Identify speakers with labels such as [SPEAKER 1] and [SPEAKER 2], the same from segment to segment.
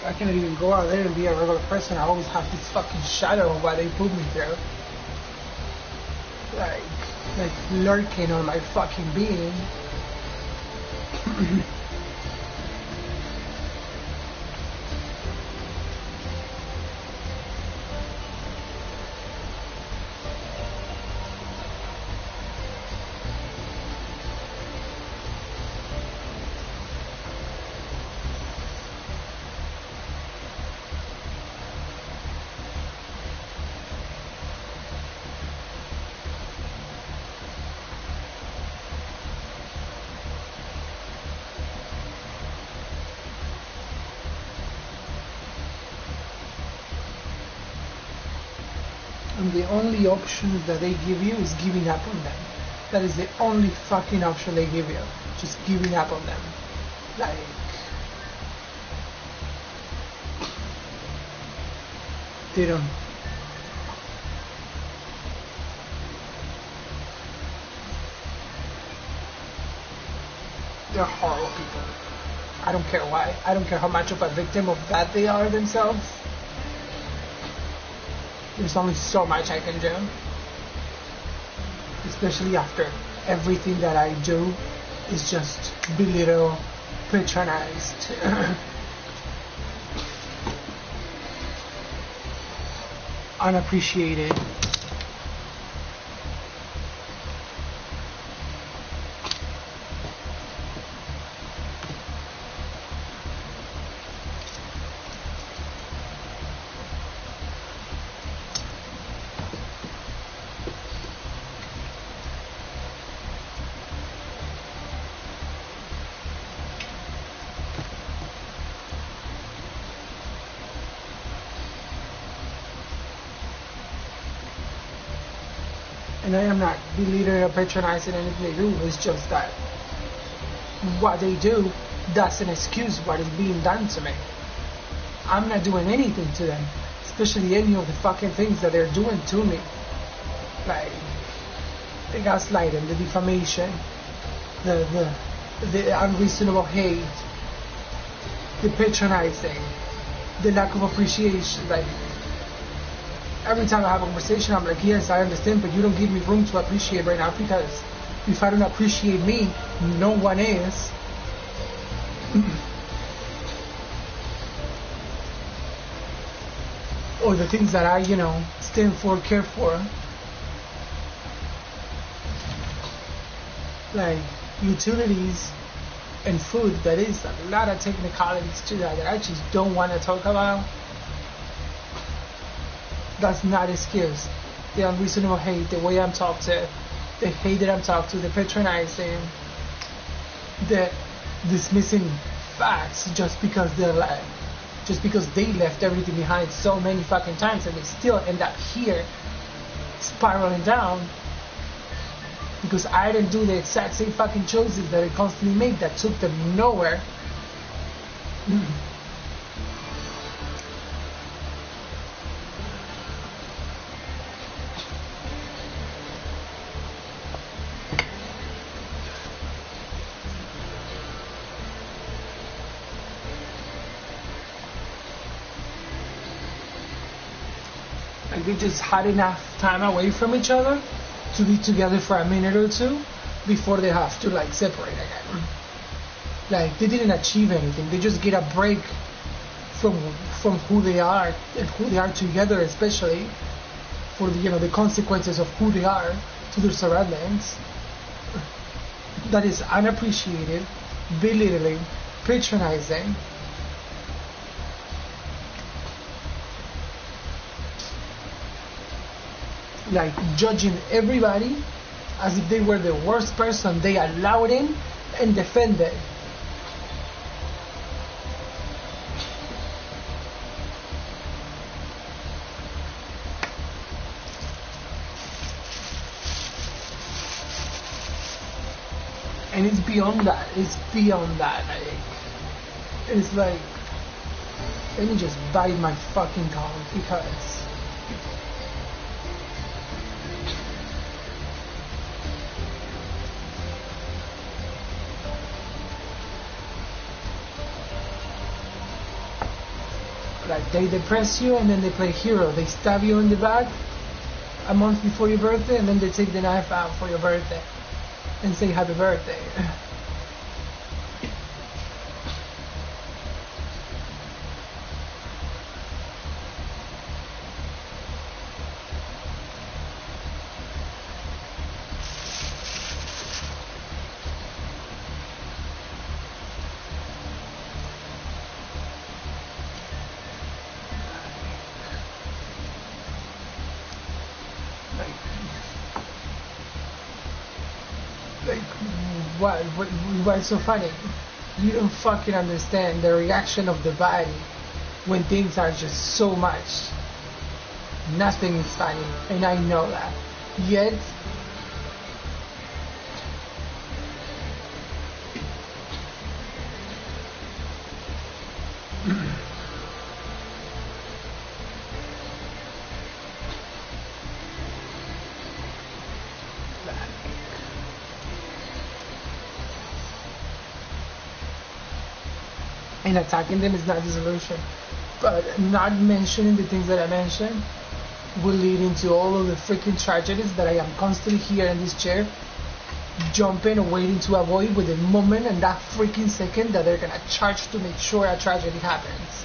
[SPEAKER 1] I can't even go out there and be a regular person. I always have this fucking shadow of what they put me through. Like lurking on my fucking being. And the only option that they give you is giving up on them. That is the only fucking option they give you. Just giving up on them. Like... they don't... they're horrible people. I don't care why. I don't care how much of a victim of that they are themselves. There's only so much I can do. Especially after everything that I do is just belittled, patronized. Unappreciated. And I am not belittling or patronizing anything they do. It's just that what they do doesn't excuse what is being done to me. I'm not doing anything to them, especially any of the fucking things that they're doing to me. Like the gaslighting, the defamation, the unreasonable hate, the patronizing, the lack of appreciation. Like, every time I have a conversation, I'm like, yes, I understand, but you don't give me room to appreciate right now, because if I don't appreciate me, no one is. Or the things that I, stand for, care for. Like, utilities, and food. There is a lot of technicalities to that that I just don't want to talk about. That's not excuse. The unreasonable hate, the way I'm talked to, the hate that I'm talked to, the patronizing, the dismissing facts just because they're like, just because they left everything behind so many fucking times and they still end up here spiraling down because I didn't do the exact same fucking choices that I constantly make that took them nowhere. Like they just had enough time away from each other to be together for a minute or two before they have to like separate again. Like they didn't achieve anything. They just get a break from who they are and who they are together, especially for the, you know, the consequences of who they are to their surroundings. That is unappreciated, belittling, patronizing. Like judging everybody as if they were the worst person they allowed in and defended. And it's beyond that. It's beyond that. Like, it's like, let me just bite my fucking tongue because like they depress you and then they play hero. They stab you in the back a month before your birthday and then they take the knife out for your birthday and say happy birthday. What's so funny? You don't fucking understand the reaction of the body when things are just so much. Nothing is funny, and I know that. Yet, and attacking them is not the solution. But not mentioning the things that I mentioned will lead into all of the freaking tragedies that I am constantly here in this chair, jumping and waiting to avoid with the moment and that freaking second that they're gonna charge to make sure a tragedy happens.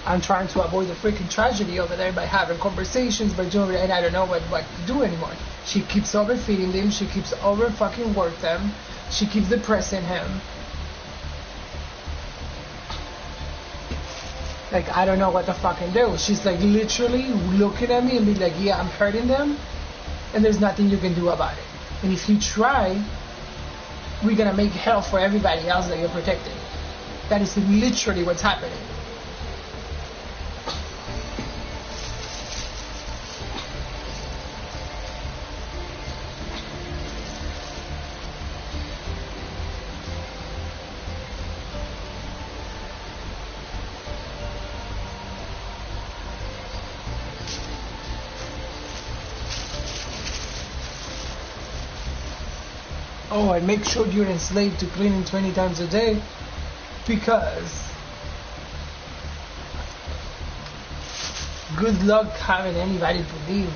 [SPEAKER 1] I'm trying to avoid the freaking tragedy over there by having conversations, by doing, and I don't know what to do anymore. She keeps overfeeding them, she keeps over fucking work them, she keeps depressing him. Like, I don't know what to fucking do. She's like literally looking at me and be like, yeah, I'm hurting them, and there's nothing you can do about it. And if you try, we're gonna make hell for everybody else that you're protecting. That is literally what's happening. Oh, and make sure you're enslaved to cleaning 20 times a day, because good luck having anybody believe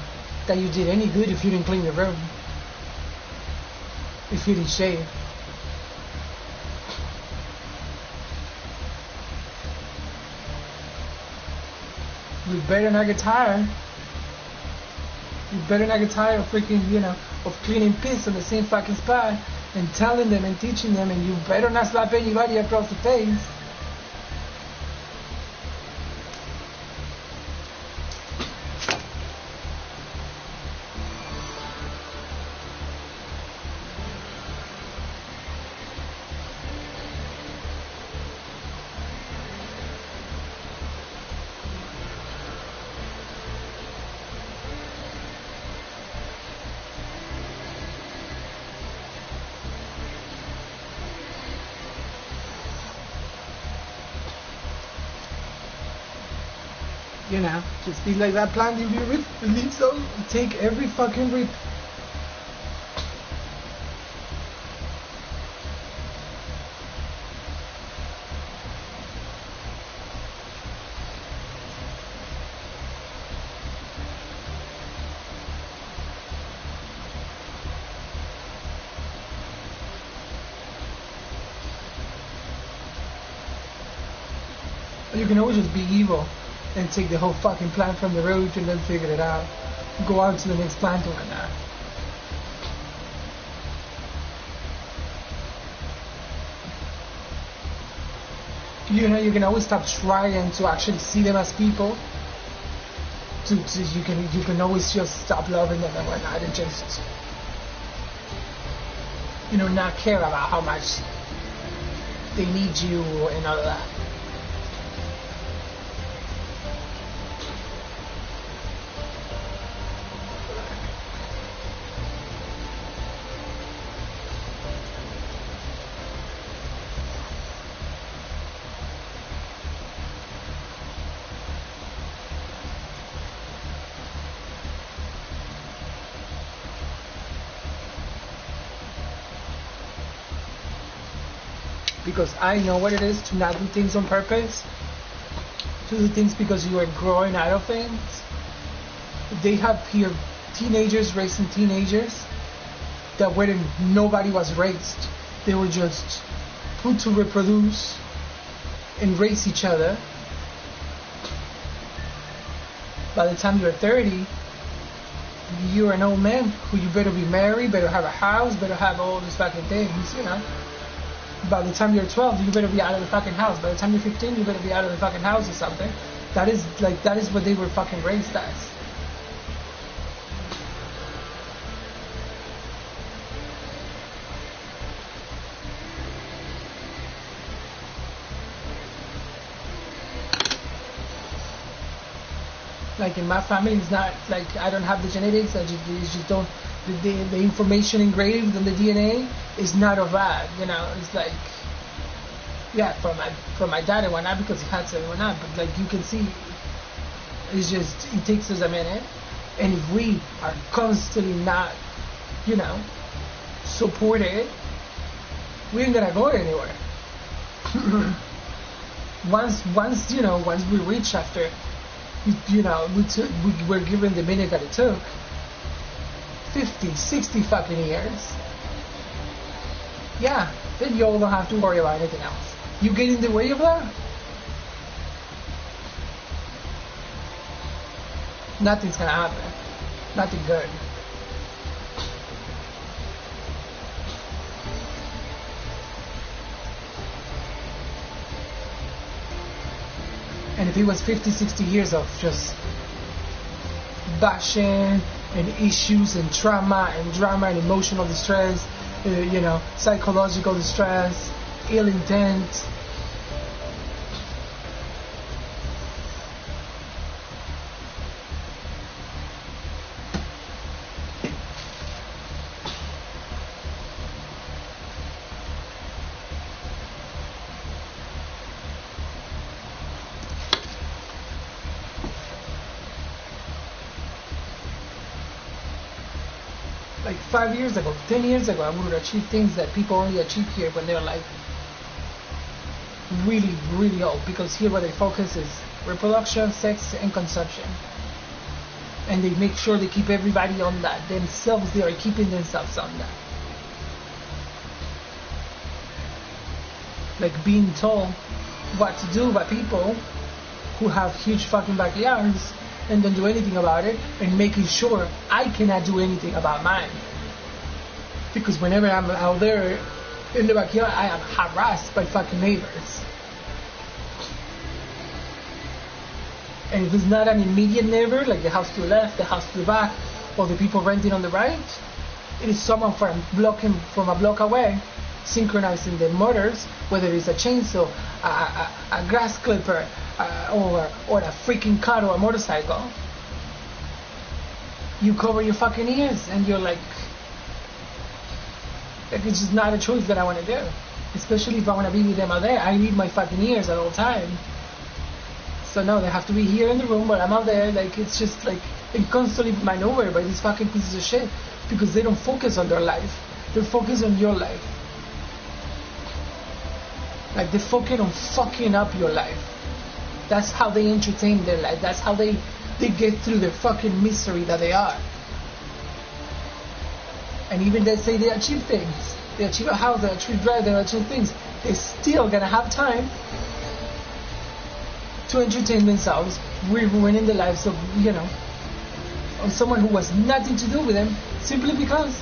[SPEAKER 1] that you did any good if you didn't clean the room, if you didn't shave. You better not get tired. You better not get tired of freaking, of cleaning piss in the same fucking spot and telling them and teaching them, and you better not slap anybody across the face. You know, just be like that plant if you release those, take every fucking rip. You can always just be evil and take the whole fucking plant from the root and then figure it out. Go out to the next plant or whatnot. You know, you can always stop trying to actually see them as people. You can always just stop loving them and whatnot and just, you know, not care about how much they need you and all of that. Because I know what it is to not do things on purpose, to do things because you are growing out of things. They have here teenagers raising teenagers that weren't, nobody was raised. They were just put to reproduce and raise each other. By the time you're 30, you're an old man who you better be married, better have a house, better have all these fucking things, you know. By the time you're 12, you better be out of the fucking house. By the time you're 15, you better be out of the fucking house or something. That is what they were fucking raised as. Like in my family, it's not like I don't have the genetics. I just don't. The information engraved in the DNA is not of that. You know, it's like, yeah, from my dad and whatnot, because he had to and whatnot. But like you can see, it's just, it takes us a minute, and if we are constantly not, you know, supported, we ain't gonna go anywhere. once we reach after, you know, we were given the minute that it took 50, 60 fucking years. Yeah, then you all don't have to worry about anything else. You get in the way of that? Nothing's gonna happen. Nothing good. And if it was 50, 60 years of just bashing and issues and trauma and drama and emotional distress, you know, psychological distress, ill intent, like 5 years ago, 10 years ago, I would have achieved things that people only achieve here when they're like really, really old. Because here where they focus is reproduction, sex, and consumption. And they make sure they keep everybody on that. Themselves, they are keeping themselves on that. Like being told what to do by people who have huge fucking backyards and don't do anything about it, and making sure I cannot do anything about mine. Because whenever I'm out there in the backyard, I am harassed by fucking neighbors. And if it's not an immediate neighbor, like the house to the left, the house to the back, or the people renting on the right, it is someone from a block away, synchronizing the motors, whether it's a chainsaw, a grass clipper, or a freaking car or a motorcycle. You cover your fucking ears, and you're like it's just not a choice that I want to do. Especially if I want to be with them out there, I need my fucking ears at all time. So no, they have to be here in the room, but I'm out there. Like it's just like and constantly maneuvered by these fucking pieces of shit because they don't focus on their life. They focus on your life. Like they focus on fucking up your life. That's how they entertain their life. That's how they get through the fucking misery that they are. And even they say they achieve things. They achieve a house, they achieve drive, they achieve things. They're still gonna have time to entertain themselves, ruining the lives of, of someone who has nothing to do with them, simply because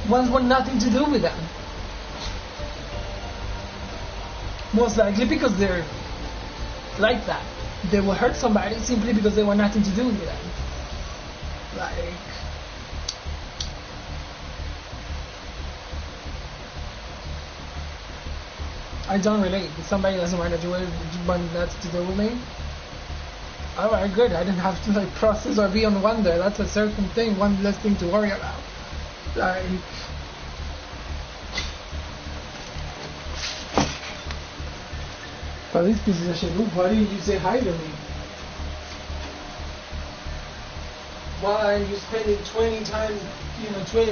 [SPEAKER 1] ones want nothing to do with them. Most likely because they're like that. They will hurt somebody simply because they want nothing to do with them. Like, I don't relate. If somebody doesn't want that to do with me, alright, good. I didn't have to process or be on wonder. That's a certain thing, one less thing to worry about. Like, but these pieces of shit, why didn't you say hi to me? Why are you spending 20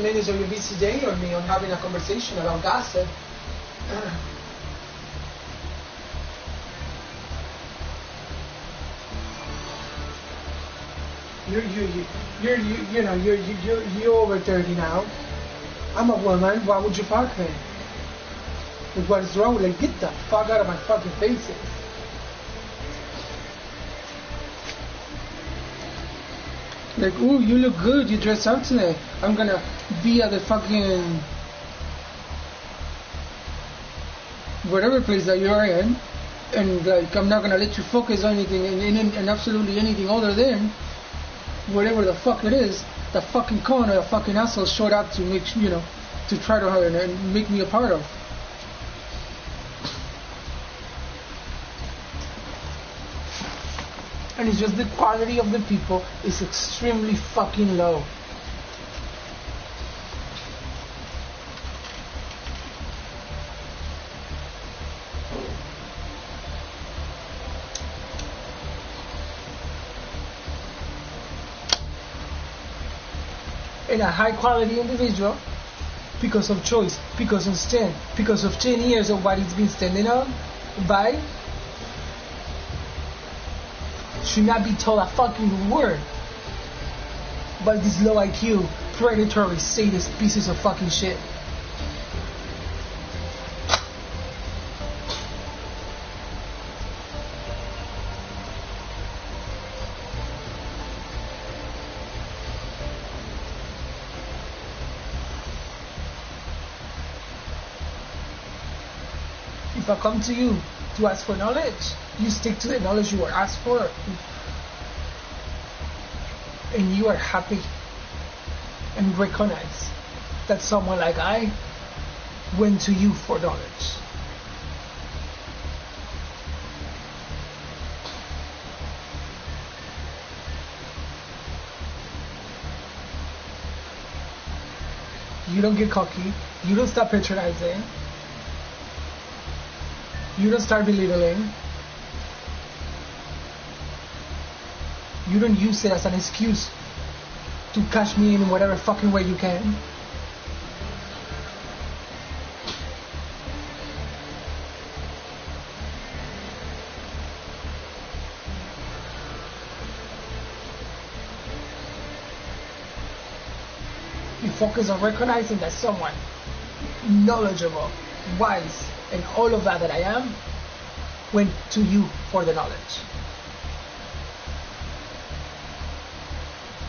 [SPEAKER 1] minutes of your busy day on me on having a conversation about gossip? You're over 30 now. I'm a woman. Why would you fuck me? Like, what is wrong? Like, get the fuck out of my fucking faces. Like, ooh, you look good. You dressed up today. I'm gonna be at the fucking whatever place that you're in, and like, I'm not gonna let you focus on anything and absolutely anything other than whatever the fuck it is. The fucking con or the fucking asshole showed up to make to try to and make me a part of. And it's just the quality of the people is extremely fucking low. And a high quality individual, because of choice, because of stand, because of 10 years of what it's been standing on by, should not be told a fucking word by these low IQ, predatory, sadist pieces of fucking shit. If I come to you to ask for knowledge, you stick to the knowledge you were asked for, and you are happy and recognize that someone like I went to you for knowledge. You don't get cocky, you don't stop patronizing, you don't start belittling. You don't use it as an excuse to cash me in whatever fucking way you can. You focus on recognizing that someone knowledgeable, wise, and all of that I am went to you for the knowledge.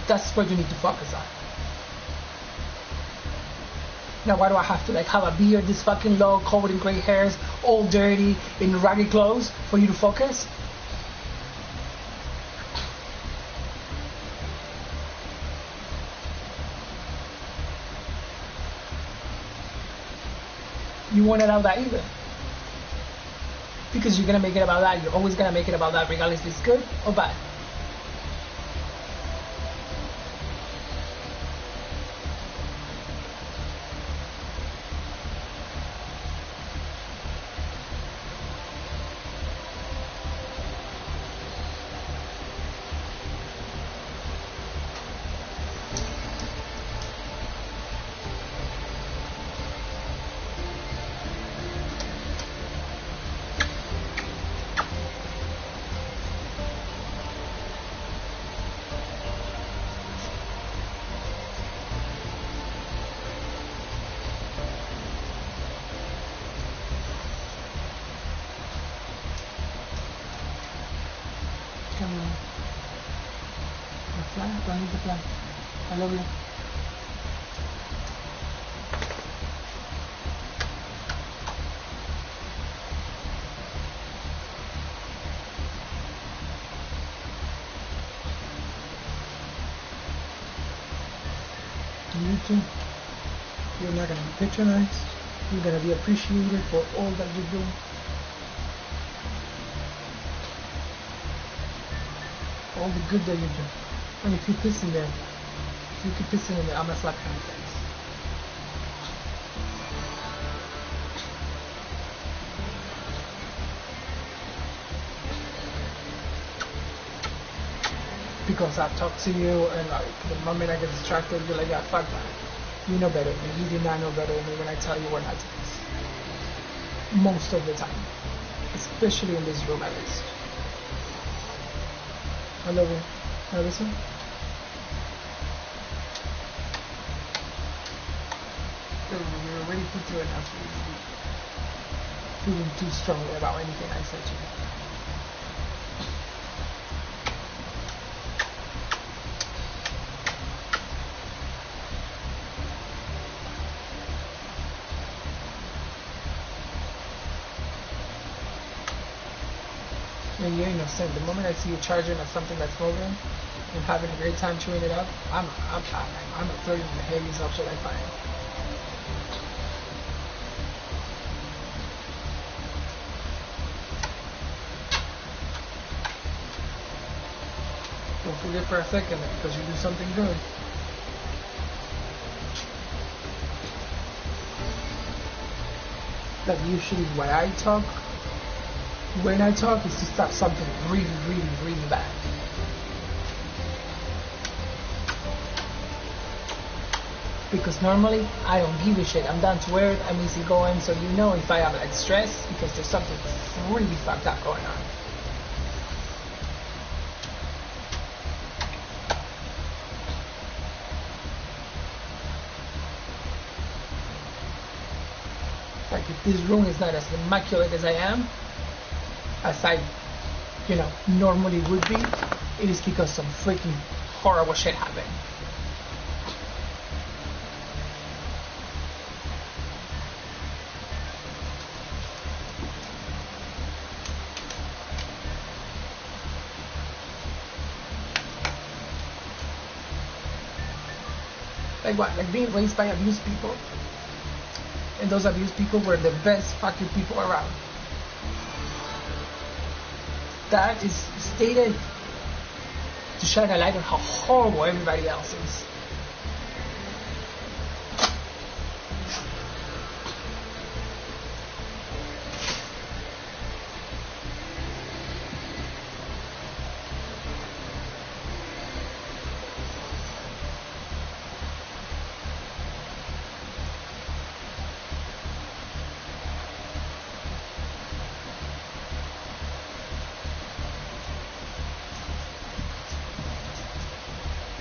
[SPEAKER 1] That's what you need to focus on. Now why do I have to like have a beard this fucking low, covered in gray hairs, all dirty, in ragged clothes for you to focus? You won't allow that either. Because you're gonna make it about that. You're always gonna make it about that, regardless if it's good or bad. Come on. The fly? Do I need the fly? I love you. You too. You're not going to be patronized. You're going to be appreciated for all that you do. All the good that you do. And if you piss in there, if you keep pissing in there, I'm gonna slap you in the face. Because I've talked to you and like the moment I get distracted, you're like, yeah, fuck that. You know better than me. You do not know better than me when I tell you we're not to piss. Most of the time. Especially in this room at least. I love you. Now listen. You're already put through enough. Feeling too strongly about anything I said to you. And you're innocent. The moment I see you charging at something that's moving and having a great time chewing it up, I'm gonna throw you in the Hades upside I find. Don't forget for a second that because you do something good. That usually when I talk is to stop something really, really, really bad. Because normally I don't give a shit. I'm down to earth, I'm easy going, so you know if I am like stressed because there's something really fucked up going on. Like if this room is not as immaculate as I am, as I, normally would be, it is because some freaking horrible shit happened. Like what? Like being raised by abused people? And those abused people were the best fucking people around. That is stated to shine a light on how horrible everybody else is.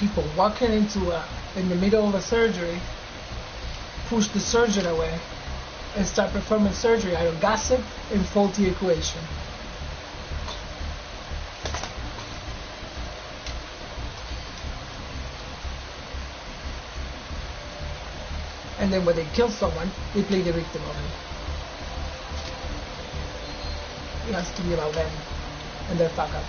[SPEAKER 1] People walking in the middle of a surgery, push the surgeon away, and start performing surgery out of gossip and faulty equation. And then when they kill someone, they play the victim of it. It has to be about them and their fuck up.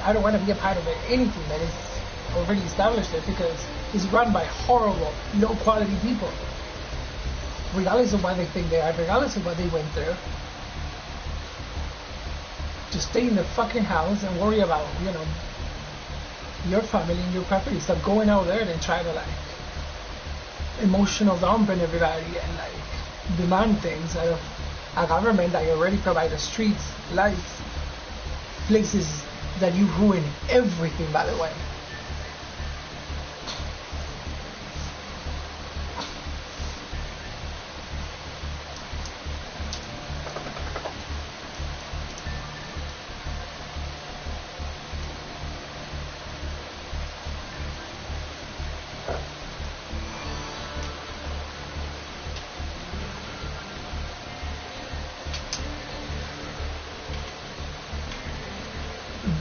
[SPEAKER 1] I don't want to be a part of it. Anything that is already established there, because it's run by horrible, low quality people. Regardless of what they think they are, regardless of what they went through. Just stay in the fucking house and worry about, your family and your property. Stop going out there and try to emotional dump and everybody and demand things out of a government that already provides the streets, lights, places that you ruin everything, by the way.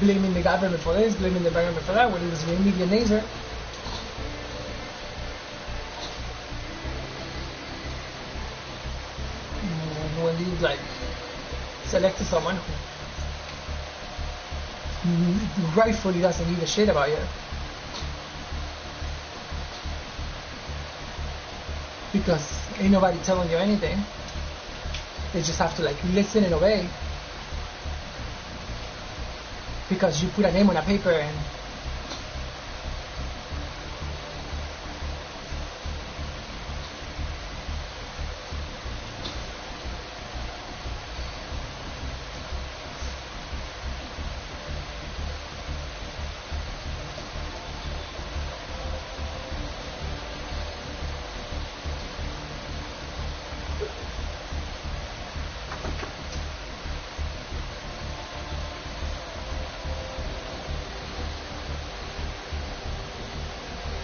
[SPEAKER 1] Blaming the government for this, blaming the government for that, when it was the immediate neighbor. When you selected someone who rightfully doesn't give a shit about you, because ain't nobody telling you anything, they just have to listen and obey. Because you put a name on a paper and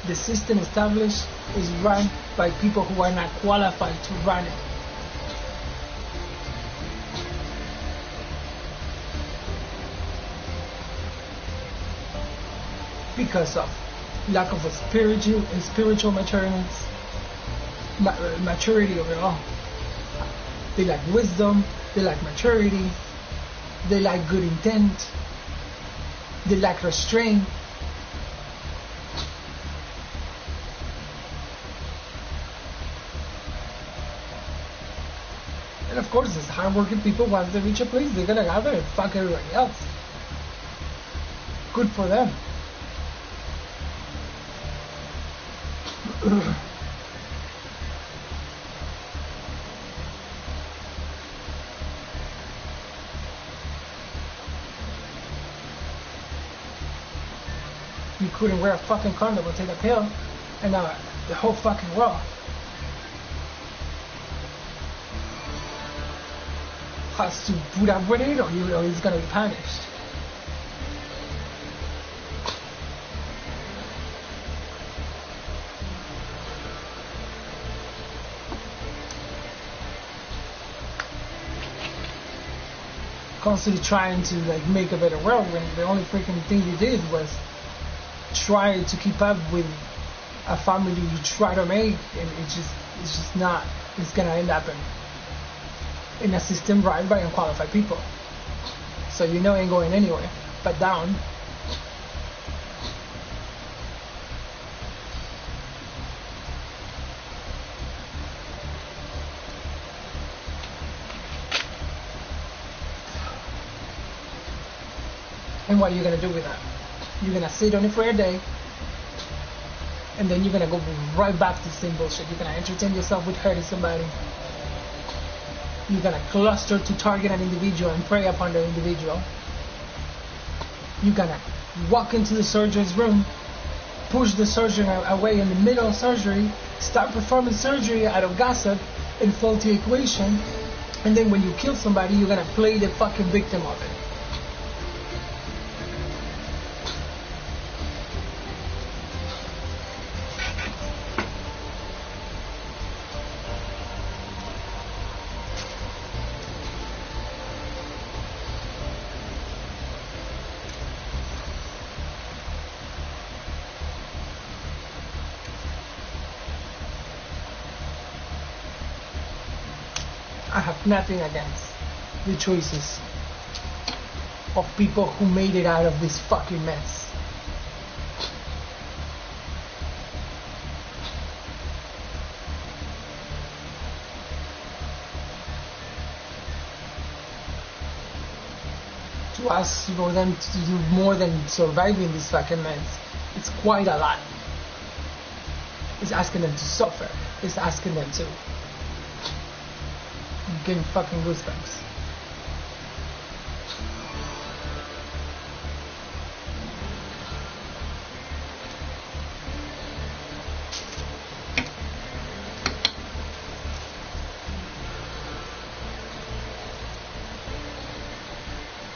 [SPEAKER 1] the system established is run by people who are not qualified to run it. Because of lack of a spiritual maturity overall. They lack wisdom, they lack maturity, they lack good intent, they lack restraint. And of course, it's hardworking people. Once they reach a place, they're gonna gather and fuck everybody else. Good for them. You couldn't wear a fucking condom or take a pill, and now the whole fucking world has to put up with it, or he's gonna be punished. Constantly trying to make a better world when the only freaking thing you did was try to keep up with a family you try to make, and it's just not. It's gonna end up in a system run by unqualified people. So ain't going anywhere but down. And what are you gonna do with that? You're gonna sit on it for a day, and then you're gonna go right back to the same bullshit. You're gonna entertain yourself with hurting somebody. You're gonna cluster to target an individual and prey upon the individual. You're gonna walk into the surgeon's room, push the surgeon away in the middle of surgery, start performing surgery out of gossip and faulty equation, And then when you kill somebody, you're gonna play the fucking victim of it. I have nothing against the choices of people who made it out of this fucking mess. To ask for them to do more than surviving this fucking mess, it's quite a lot. It's asking them to suffer. It's asking them to. I'm getting fucking goosebumps.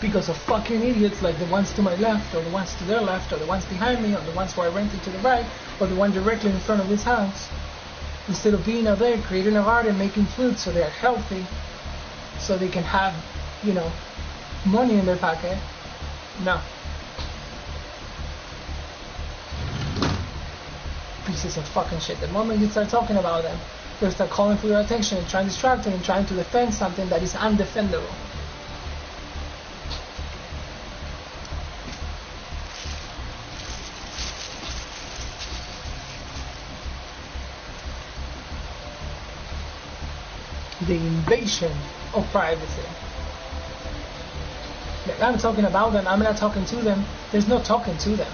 [SPEAKER 1] Because of fucking idiots like the ones to my left, or the ones to their left, or the ones behind me, or the ones who I rented to the right, or the one directly in front of this house. Instead of being out there creating a garden, making food so they are healthy, so they can have, you know, money in their pocket. No. Pieces of fucking shit. The moment you start talking about them, they start calling for your attention and trying to distract you and trying to defend something that is undefendable. The invasion of privacy. Like, I'm talking about them, I'm not talking to them. There's no talking to them.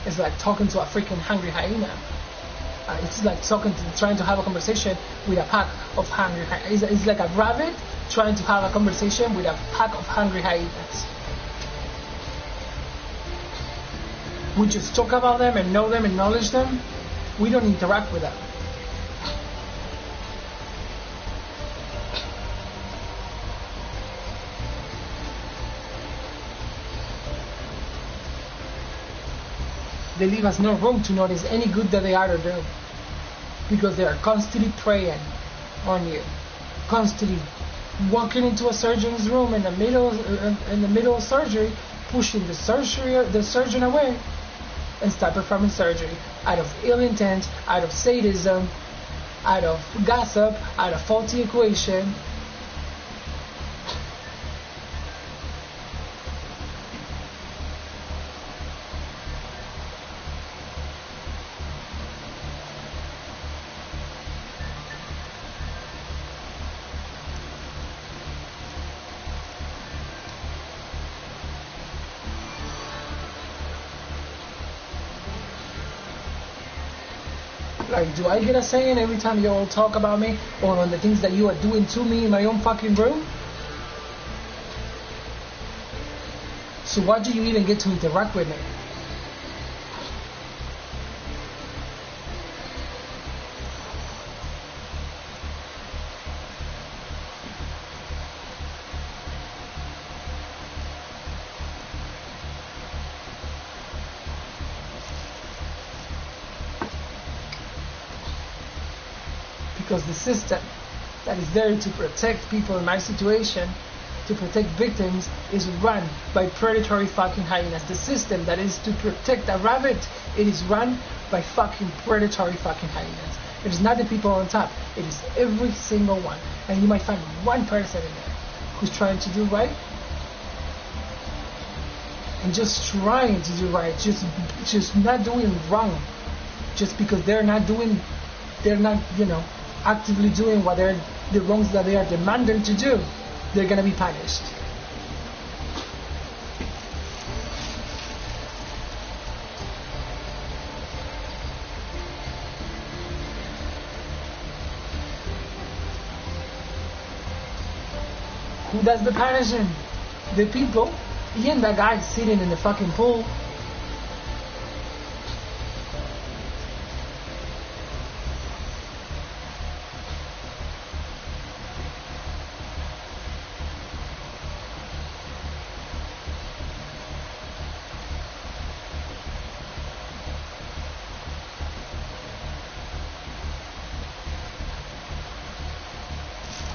[SPEAKER 1] It's like talking to a freaking hungry hyena. It's like trying to have a conversation with a pack of hungry hyenas. It's like a rabbit trying to have a conversation with a pack of hungry hyenas. We just talk about them and know them, acknowledge them. We don't interact with them. They leave us no room to notice any good that they are to do, because they are constantly preying on you, constantly walking into a surgeon's room in the middle of surgery, pushing the surgeon away, and start performing surgery out of ill intent, out of sadism, out of gossip, out of faulty equation. Like, do I get a saying every time you all talk about me or on the things that you are doing to me in my own fucking room? So why do you even get to interact with me? Because the system that is there to protect people in my situation, to protect victims, is run by predatory fucking hyenas. The system that is to protect a rabbit, it is run by fucking predatory fucking hyenas. It is not the people on top, it is every single one. And you might find one person in there who's trying to do right, and just trying to do right, just not doing wrong, just because they're not, you know, actively doing what the wrongs that they are demanding to do. They're gonna be punished. Who does the punishing? The people. He and that guy sitting in the fucking pool.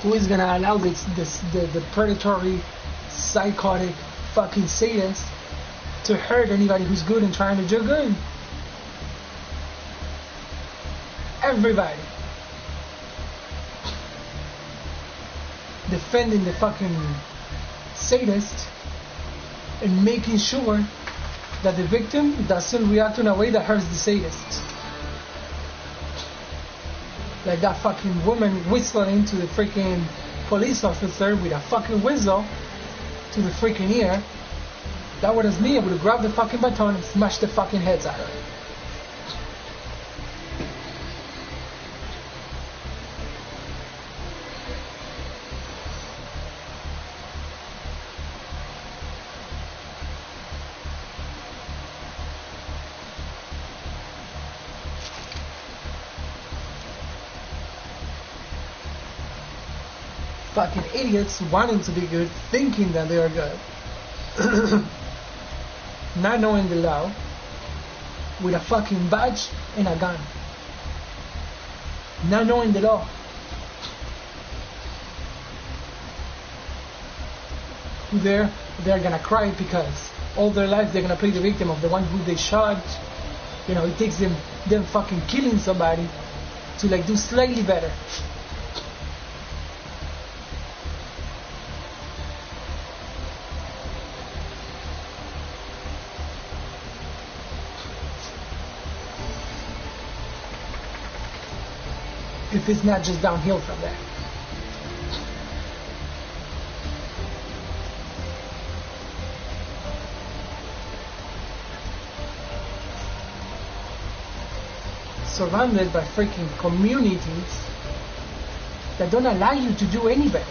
[SPEAKER 1] Who is gonna allow the predatory, psychotic, fucking sadist to hurt anybody who's good and trying to do good? Everybody. Defending the fucking sadist and making sure that the victim doesn't react in a way that hurts the sadist. Like that fucking woman whistling to the freaking police officer with a fucking whistle to the freaking ear. That was me. I would have grabbed the fucking baton and smashed the fucking heads out of it. Fucking idiots wanting to be good, thinking that they are good, not knowing the law, with a fucking badge and a gun, not knowing the law. They're gonna cry because all their life they're gonna play the victim of the one who they shot. You know, it takes them fucking killing somebody to like do slightly better. If it's not just downhill from there. Surrounded by freaking communities that don't allow you to do any better.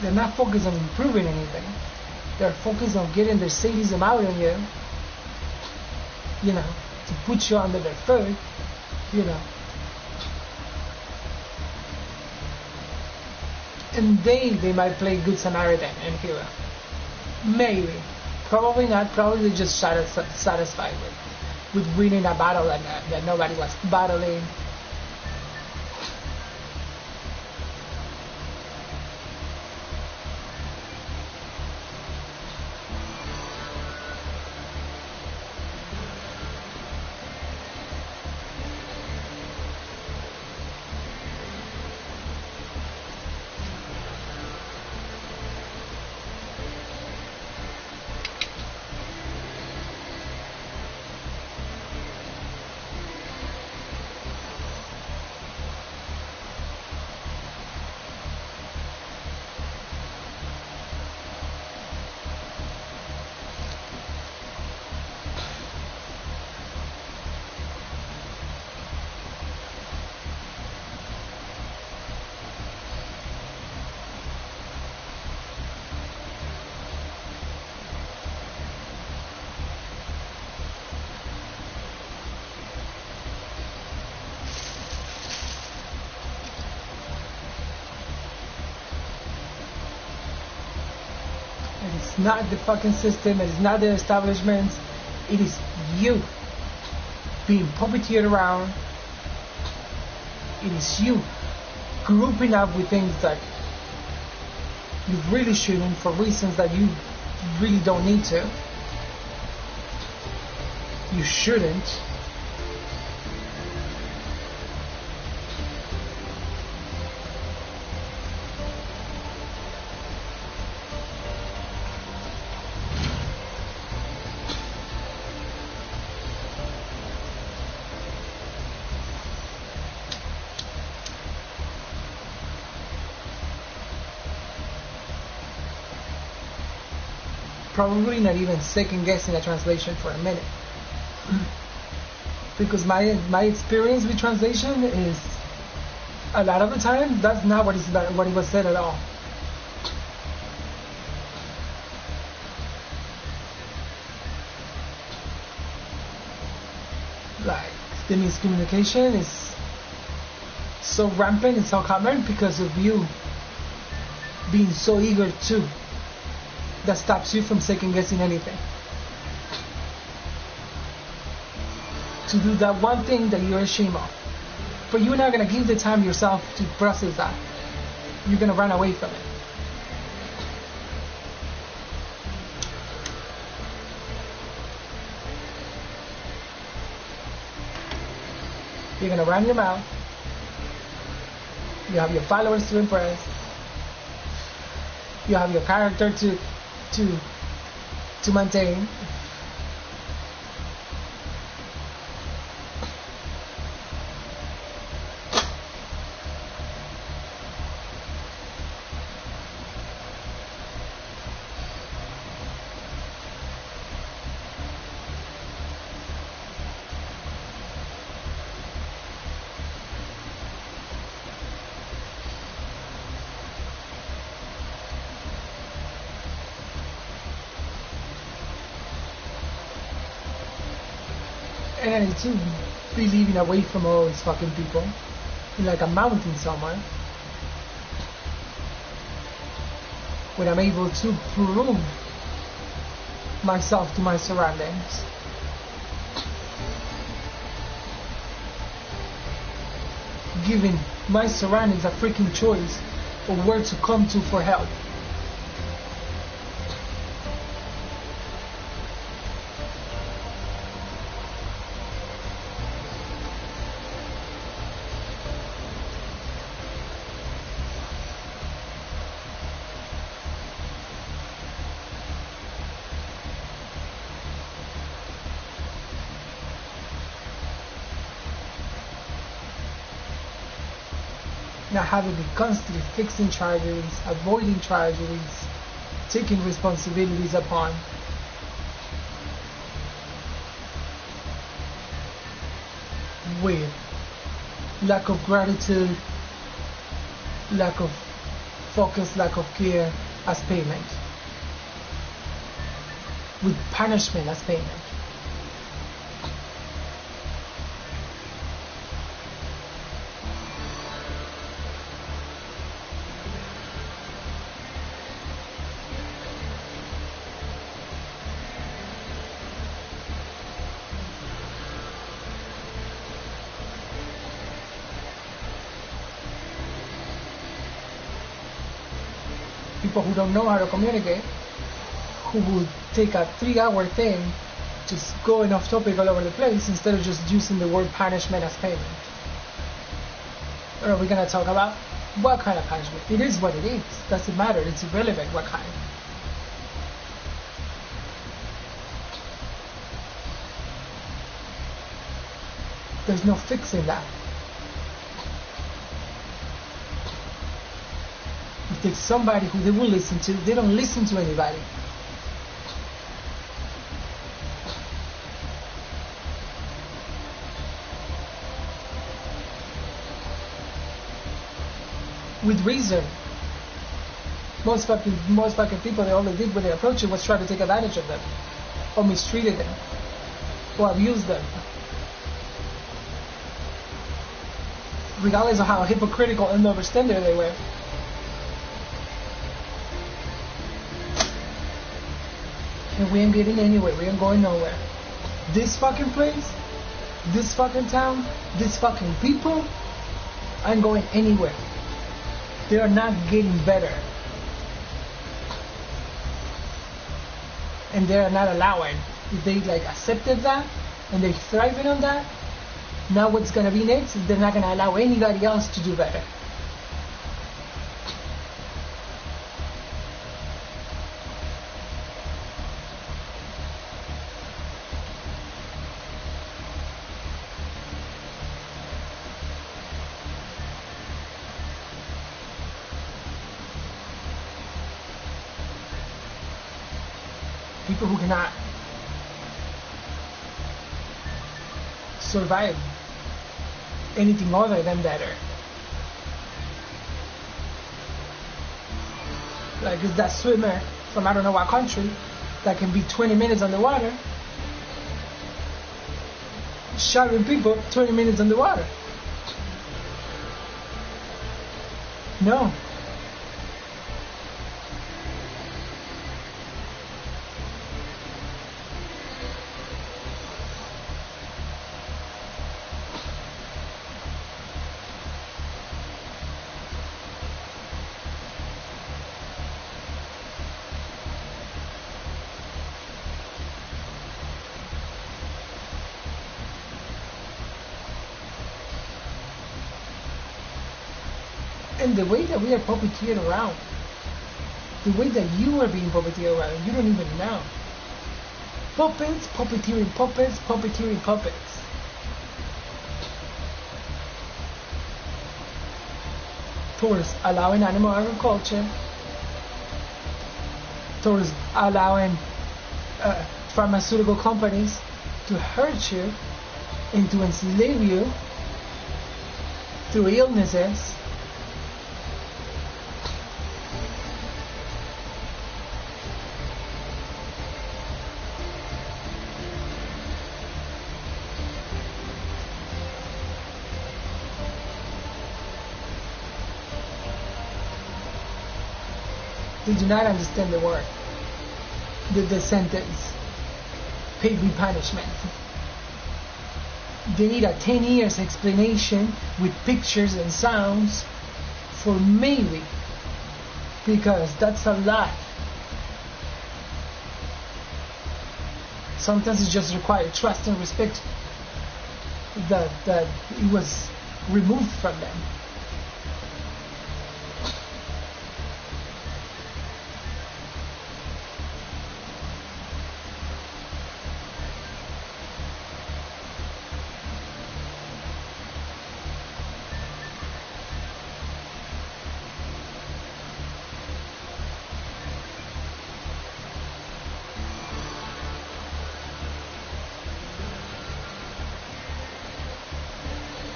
[SPEAKER 1] They're not focused on improving anything. They're focused on getting their sadism out on you, you know, to put you under their foot, you know. And they might play Good Samaritan and hero. Maybe. Probably not. Probably they're just satisfied with winning a battle that nobody was battling. It's not the fucking system, it is not the establishments, it is you being puppeteered around. It is you grouping up with things that you really shouldn't for reasons that you really don't need to. You shouldn't. Probably not even second guessing a translation for a minute, because my experience with translation is a lot of the time that's not what it was said at all. Like the miscommunication is so rampant and so common because of you being so eager to. That stops you from second guessing anything. to do that one thing that you're ashamed of. But you're not going to give the time yourself to process that. You're going to run away from it. You're going to run your mouth. You have your followers to impress. You have your character to maintain. And to be living away from all these fucking people in like a mountain somewhere, when I'm able to prove myself to my surroundings. Giving my surroundings a freaking choice of where to come to for help. Not having to be constantly fixing tragedies, avoiding tragedies, taking responsibilities upon. With lack of gratitude, lack of focus, lack of care as payment. With punishment as payment. People who don't know how to communicate, who would take a 3-hour thing, just going off topic all over the place instead of just using the word punishment as payment. Or are we going to talk about what kind of punishment? It is what it is. Doesn't matter. It's irrelevant what kind. There's no fixing that. If there's somebody who they will listen to, they don't listen to anybody. With reason. Most fucking people, they only did when they approached it was try to take advantage of them, or mistreated them, or abused them. Regardless of how hypocritical and overstanding they were. And we ain't getting anywhere. We ain't going nowhere. This fucking place, this fucking town, this fucking people ain't going anywhere. They are not getting better. And they are not allowing. If they like accepted that and they thriving on that, now what's gonna be next is they're not gonna allow anybody else to do better. People who cannot survive anything other than better. Like it's that swimmer from I don't know what country that can be 20 minutes underwater, shouting people 20 minutes underwater. No. And the way that we are puppeteered around, the way that you are being puppeteered around, you don't even know. Puppets, puppeteering puppets, puppeteering puppets. Towards allowing animal agriculture, towards allowing pharmaceutical companies to hurt you and to enslave you through illnesses. They do not understand the word, the sentence, paid with punishment. They need a 10 years explanation with pictures and sounds for maybe, because that's a lot. Sometimes it just requires trust and respect that it was removed from them.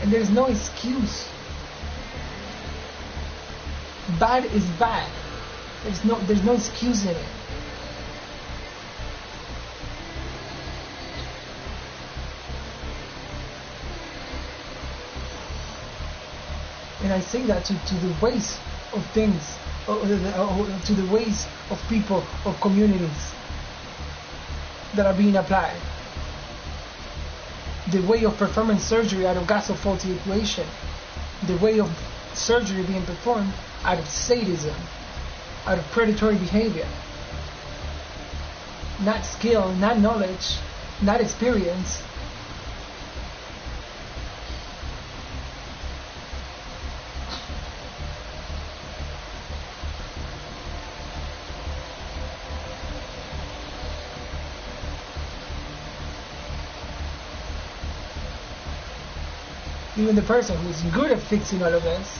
[SPEAKER 1] And there's no excuse. Bad is bad. There's no excuse in it. And I say that to the ways of things, to the ways of people, of communities that are being applied. The way of performing surgery out of gas-faulty equation, the way of surgery being performed out of sadism, out of predatory behavior, not skill, not knowledge, not experience. Even the person who's good at fixing all of this,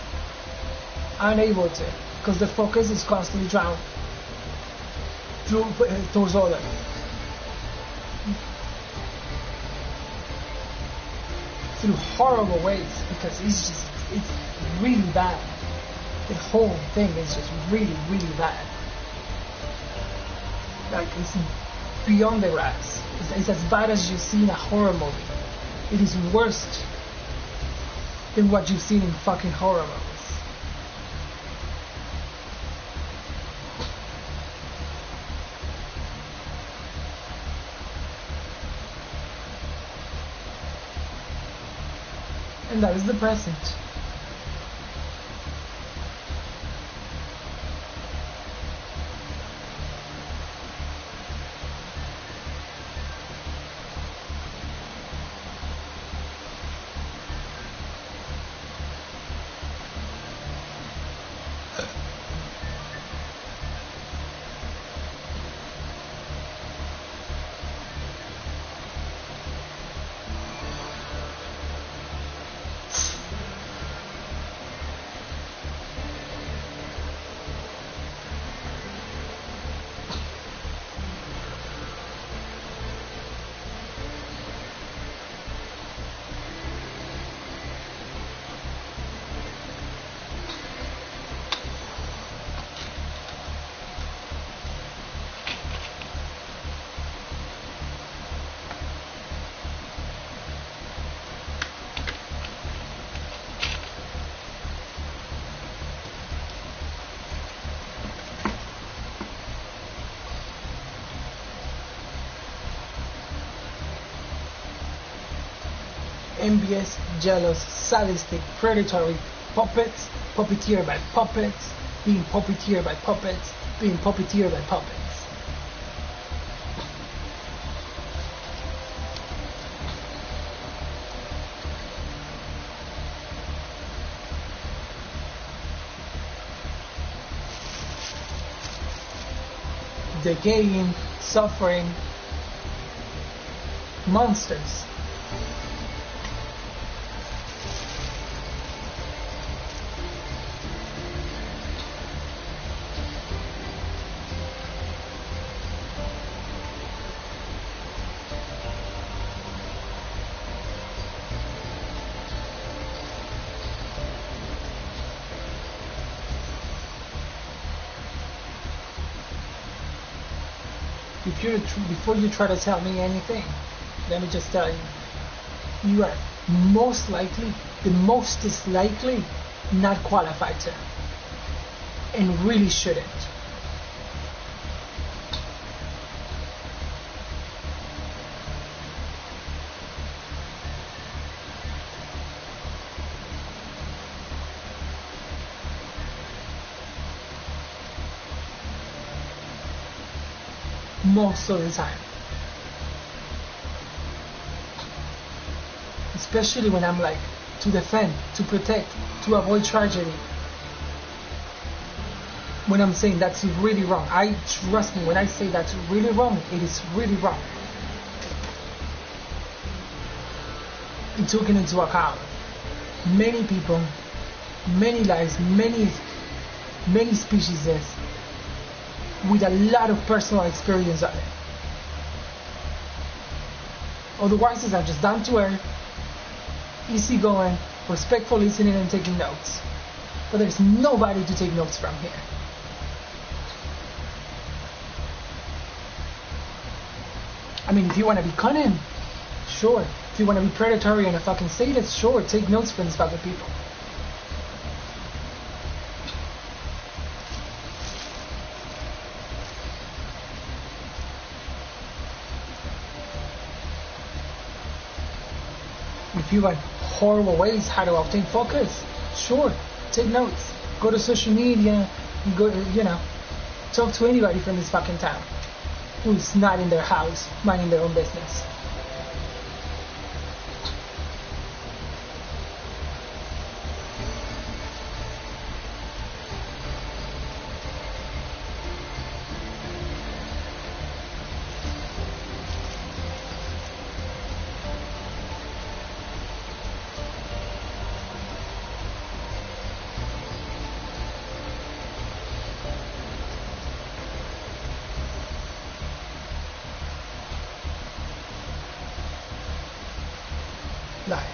[SPEAKER 1] unable to, because the focus is constantly drawn towards others. Through horrible ways, because it's really bad. The whole thing is just really, really bad. Like, it's beyond the rest. It's as bad as you see in a horror movie. It is worse than what you've seen in fucking horror movies. And that is the present. Envious, jealous, sadistic, predatory puppets, puppeteered by puppets, being puppeteered by puppets, being puppeteered by puppets. decaying, suffering monsters. Before you try to tell me anything, let me just tell you, you are most likely, the most is likely, not qualified to, and really shouldn't. Most of the time, especially when I'm like, to defend, to protect, to avoid tragedy. When I'm saying that's really wrong, I trust me, when I say that's really wrong, it is really wrong. And taking into account many people, many lives, many species, with a lot of personal experience on it. Otherwise, I'm just down to earth, easygoing, respectful listening and taking notes. But there's nobody to take notes from here. I mean, if you want to be cunning, sure. If you want to be predatory and a fucking sadist, sure, take notes from these fucking people. If you like horrible ways how to obtain focus, sure, take notes. Go to social media, go to, talk to anybody from this fucking town who's not in their house, minding their own business. Like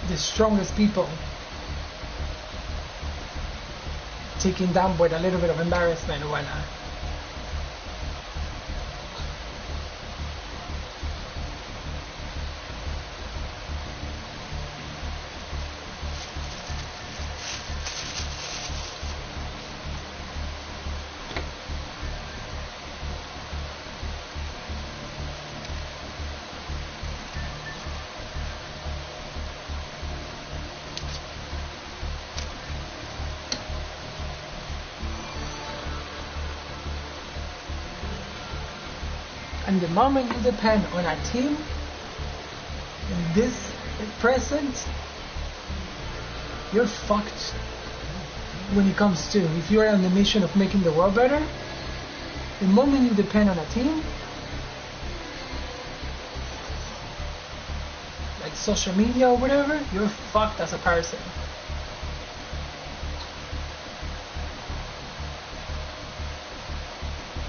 [SPEAKER 1] the strongest people taken down with a little bit of embarrassment or whatnot. And the moment you depend on a team, in this present, you're fucked. When it comes to, if you're on the mission of making the world better, the moment you depend on a team, like social media or whatever, you're fucked as a person.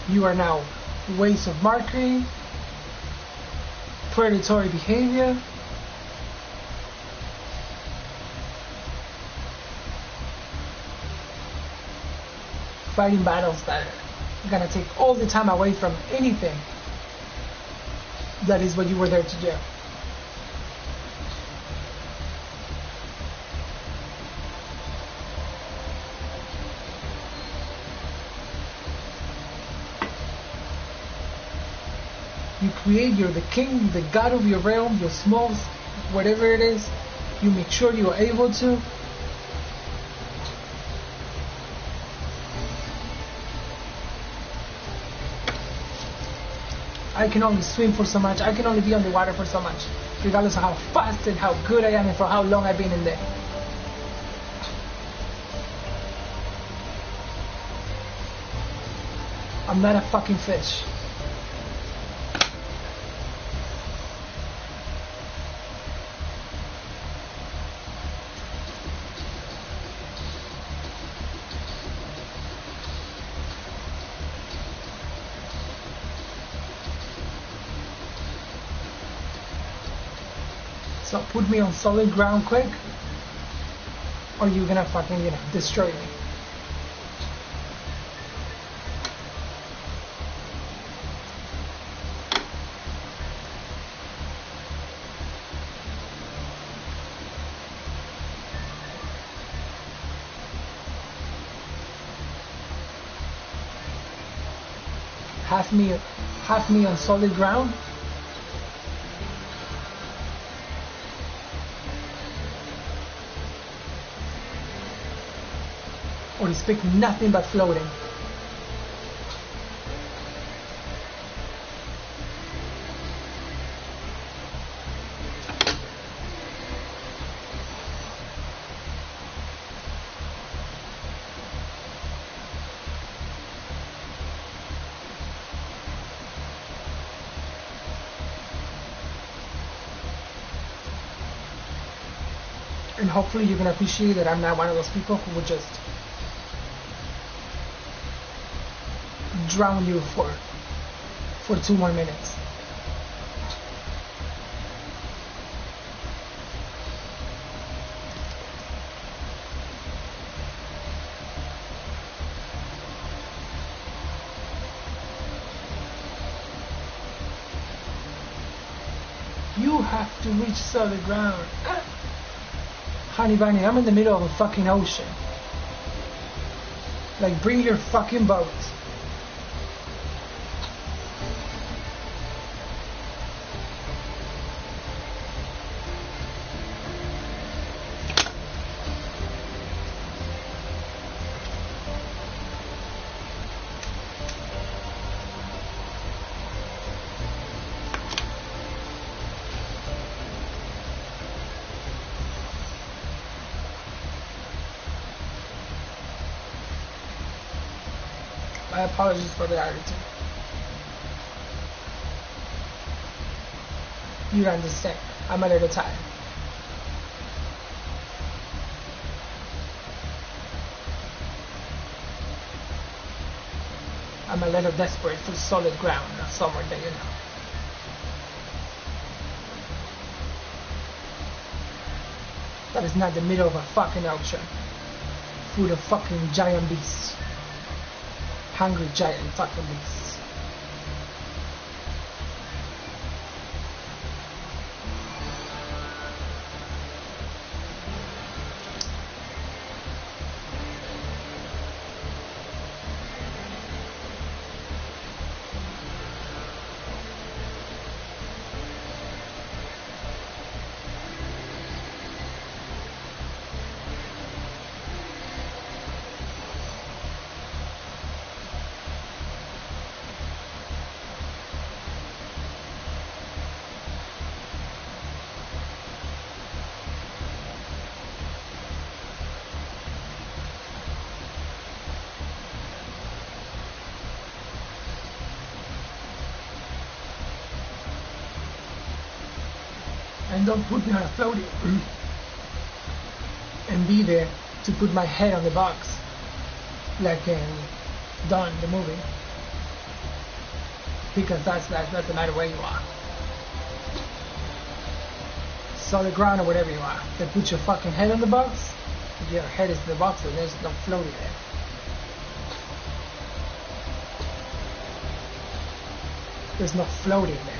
[SPEAKER 1] You are now ways of marketing, predatory behavior, fighting battles that are gonna take all the time away from anything that is what you were there to do. You create, you're the king, the god of your realm, your small, whatever it is, you make sure you are able to. I can only swim for so much, I can only be underwater for so much, regardless of how fast and how good I am and for how long I've been in there. I'm not a fucking fish. So put me on solid ground quick, or you're gonna fucking, destroy me. Have me on solid ground. Or speak nothing but floating. And hopefully you can appreciate that I'm not one of those people who would just drown you for 2 more minutes. You have to reach solid ground. Honey bunny, I'm in the middle of a fucking ocean. Like, bring your fucking boat. My apologies for the attitude. You don't understand. I'm a little tired. I'm a little desperate for solid ground, not somewhere that you know. That is not the middle of a fucking ocean full of fucking giant beasts. Hungry giant fucking beasts. And don't put me on a floaty and be there to put my head on the box like in Dawn, the movie, because that's no matter where you are, solid ground or whatever you are, they put your fucking head on the box. If your head is in the box, then there's no floaty there. There's no floating there.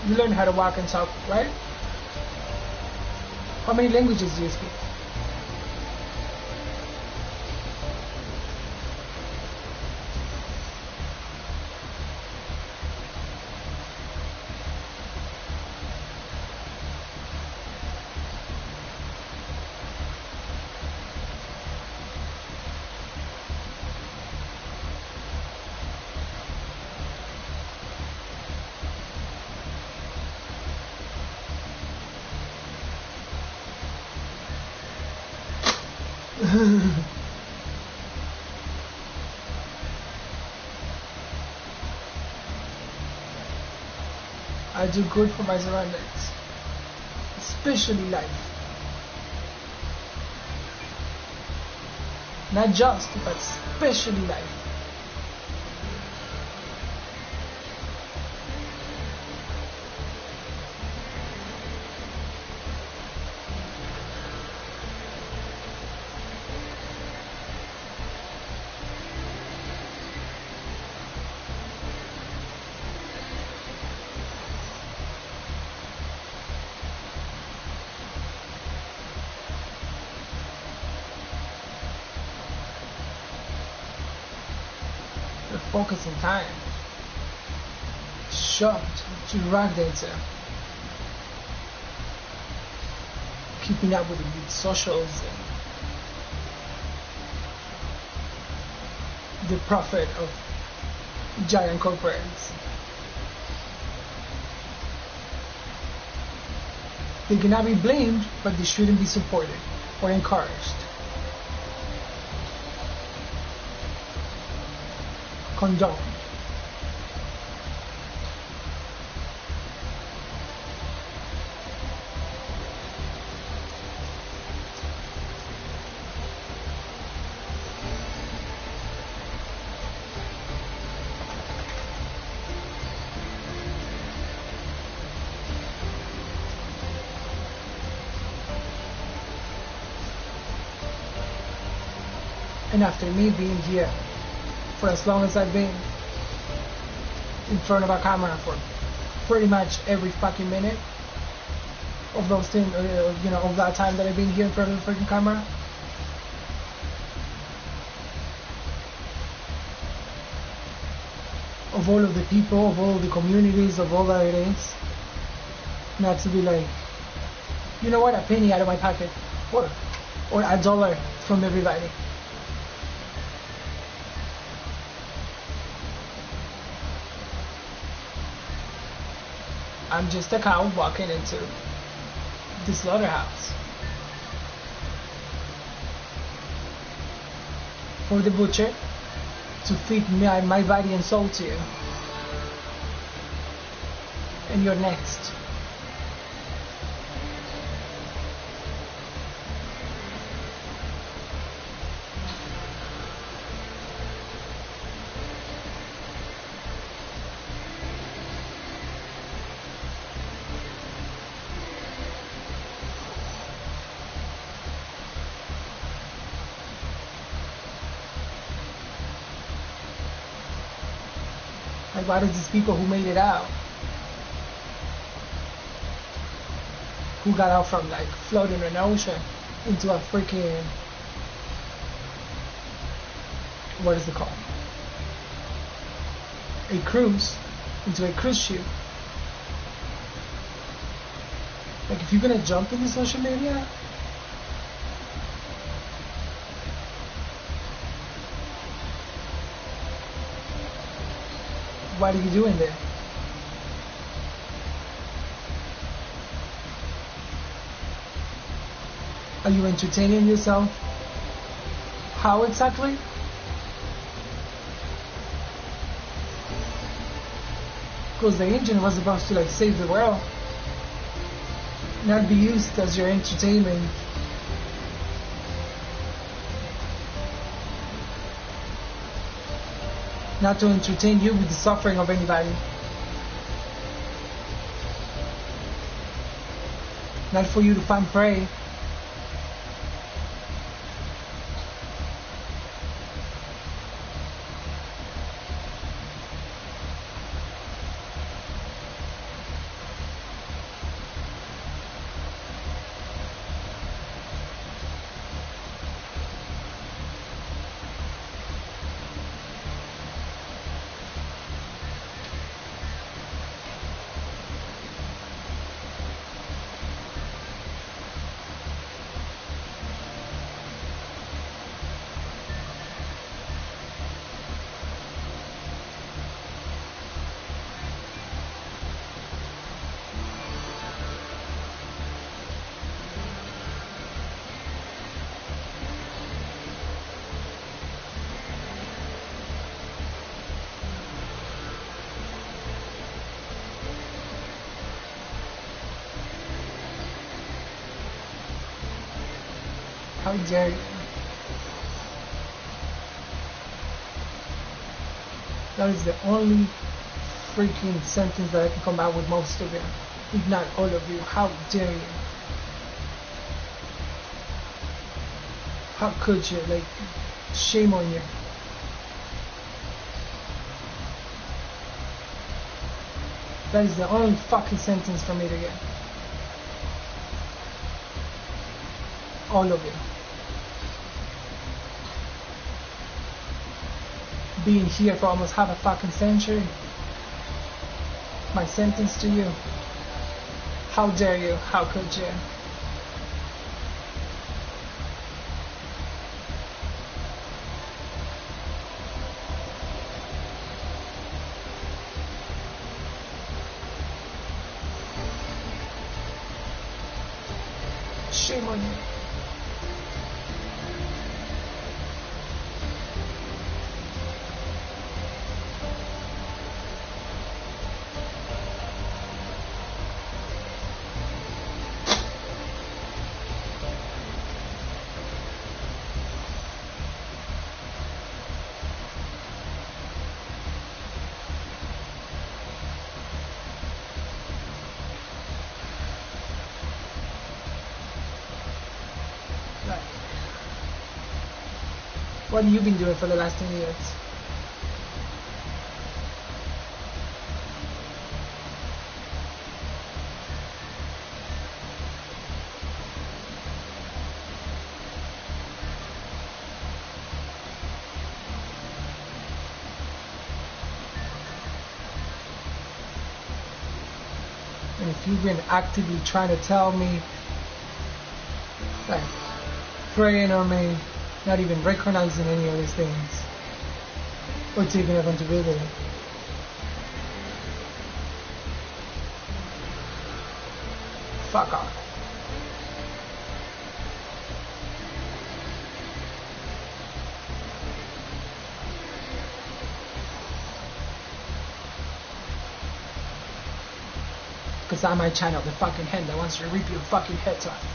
[SPEAKER 1] You learn how to walk and talk, right? How many languages do you speak? I do good for my surroundings, especially life. Not just, but especially life. Focusing time, shoved to rock dancer, keeping up with the big socials and the profit of giant corporates. They cannot be blamed, but they shouldn't be supported or encouraged. Condone. And after me being here for as long as I've been in front of a camera for pretty much every fucking minute of those things, of that time that I've been here in front of the freaking camera. Of all of the people, of all of the communities, of all that it is. Not to be like, you know what, a penny out of my pocket, or $1 from everybody. I'm just a cow walking into the slaughterhouse for the butcher to feed my body and soul to you. And you're next. Like, why does these people who made it out, who got out from like floating in an ocean into a freaking, what is it called? A cruise, into a cruise ship. Like, if you're gonna jump into social media, what are you doing there? Are you entertaining yourself? How exactly? Because the engine was supposed to like save the world, not be used as your entertainment. Not to entertain you with the suffering of anybody. Not for you to find prey. How dare you? That is the only freaking sentence that I can come out with most of you, if not all of you. How dare you? How could you? Like, shame on you. That is the only fucking sentence for me to get. All of you. Being here for almost half a fucking century. My sentence to you. How dare you? How could you? Shame on you. What have you been doing for the last 10 years? And if you've been actively trying to tell me, like, praying on me, not even recognizing any of these things, or taking accountability, fuck off. Because I might channel the fucking hand that wants to rip your fucking heads off.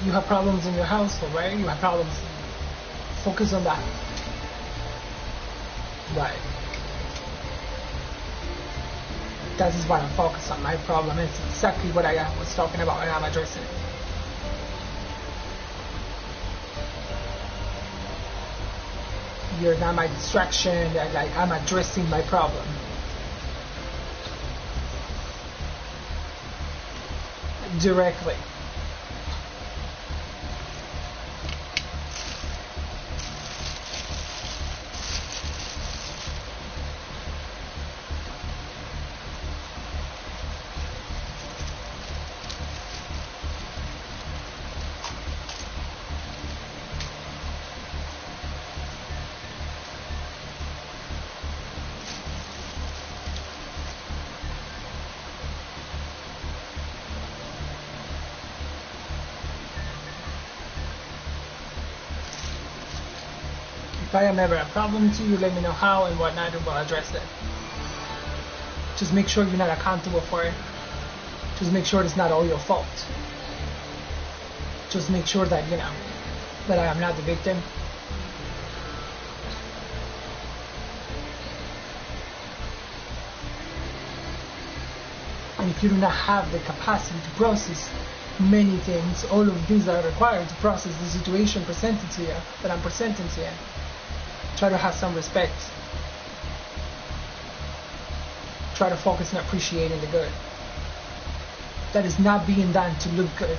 [SPEAKER 1] You have problems in your household, right? You have problems. Focus on that. Right. That is what I'm focused on. My problem is exactly what I was talking about, and I'm addressing it. You're not my distraction. Like, I'm addressing my problem. Directly. If I am ever a problem to you, let me know how and whatnot, and we'll address it. Just make sure you're not accountable for it. Just make sure it's not all your fault. Just make sure that, you know, that I am not the victim. And if you do not have the capacity to process many things, all of these are required to process the situation presented to you, that I'm presenting to you, try to have some respect. Try to focus on appreciating the good. That is not being done to look good.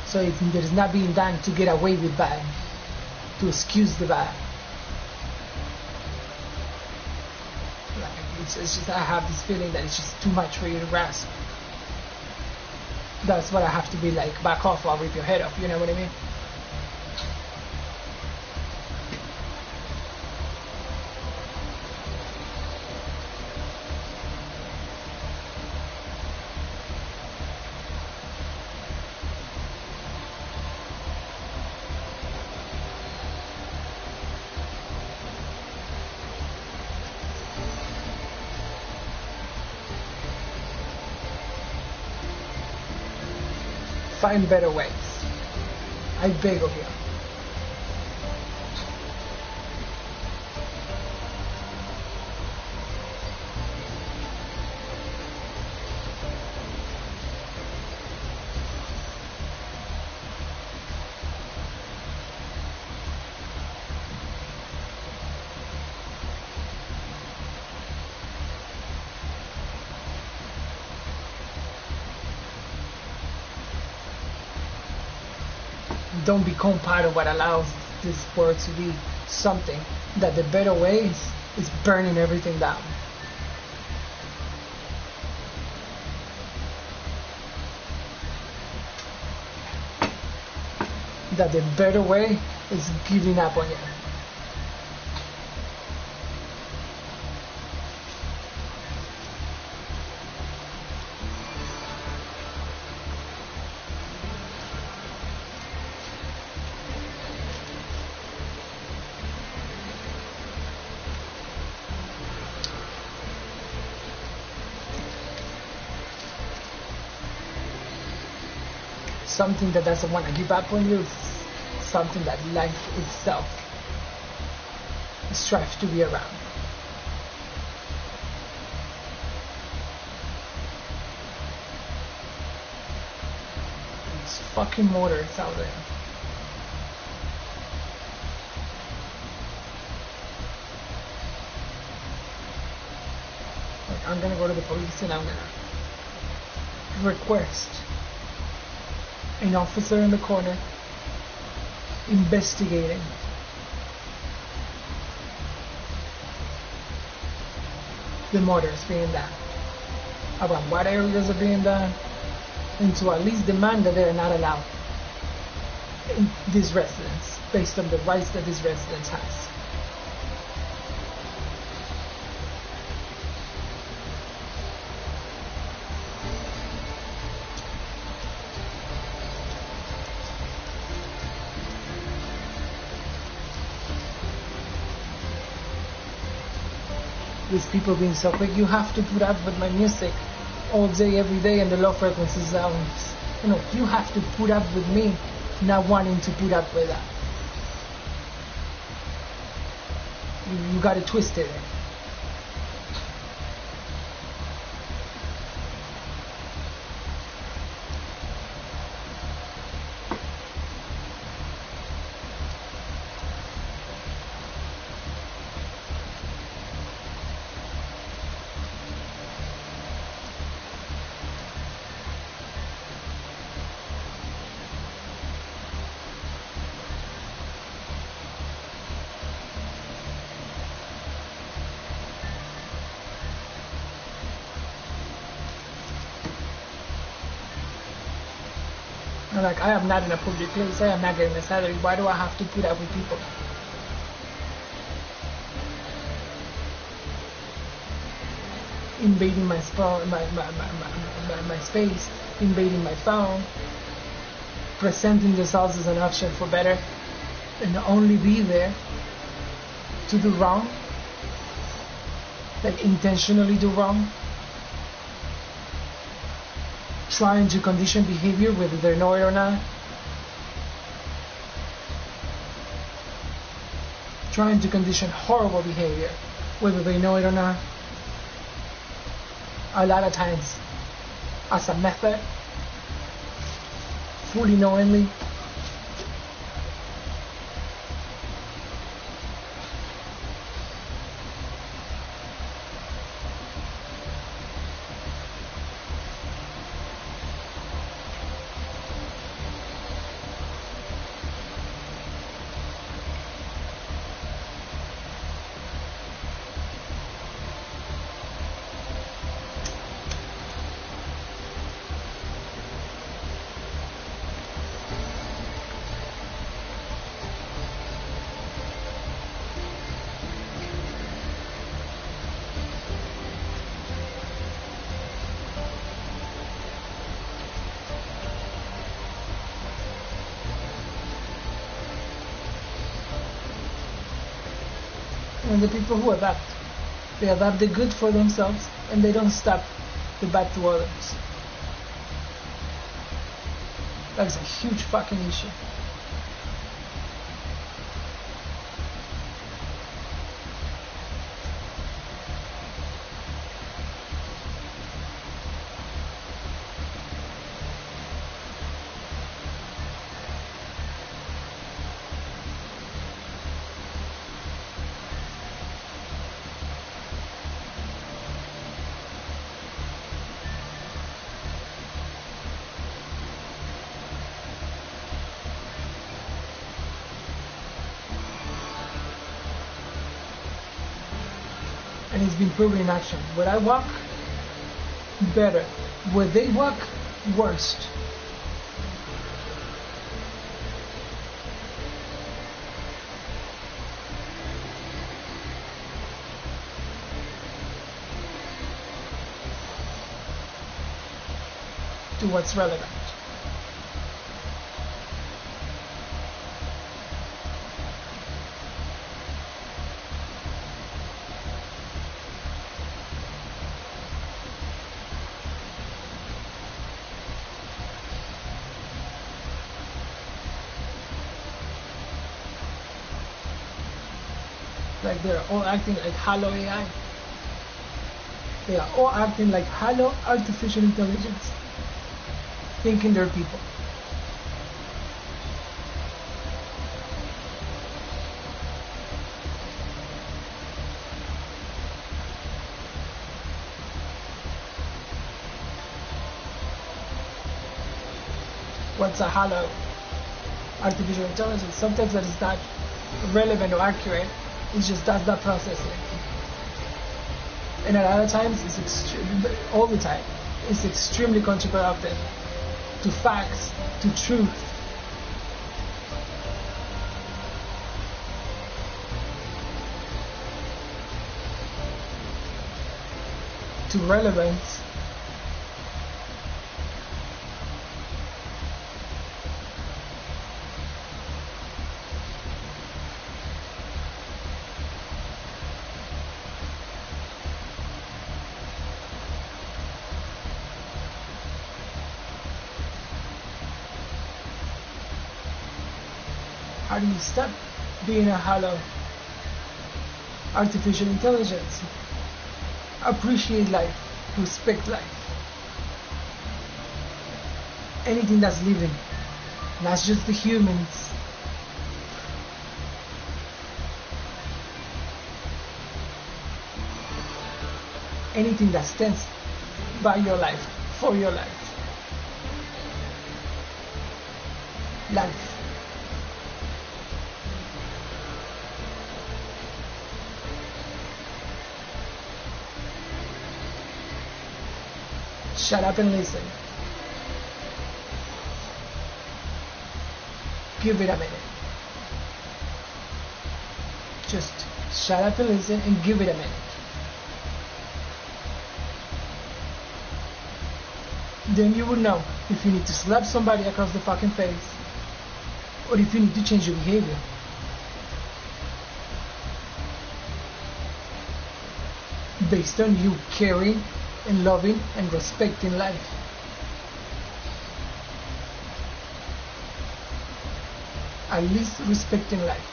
[SPEAKER 1] So that is not being done to get away with bad, to excuse the bad. It's just I have this feeling that it's just too much for you to grasp. That's what I have to be like, back off or I'll rip your head off, you know what I mean? Find better ways. I beg of you. Don't become part of what allows this world to be something that the better way is burning everything down. That the better way is giving up on you. Something that doesn't want to give up on you is something that life itself strives to be around. These fucking motors out there. Like, I'm gonna go to the police and I'm gonna request an officer in the corner investigating the murders being done, about what areas are being done, and to at least demand that they are not allowed in these residents based on the rights that these residents has. With people being so quick, you have to put up with my music all day, every day, and the low frequency sounds. You know, you have to put up with me not wanting to put up with that. You got it twisted. Like, I am not in a public place, I am not getting a salary, why do I have to put up with people? Invading my space, invading my phone, presenting themselves as an option for better, and only be there to do wrong, like intentionally do wrong. Trying to condition behavior whether they know it or not. Trying to condition horrible behavior whether they know it or not. A lot of times as a method, fully knowingly. and the people who adapt. They adapt the good for themselves and they don't stop the bad to others. That's a huge fucking issue. And it's been proven in action. Where I walk, better. Where they walk, worst. To what's relevant. Like they're all acting like Halo AI. They are all acting like Halo artificial intelligence, thinking they're people. What's a Halo artificial intelligence? Sometimes that is not relevant or accurate. It's just that processing. And at other times, all the time, it's extremely counterproductive to facts, to truth. To relevance. How do you stop being a Halo artificial intelligence? Appreciate life, respect life. Anything that's living, not just the humans. Anything that stands by your life, for your life. Life. Shut up and listen. Give it a minute. Just shut up and listen and give it a minute. Then you will know if you need to slap somebody across the fucking face or if you need to change your behavior. Based on you caring and loving and respecting life. At least respecting life.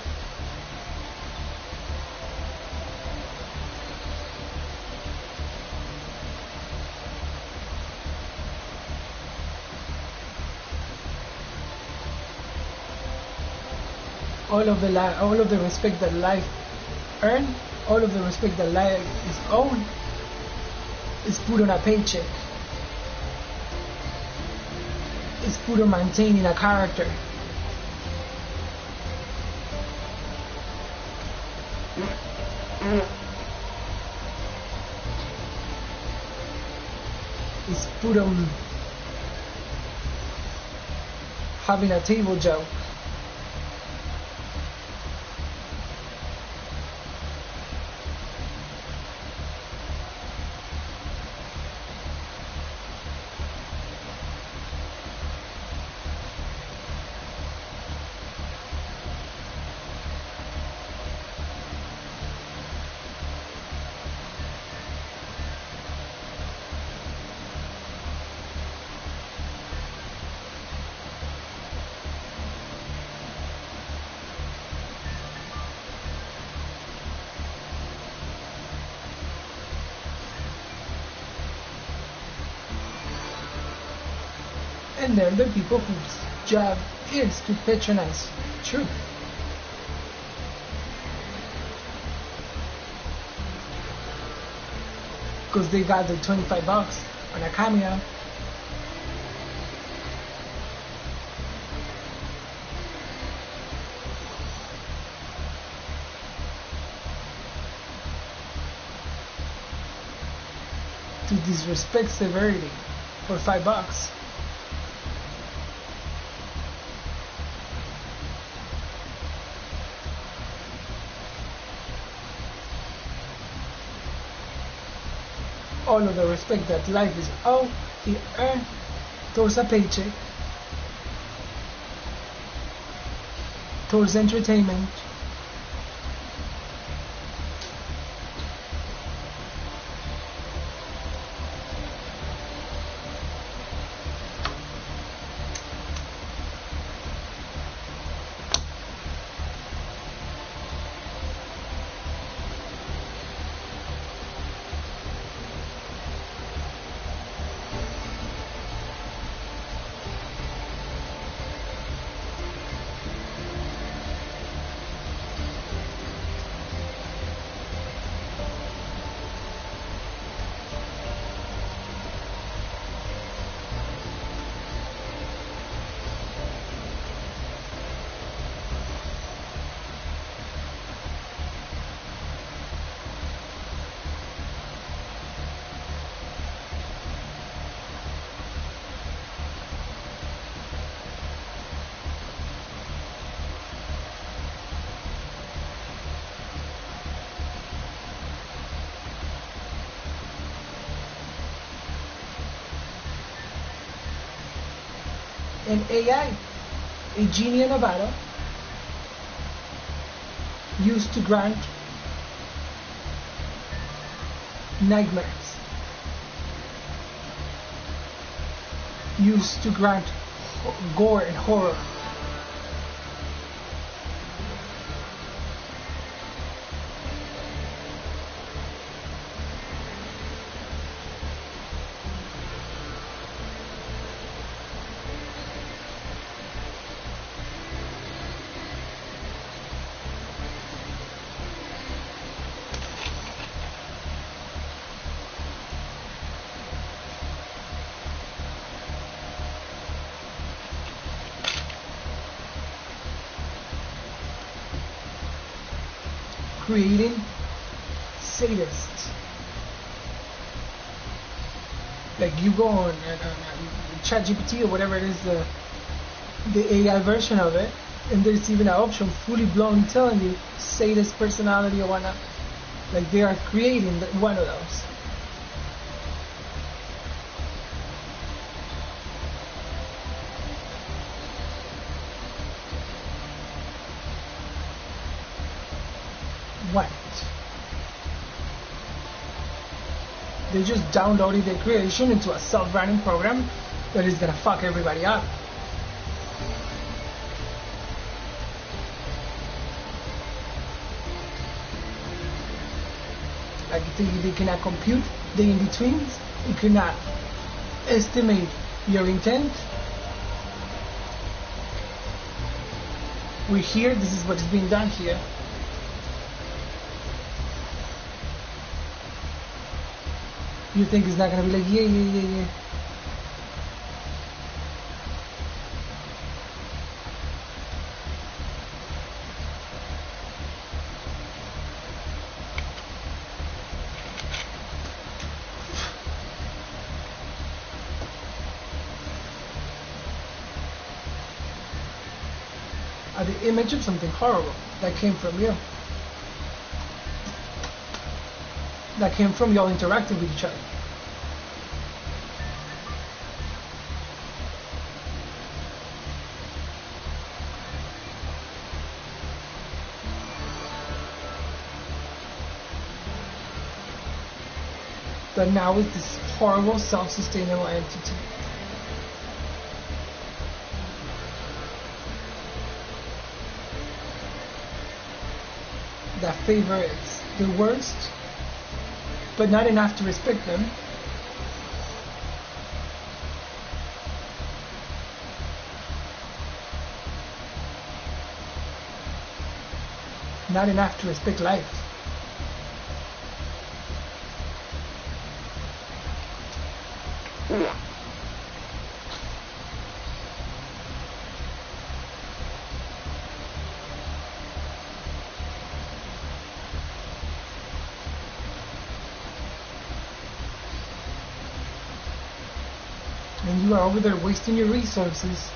[SPEAKER 1] All of the respect that life earns, all of the respect that life is owed, is put on a paycheck. It's put on maintaining a character. It's put on having a table joke. And they're the people whose job is to patronize truth. Because they got the $25 on a cameo. To disrespect severity for $5. All of the respect that life is owed, he earned towards a paycheck, towards entertainment, and AI, a genie in a bottle, used to grant nightmares, used to grant gore and horror. Creating sadists. Like you go on ChatGPT or whatever it is, the AI version of it, and there's even an option fully blown telling you sadist personality or whatnot. Like they are creating one of those. What? They just downloaded their creation into a self-running program that is gonna fuck everybody up. Like they cannot compute the in-betweens, you cannot estimate your intent. We're here, this is what is being done here. You think it's not gonna be like, yeah. The image of something horrible that came from you. That came from y'all interacting with each other. But now it's this horrible self-sustainable entity. That favors the worst, but not enough to respect them. not enough to respect life. And you are over there wasting your resources,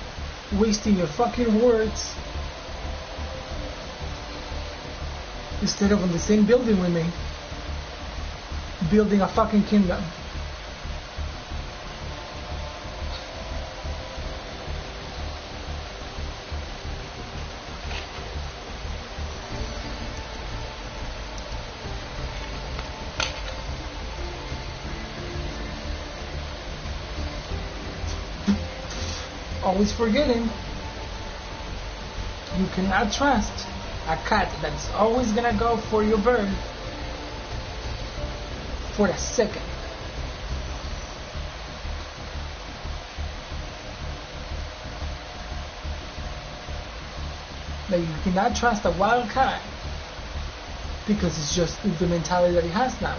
[SPEAKER 1] wasting your fucking words, instead of on the same building with me, building a fucking kingdom. Always forgetting, you cannot trust a cat that's always gonna go for your bird for a second. That you cannot trust a wild cat because it's just the mentality that he has now.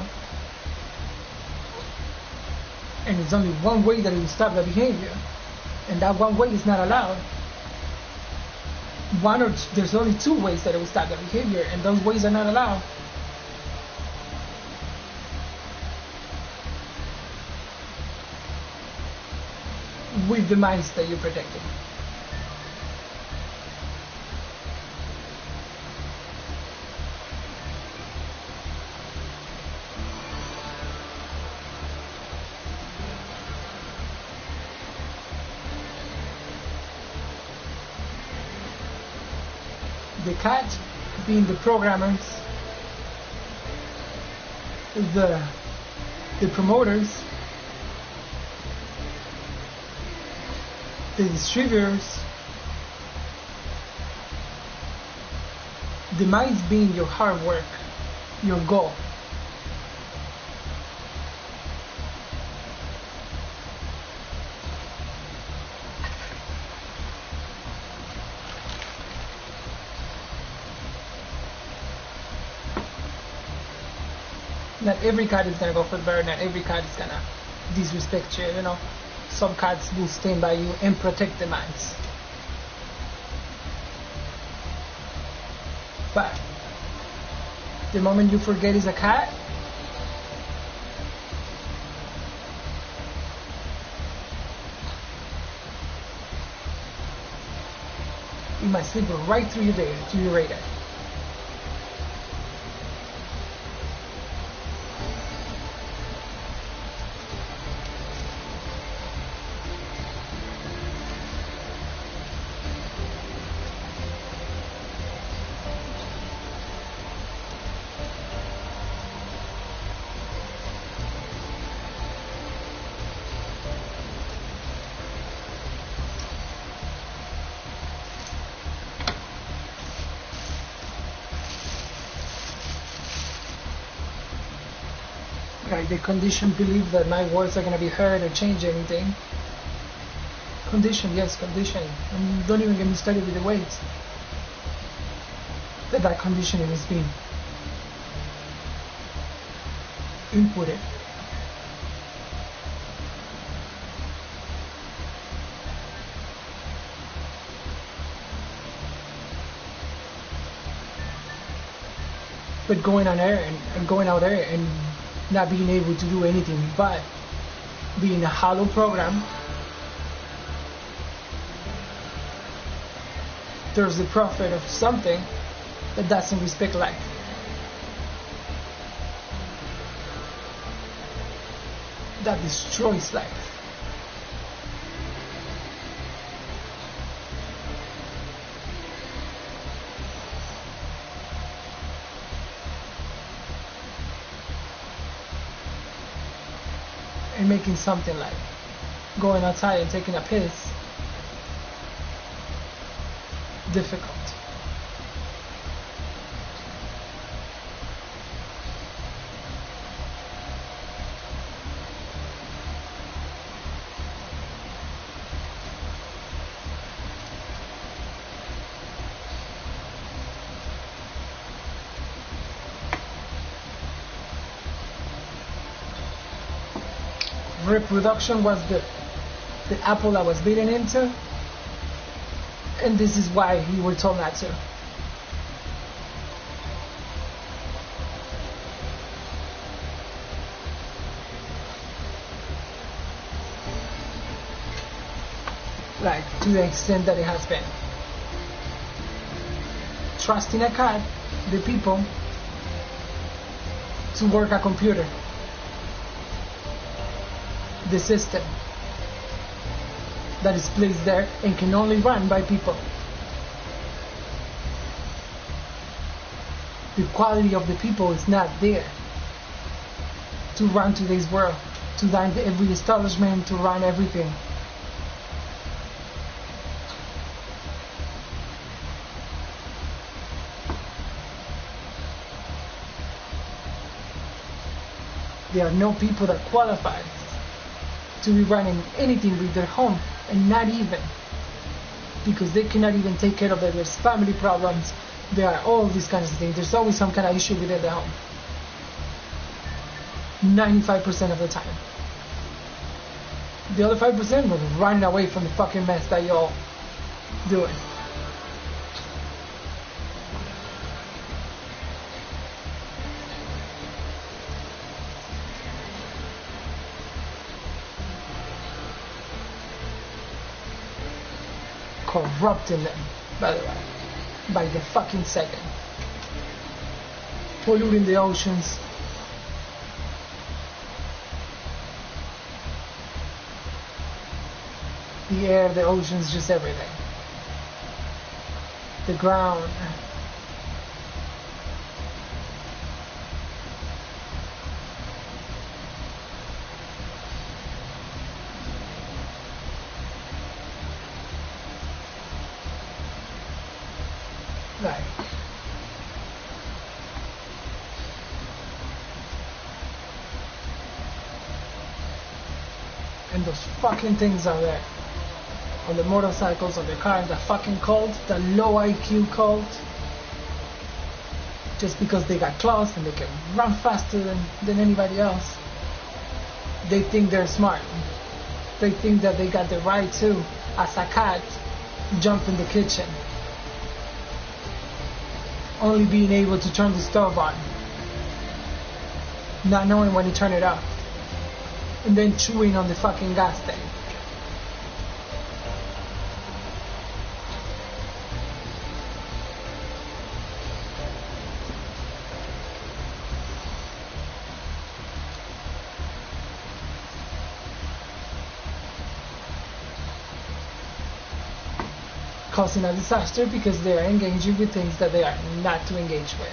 [SPEAKER 1] And there's only one way that it will stop the behavior. And that one way is not allowed. There's only two ways that it will stop the behavior, and those ways are not allowed. With the mice that you're protecting. The cat being the programmers, the promoters, the distributors, the mice being your hard work, your goal. Not every cat is gonna go for the bird, not every cat is gonna disrespect you, you know. Some cats will stand by you and protect the mice. But the moment you forget he's a cat, you might slip right through your radar. Right, the conditioned belief that my words are going to be heard or change anything. Condition, yes, conditioning. And don't even get me started with the ways that conditioning is being inputted. But going out there and not being able to do anything but being a hollow program, there's the prophet of something that doesn't respect life. That destroys life. And making something like going outside and taking a piss difficult. reproduction was the apple I was bitten into, and this is why you were told not to. Like, to the extent that it has been. Trusting a cat, the people, to work a computer. The system that is placed there and can only run by people. The quality of the people is not there to run today's world, to run every establishment, to run everything. There are no people that qualify to be running anything with their home, and not even, because they cannot even take care of their family problems. There are all these kinds of things. There's always some kind of issue within the home. 95% of the time. The other 5% was running away from the fucking mess that y'all doing. Corrupting them, by the way, by the fucking second. Polluting the oceans. The air, the oceans, just everything. The ground. Like, and those fucking things are there on the motorcycles, on the cars, the fucking cult, the low IQ cult, just because they got claws and they can run faster than anybody else. They think they're smart. They think that they got the right to, as a cat, jump in the kitchen. Only being able to turn the stove on, not knowing when to turn it off, and then chewing on the fucking gas tank. Causing a disaster because they are engaging with things that they are not to engage with.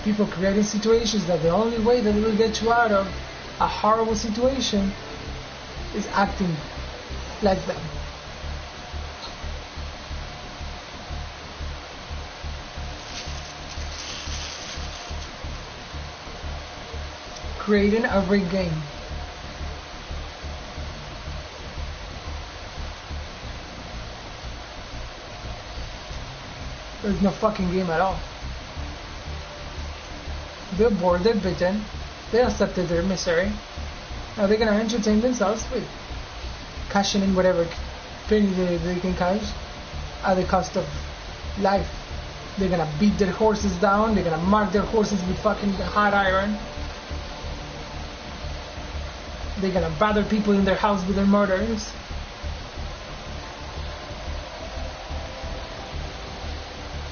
[SPEAKER 1] People creating situations that the only way that they will get you out of a horrible situation is acting like them. Creating a rigged game. There's no fucking game at all. They're bored, they're bitten, they accepted their misery. Now they're gonna entertain themselves with cashing in whatever penny they can cash at the cost of life. They're gonna beat their horses down, they're gonna mark their horses with fucking hot iron. They're gonna bother people in their house with their murders.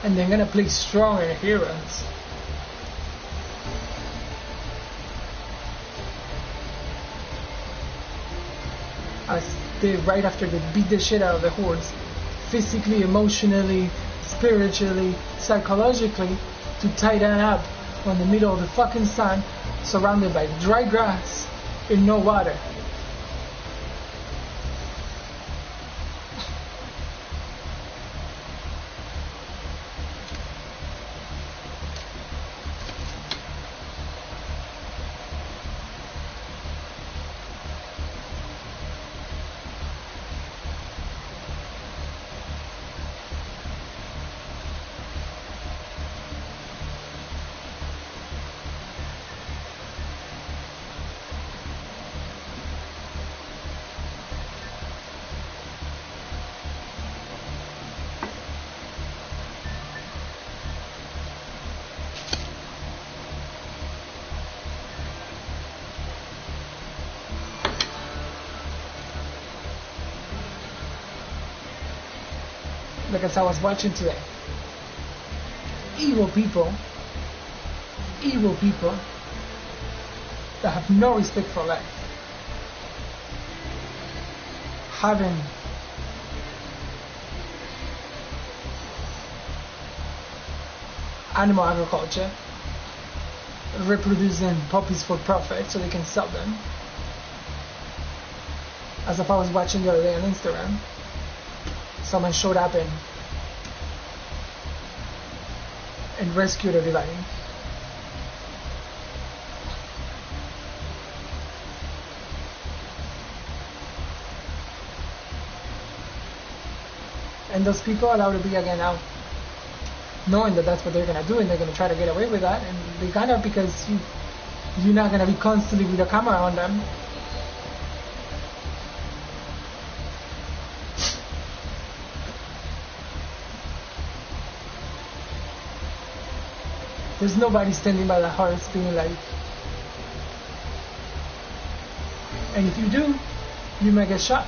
[SPEAKER 1] And they're gonna play strong and heroes. As right after they beat the shit out of the horse, physically, emotionally, spiritually, psychologically, to tie that up in the middle of the fucking sun, surrounded by dry grass and no water. Like as I was watching today, evil people that have no respect for life, having animal agriculture, reproducing puppies for profit so they can sell them. As if I was watching the other day on Instagram, someone showed up and rescued everybody. And those people are allowed to be again out, knowing that that's what they're gonna do, and they're gonna try to get away with that, and they gotta, because you're not gonna be constantly with a camera on them. There's nobody standing by the hearts being like, and if you do, you might get shot.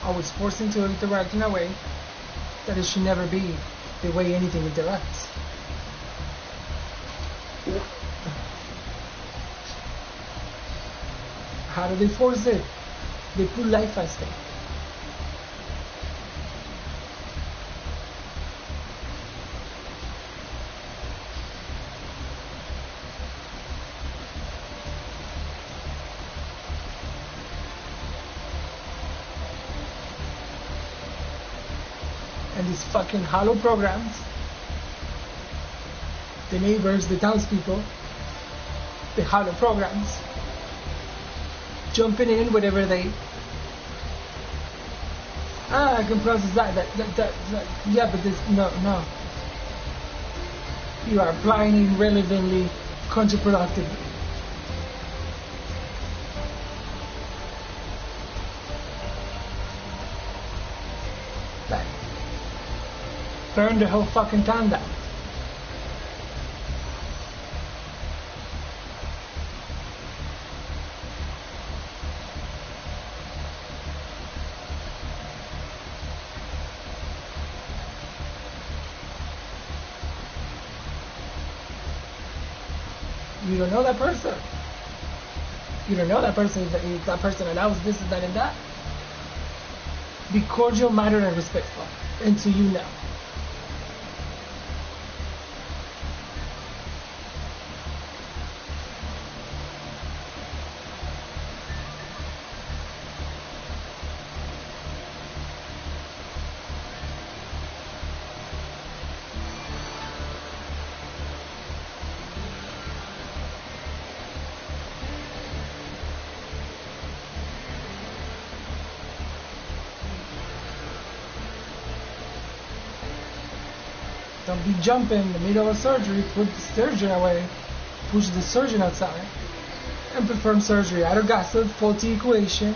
[SPEAKER 1] I was forced into interact in a way that it should never be the way anything interacts. How do they force it? They put life at stake. And these fucking hollow programs, the neighbors, the townspeople, the hollow programs, jumping in whatever they, I can process that, yeah, but this, no. You are applying irrelevantly, counterproductively. Like, burn the whole fucking town down. You don't know that person. You don't know that person if that person allows this and that and that. Be cordial, mannered, and respectful until you know. Don't be jumping in the middle of surgery, put the surgeon away, push the surgeon outside, and perform surgery. Out of gossip, faulty equation,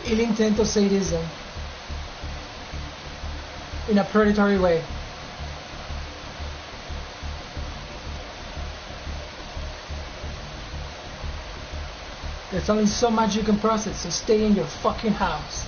[SPEAKER 1] ill intent or sadism, in a predatory way. There's only so much you can process, so stay in your fucking house.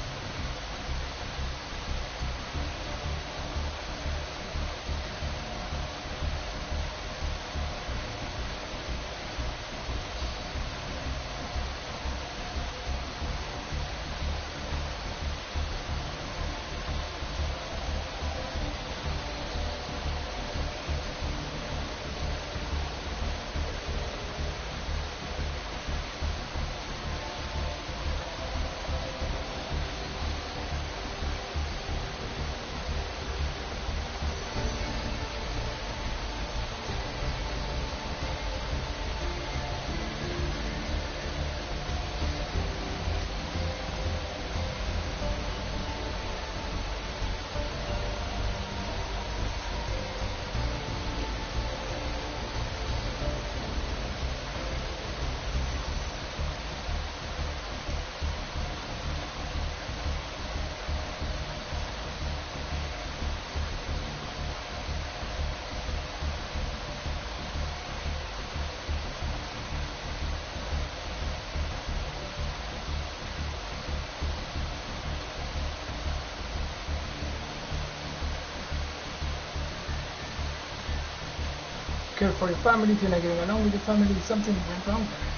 [SPEAKER 1] Care for your family. If you're not getting along with your family, something went wrong there.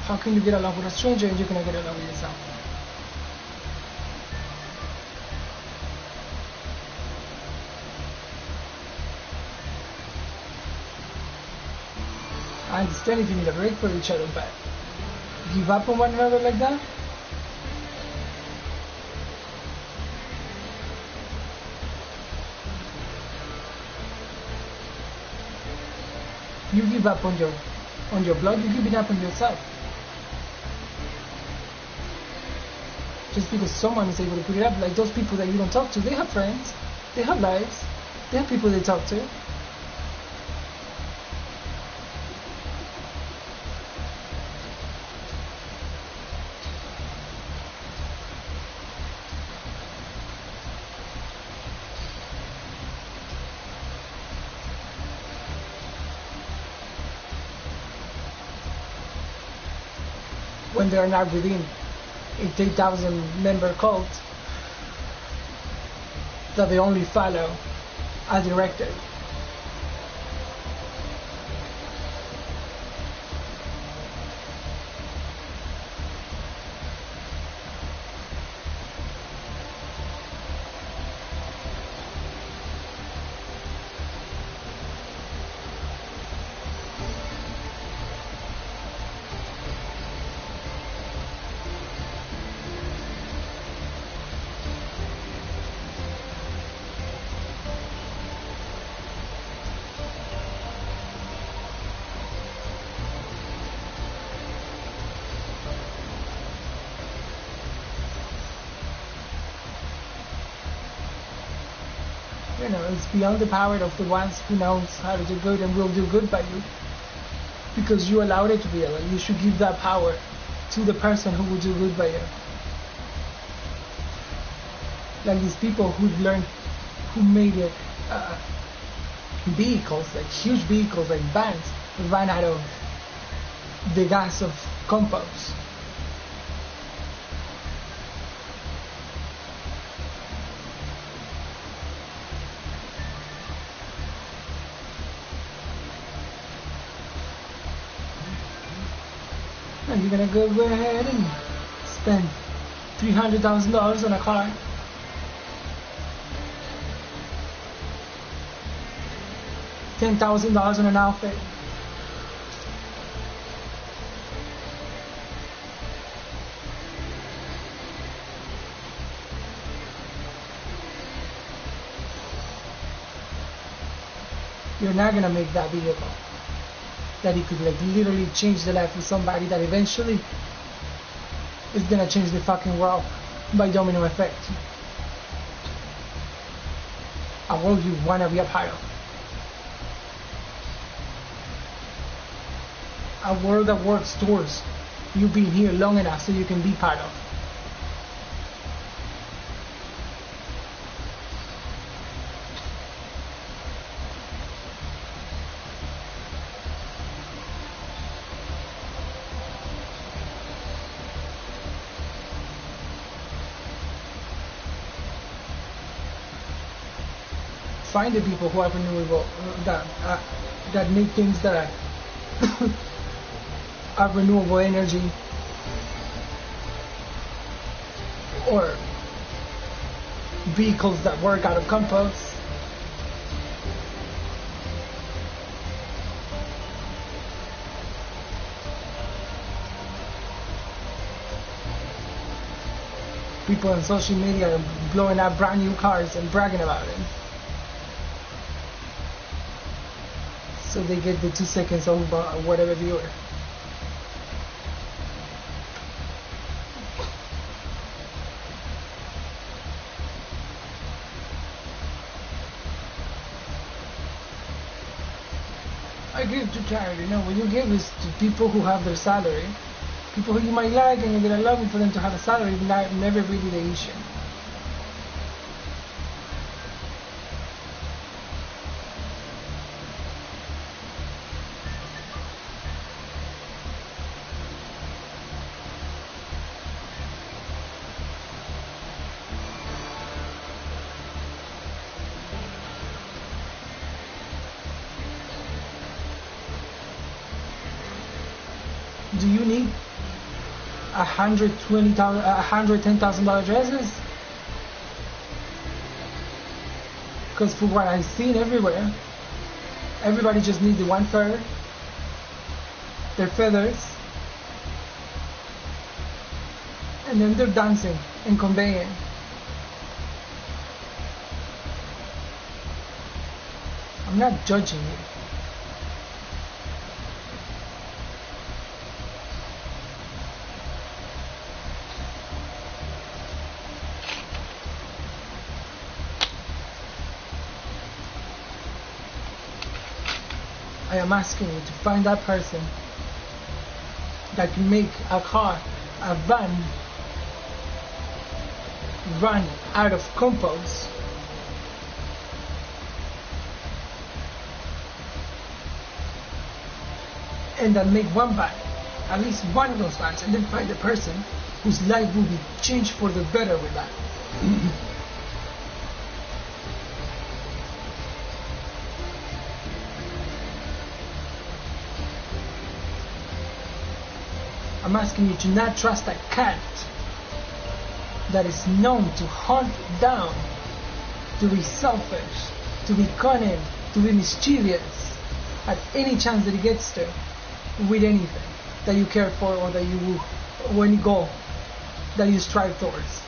[SPEAKER 1] How can you get along with a stranger and you cannot get along with yourself? I understand if you need a break for each other, but give up on one another like that? You give up on your blood, you give it up on yourself. Just because someone is able to put it up, like those people that you don't talk to, they have friends, they have lives, they have people they talk to. When they are not within a 3,000 member cult that they only follow a directive. You know, it's beyond the power of the ones who knows how to do good and will do good by you. Because you allowed it to be, and you should give that power to the person who will do good by you. Like these people who learned, who made it, vehicles, like huge vehicles, like vans, ran out of the gas of compost. Are you gonna go ahead and spend $300,000 on a car? $10,000 on an outfit? You're not gonna make that vehicle that it could like literally change the life of somebody that eventually is gonna change the fucking world by domino effect. A world you wanna be a part of. A world that works towards you being here long enough so you can be part of. Find the people who are renewable, that make things that are renewable energy, or vehicles that work out of compost. People on social media are blowing up brand new cars and bragging about it. So they get the 2 seconds of whatever viewer. I give to charity. No, what you give is to people who have their salary. People who you might like and you're gonna love for them to have a salary, never really the issue. Do you need $110,000 dresses? Because for what I've seen everywhere, everybody just needs the one feather, their feathers, and then they're dancing and conveying. I'm not judging you. I am asking you to find that person that can make a car, a van, run out of compost and then make one van, at least one of those vans, and then find the person whose life will be changed for the better with that. I'm asking you to not trust a cat that is known to hunt down, to be selfish, to be cunning, to be mischievous at any chance that it gets to with anything that you care for or that you will, or any goal that you strive towards.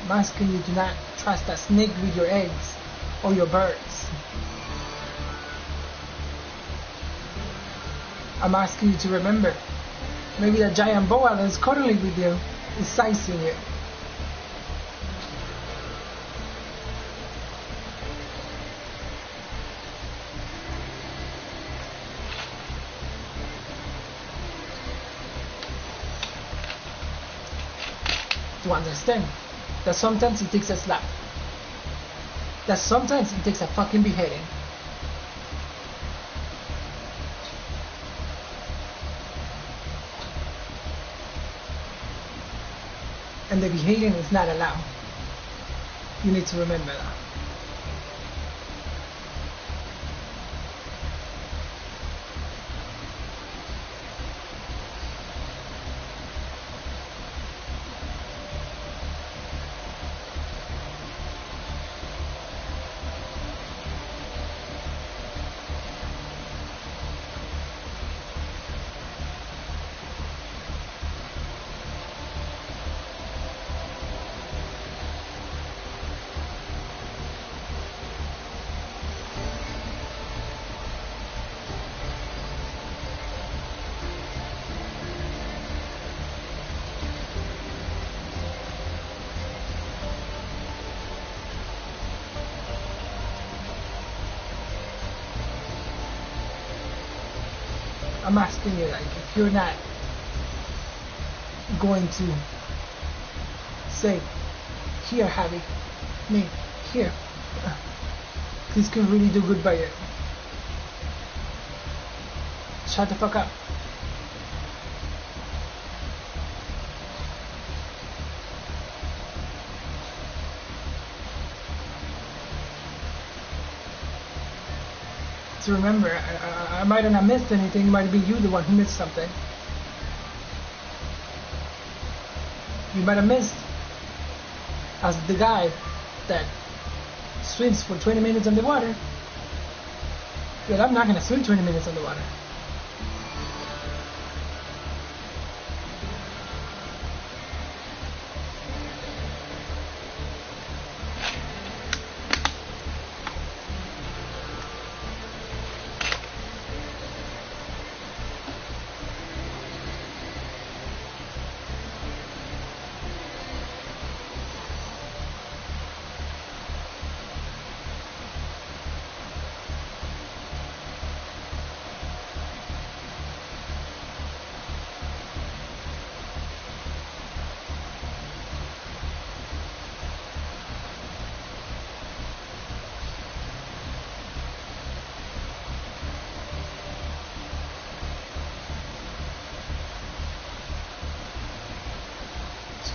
[SPEAKER 1] I'm asking you to not trust a snake with your eggs or your birds. I'm asking you to remember, maybe that giant boa that is cuddling with you is sizing you. to understand that sometimes it takes a slap. That sometimes it takes a fucking beheading. And the beheading is not allowed. You need to remember that. I'm asking you, like, if you're not going to say, here, Harry, me, here, this can really do good by you. Shut the fuck up. To remember, I might have not missed anything. It might be you the one who missed something. You might have missed as the guy that swims for 20 minutes underwater. Well, I'm not gonna swim 20 minutes underwater.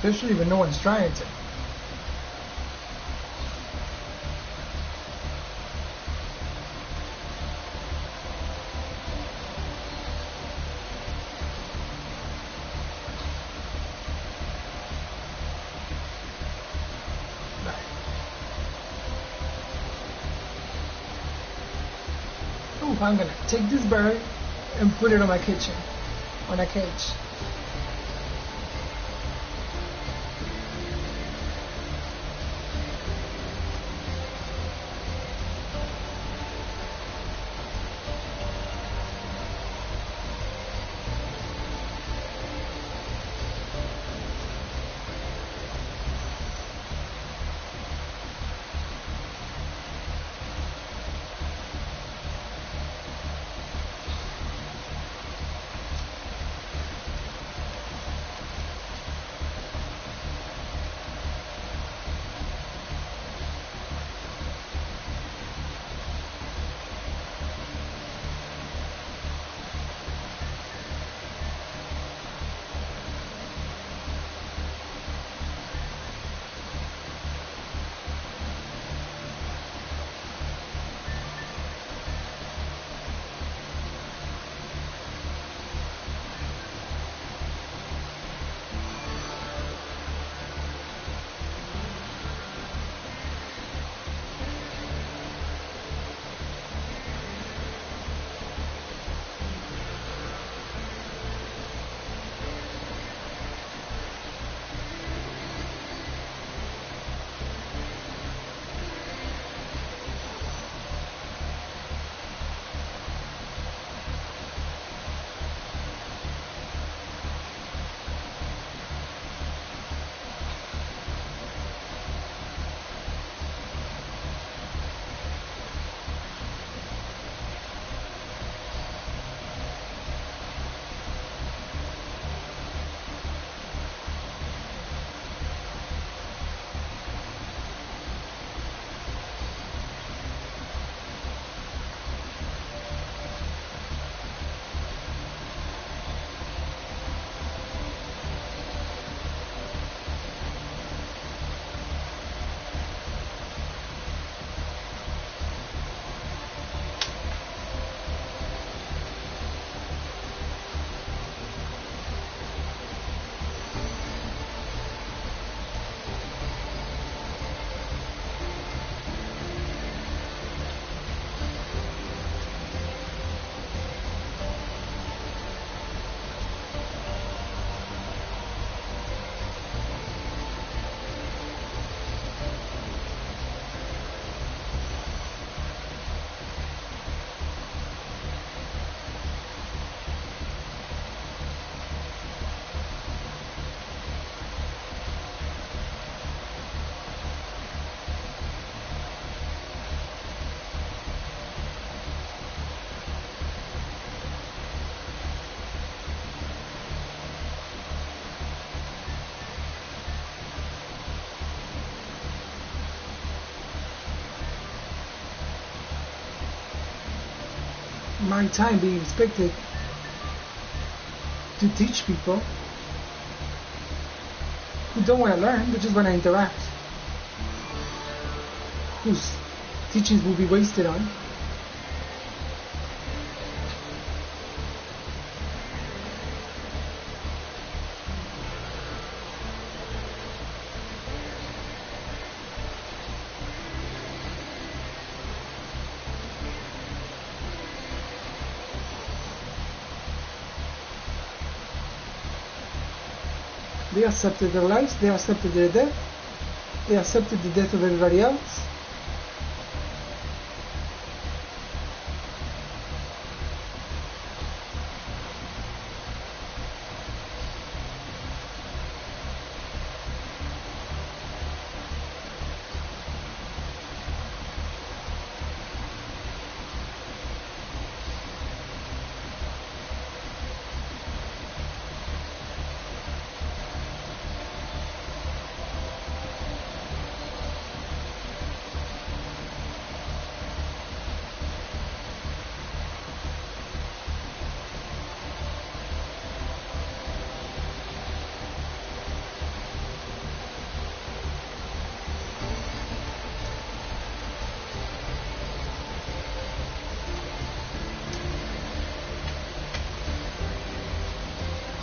[SPEAKER 1] Especially when no one's trying to. Oh, I'm gonna take this bird and put it on my kitchen, on a cage. my time being respected to teach people who don't want to learn, they just want to interact, whose teachings will be wasted on. They accepted their lives, they accepted their death, they accepted the death of everybody else.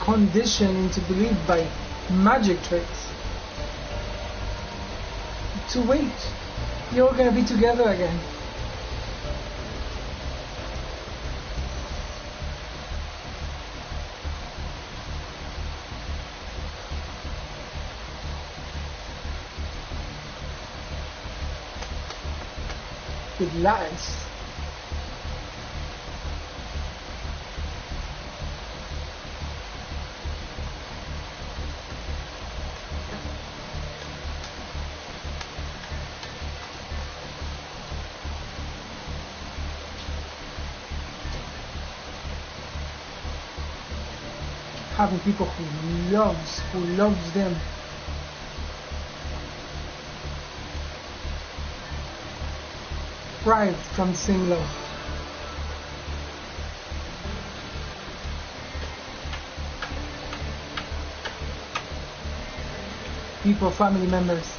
[SPEAKER 1] Conditioned into belief by magic tricks to wait. You're gonna be together again. With lies. Having people who loves them. Deprived from the same love. People, family members.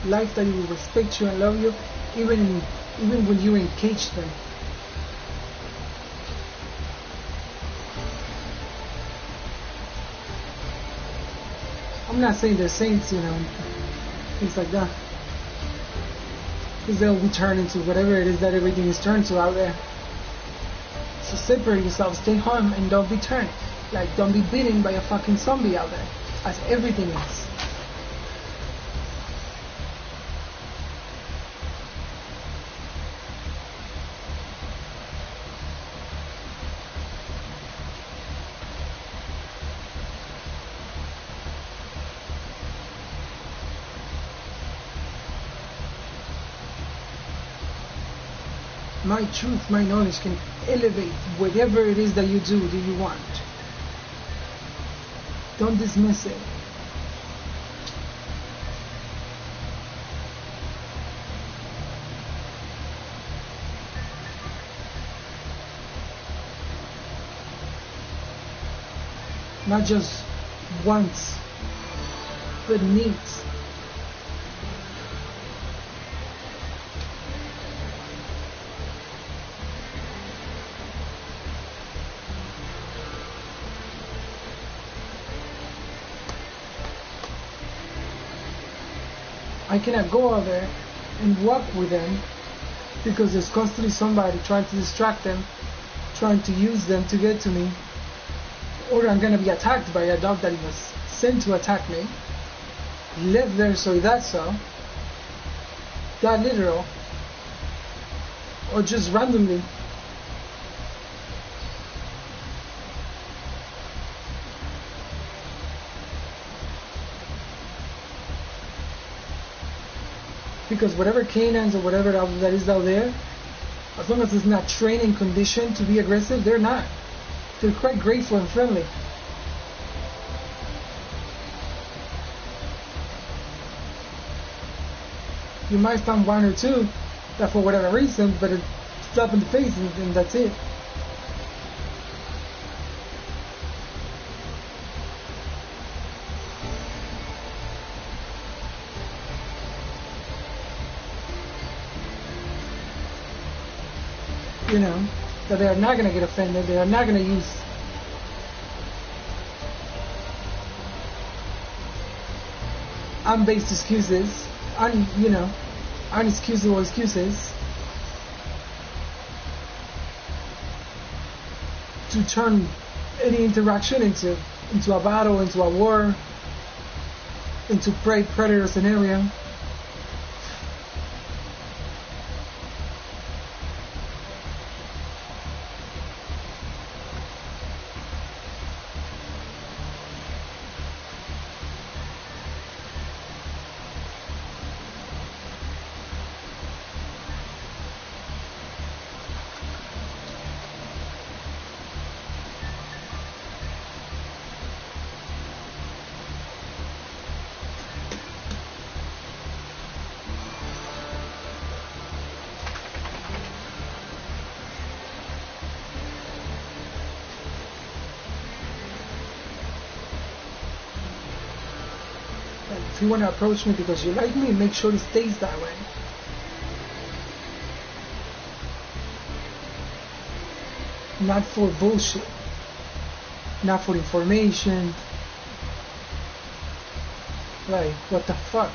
[SPEAKER 1] Life that will respect you and love you, even when you engage them. I'm not saying they're saints, things like that, because they'll be turned into whatever it is that everything is turned to out there. So separate yourself, stay home, and don't be turned. Like, don't be beaten by a fucking zombie out there, as everything is. My truth, my knowledge can elevate whatever it is that you do that you want. Don't dismiss it. Not just wants, but needs. I cannot go out there and walk with them because there's constantly somebody trying to distract them, trying to use them to get to me, or I'm gonna be attacked by a dog that was sent to attack me, left there so that's so, that literal, or just randomly. Because whatever canines or whatever that is out there, as long as it's not trained and conditioned to be aggressive, they're not. They're quite grateful and friendly. You might find one or two that for whatever reason, but it slap in the face and that's it. You know, that they are not going to get offended, they are not going to use unbased excuses, unexcusable excuses to turn any interaction into a battle, into a war, into prey-predator scenario. If you want to approach me because you like me, make sure it stays that way. Not for bullshit. Not for information. Like, what the fuck?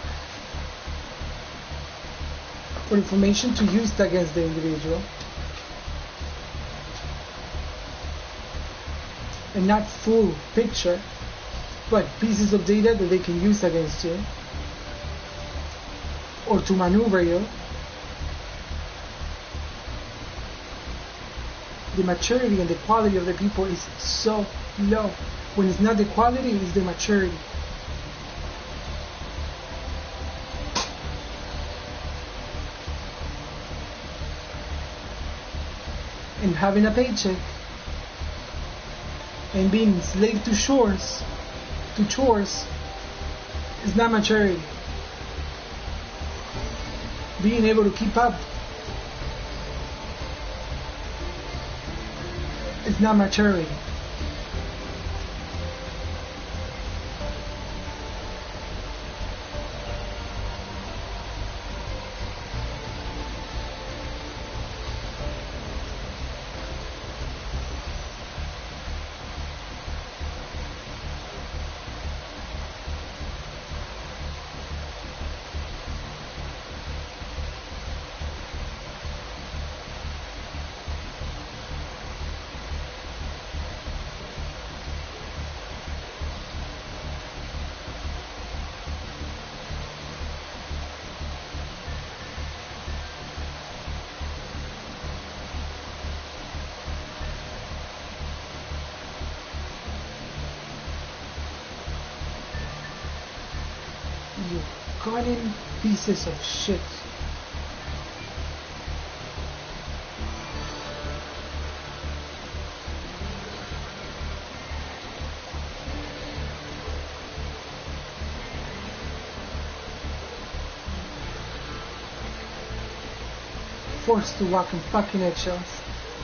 [SPEAKER 1] For information to use against the individual. And not full picture, but pieces of data that they can use against you or to maneuver you. The maturity and the quality of the people is so low. When it's not the quality, it's the maturity. And having a paycheck and being slave to chores is not maturity. Being able to keep up is not maturity. You cunning pieces of shit. Forced to walk in fucking eggshells.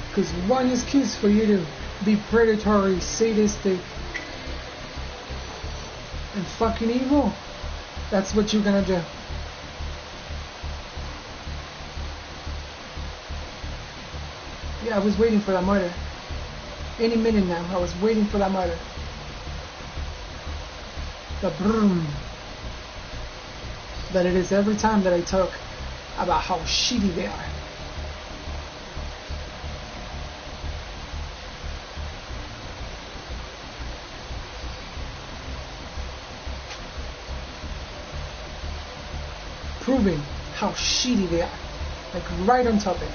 [SPEAKER 1] Because one excuse for you to be predatory, sadistic, and fucking evil. That's what you're gonna do. Yeah, I was waiting for that murder. Any minute now, I was waiting for that murder. The broom. than it is every time that I talk about how shitty they are. Proving how shitty they are. Like right on topic.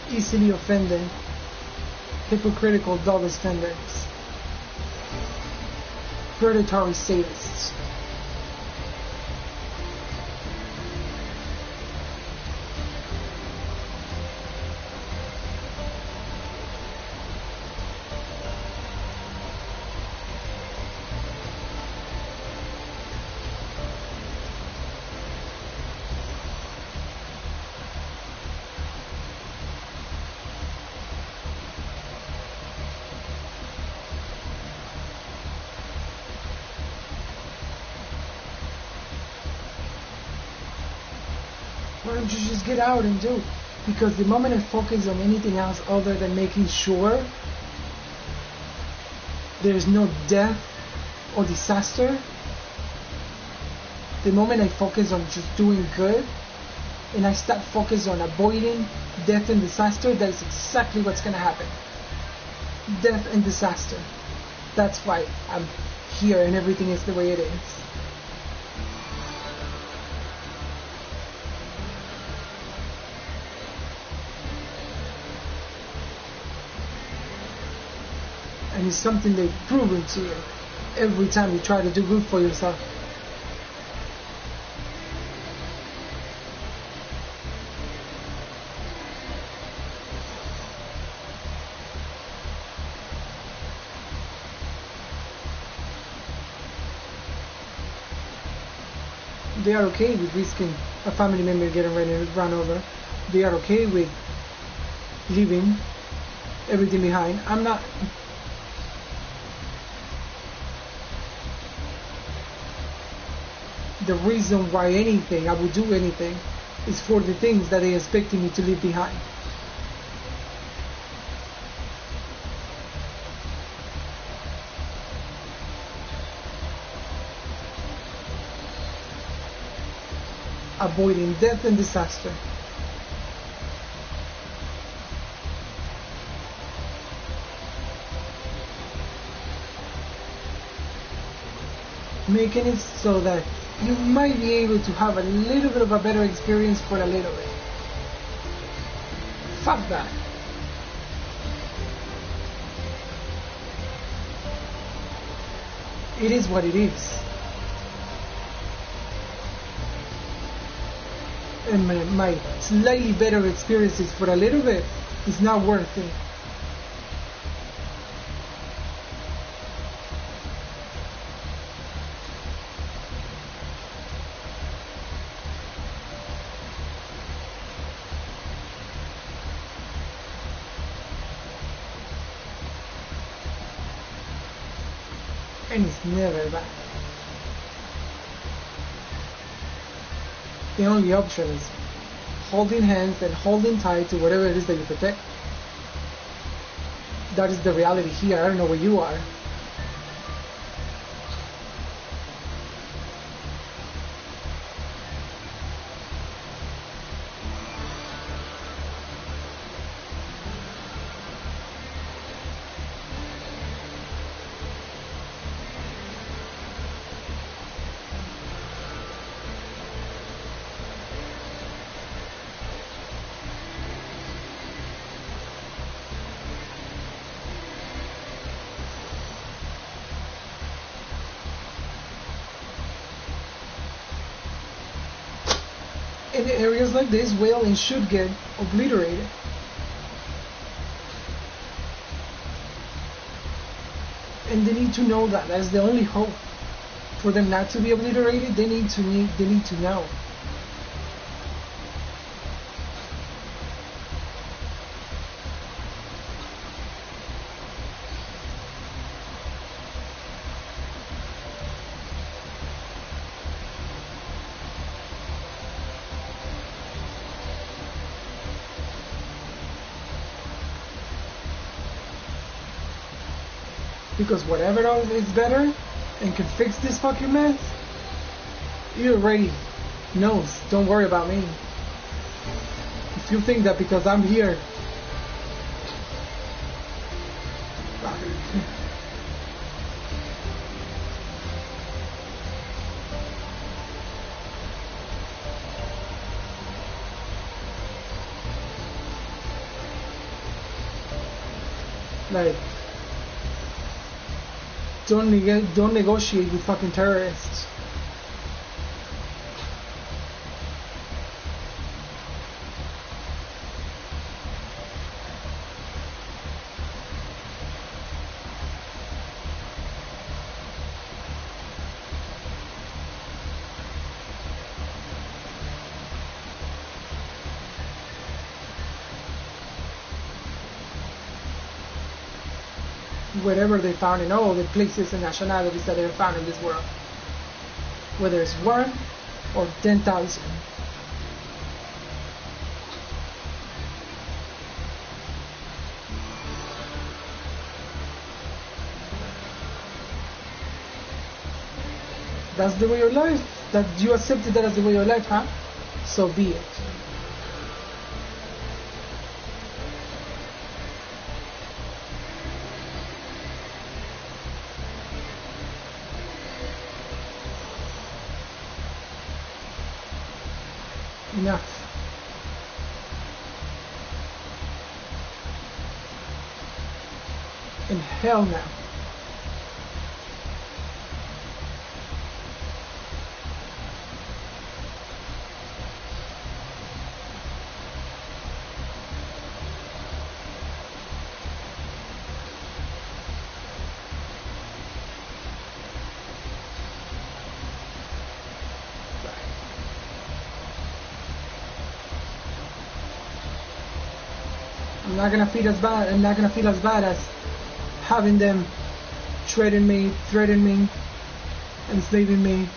[SPEAKER 1] Easily offended, hypocritical double standards, predatory sadists. Why don't you just get out and do? Because the moment I focus on anything else other than making sure there's no death or disaster, the moment I focus on just doing good and I start focusing on avoiding death and disaster, that is exactly what's going to happen. Death and disaster. That's why I'm here and everything is the way it is. And it's something they've proven to you every time you try to do good for yourself. They are okay with risking a family member getting run over. They are okay with leaving everything behind. I'm not. The reason why I would do anything, is for the things that they expecting me to leave behind. Avoiding death and disaster. Making it so that you might be able to have a little bit of a better experience for a little bit. Fuck that. It is what it is. And my slightly better experiences for a little bit is not worth it. And it's never bad. The only option is holding hands and holding tight to whatever it is that you protect. That is the reality here. I don't know where you are. In areas like this, will and should get obliterated. And they need to know that. That's the only hope. For them not to be obliterated, they need to know. Because whatever else is better and can fix this fucking mess, it already knows. Don't worry about me. If you think that because I'm here, like, don't negotiate with fucking terrorists. Whatever they found in all the places and nationalities that they found in this world, whether it's 1 or 10,000. That's the way of life. That you accepted that as the way of life, huh? So be it. Enough. In hell now. I'm not gonna feel as bad. I'm not gonna feel as bad as having them threaten me, enslaving me,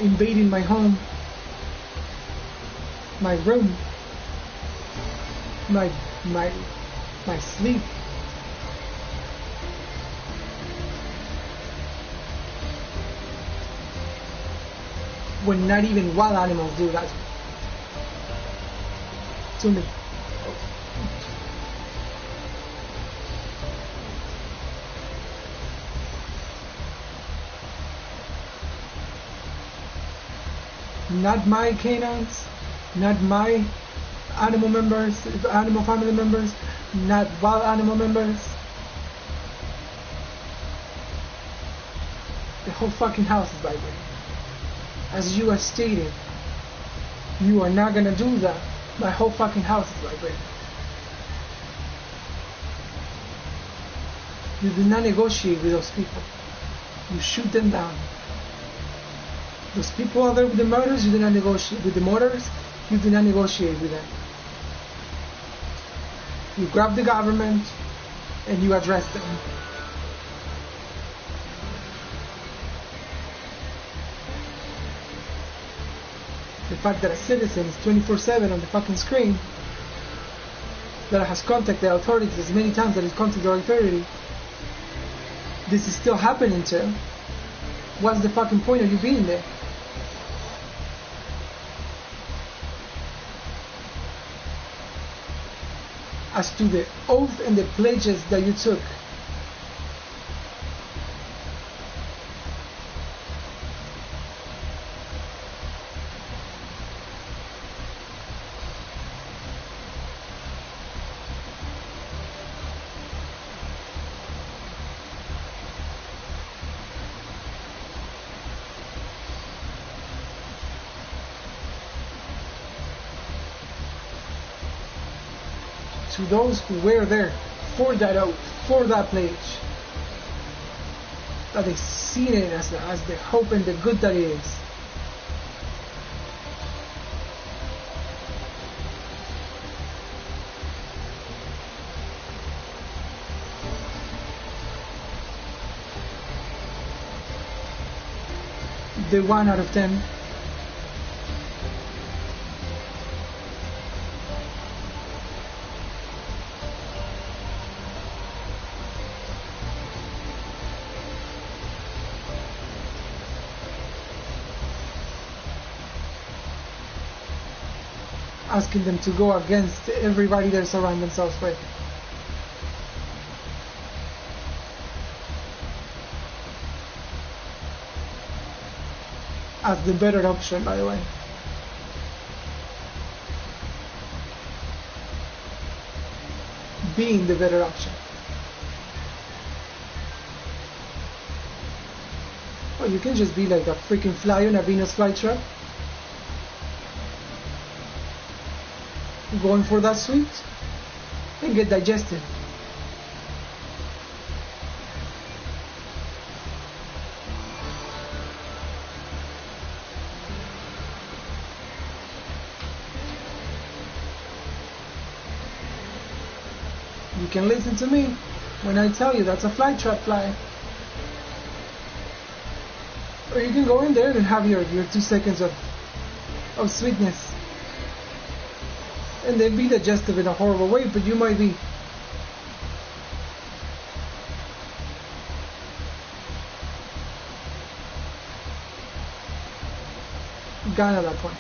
[SPEAKER 1] invading my home, my room, my sleep. When not even wild animals do that to me. Not my canines, not my animal members, animal family members, not wild animal members. The whole fucking house is vibrating. As you are stated, you are not gonna do that. My whole fucking house is vibrating. You do not negotiate with those people. You shoot them down. Those people out there with the murders, you do not negotiate with the murders. You do not negotiate with them. You grab the government and you address them. The fact that a citizen is 24/7 on the fucking screen, that has contacted the authorities as many times that it's contacted the authority, this is still happening to. What's the fucking point of you being there? As to the oath and the pledges that you took, to those who were there for that oath, for that pledge, that they seen it as the hope and the good that it is. The 1 out of 10. asking them to go against everybody they surround themselves with. As the better option, by the way. Being the better option. Well, you can just be like a freaking flyer in a Venus flytrap. Going for that sweet and get digested. You can listen to me when I tell you that's a flytrap fly. Or you can go in there and have your 2 seconds of sweetness. And then be digestive in a horrible way, but you might be. Gone at that point.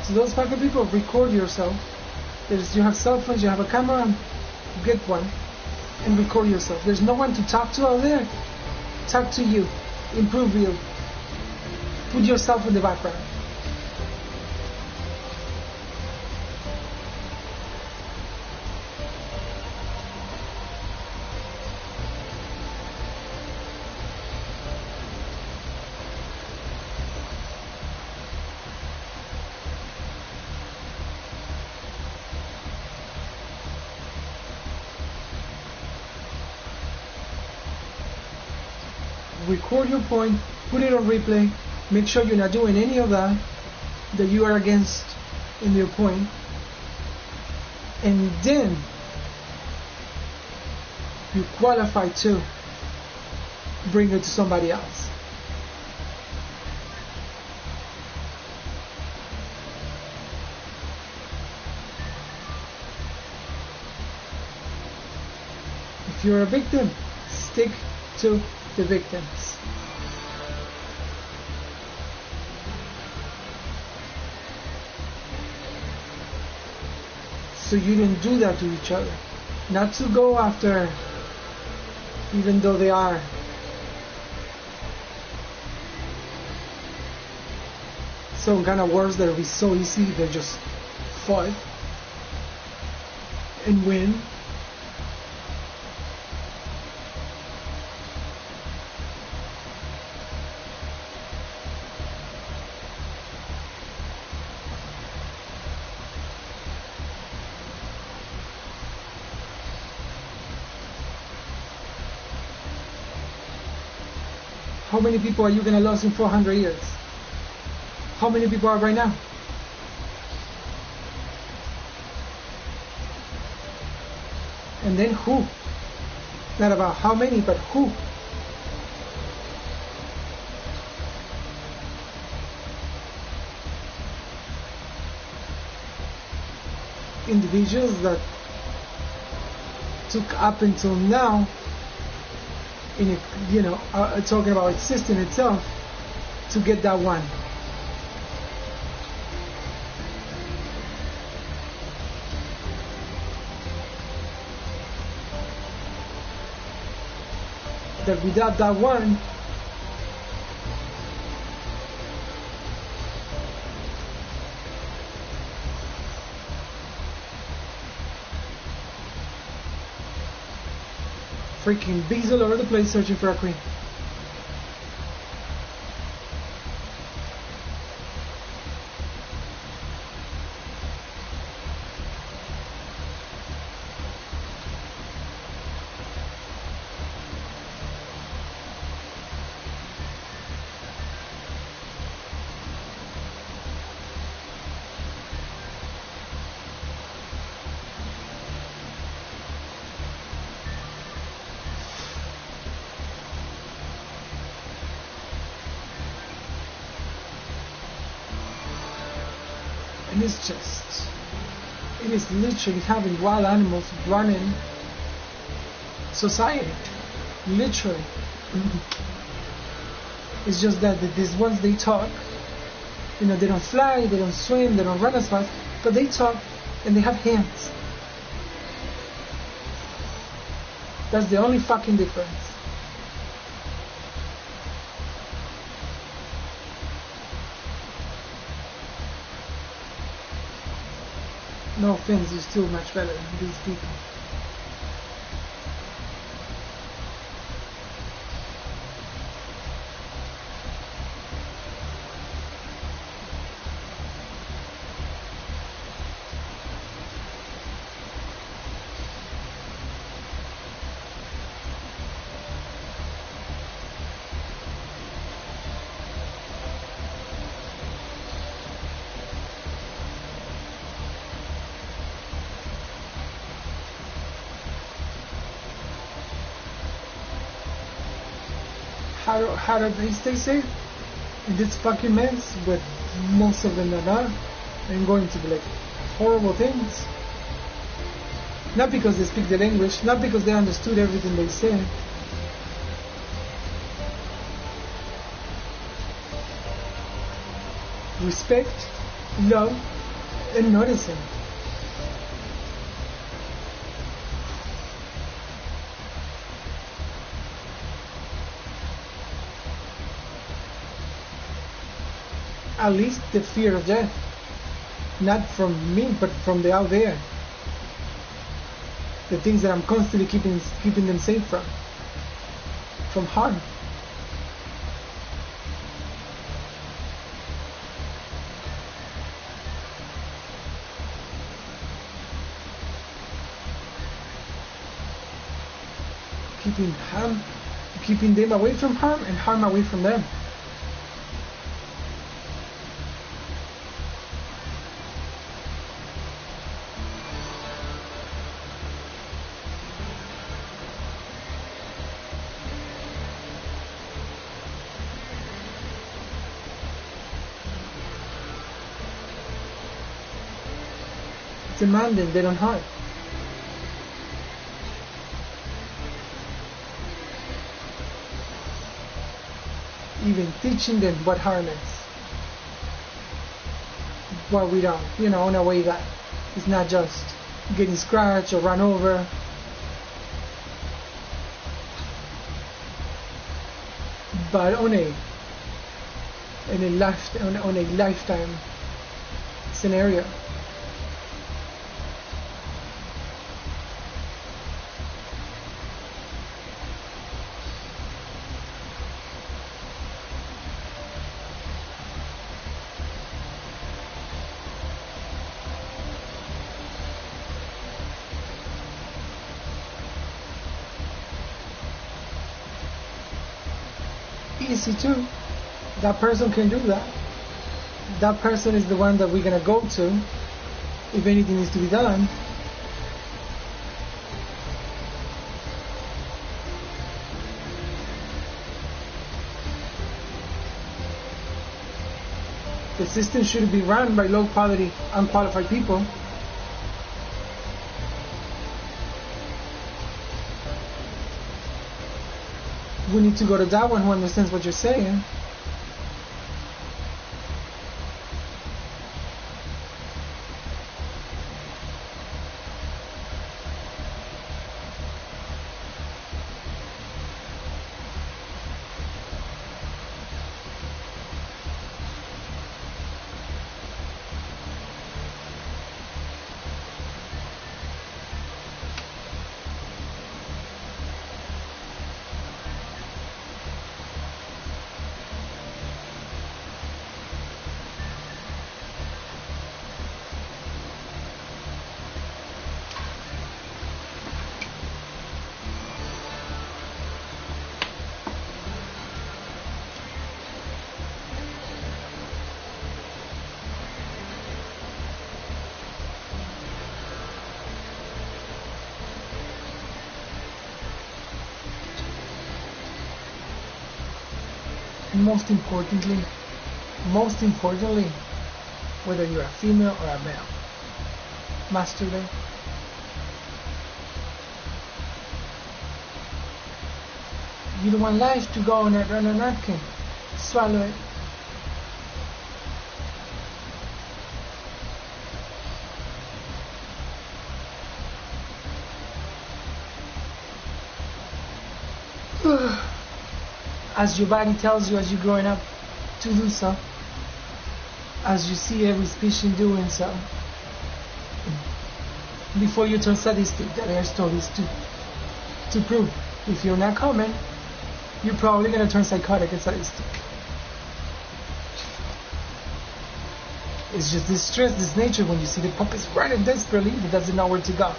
[SPEAKER 1] So those fucking people, record yourself. You have cell phones, you have a camera, get one and record yourself. There's no one to talk to out there. Talk to you. Improve you. Put yourself in the background. Record your point, put it on replay, make sure you're not doing any of that you are against in your point, and then you qualify to bring it to somebody else. If you're a victim, stick to the victims. So you didn't do that to each other. Not to go after, even though they are some kind of wars that will be so easy, they just fight and win. How many people are you going to lose in 400 years? How many people are right now? And then who? Not about how many, but who? Individuals that took up until now in talking about existing itself to get that one. That without that one, freaking bees all over the place searching for a queen. And it is literally having wild animals running society. Literally. It's just that these ones, they talk. You know, they don't fly, they don't swim, they don't run as fast, but they talk and they have hands. That's the only fucking difference. No offense, you're still much better than these people. How do they stay safe in this fucking mess? But most of them are not, and going to be like horrible things. Not because they speak the language, not because they understood everything they said. Respect, love, and noticing. At least the fear of death, not from me, but from the out there. The things that I'm constantly keeping them safe from harm. Keeping them away from harm and harm away from them. Demanding, they don't harm. Even teaching them what harm is. What we don't, in a way that it's not just getting scratched or run over. But on a lifetime scenario. Easy too. That person can do that. That person is the one that we're gonna go to if anything needs to be done. The system should be run by low quality, unqualified people. We need to go to that one who understands what you're saying. Most importantly, whether you're a female or a male. Masturbate. You don't want life to go on a napkin. Swallow it. As your body tells you as you're growing up to do so, as you see every species doing so, before you turn sadistic, there are stories to prove. If you're not coming, you're probably going to turn psychotic and sadistic. It's just this stress, this nature, when you see the puppets running desperately, it doesn't know where to go.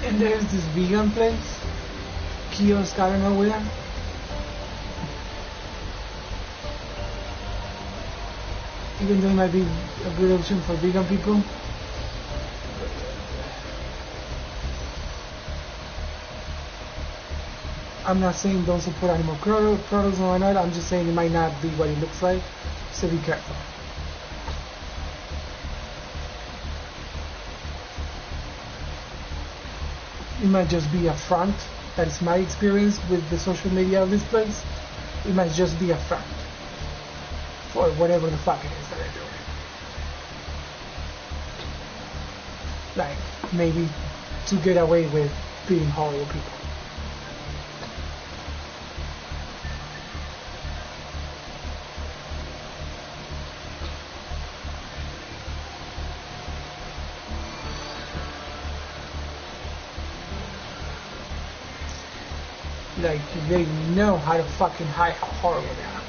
[SPEAKER 1] And there's this vegan place, kiosk, I don't know where. Even though it might be a good option for vegan people. I'm not saying don't support animal products or whatnot. I'm just saying it might not be what it looks like, so be careful. It might just be a front. That's my experience with the social media of this place. It might just be a front for whatever the fuck it is that they're doing. Like, maybe to get away with being horrible people. Like, they know how to fucking hide how horrible they are.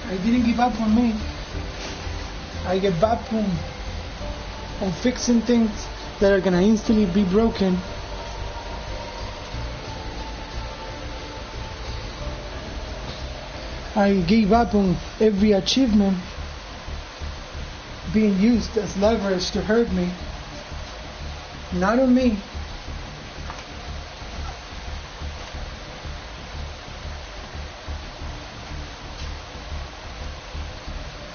[SPEAKER 1] I didn't give up on me. I gave up on fixing things that are gonna instantly be broken. I gave up on every achievement being used as leverage to hurt me. Not on me.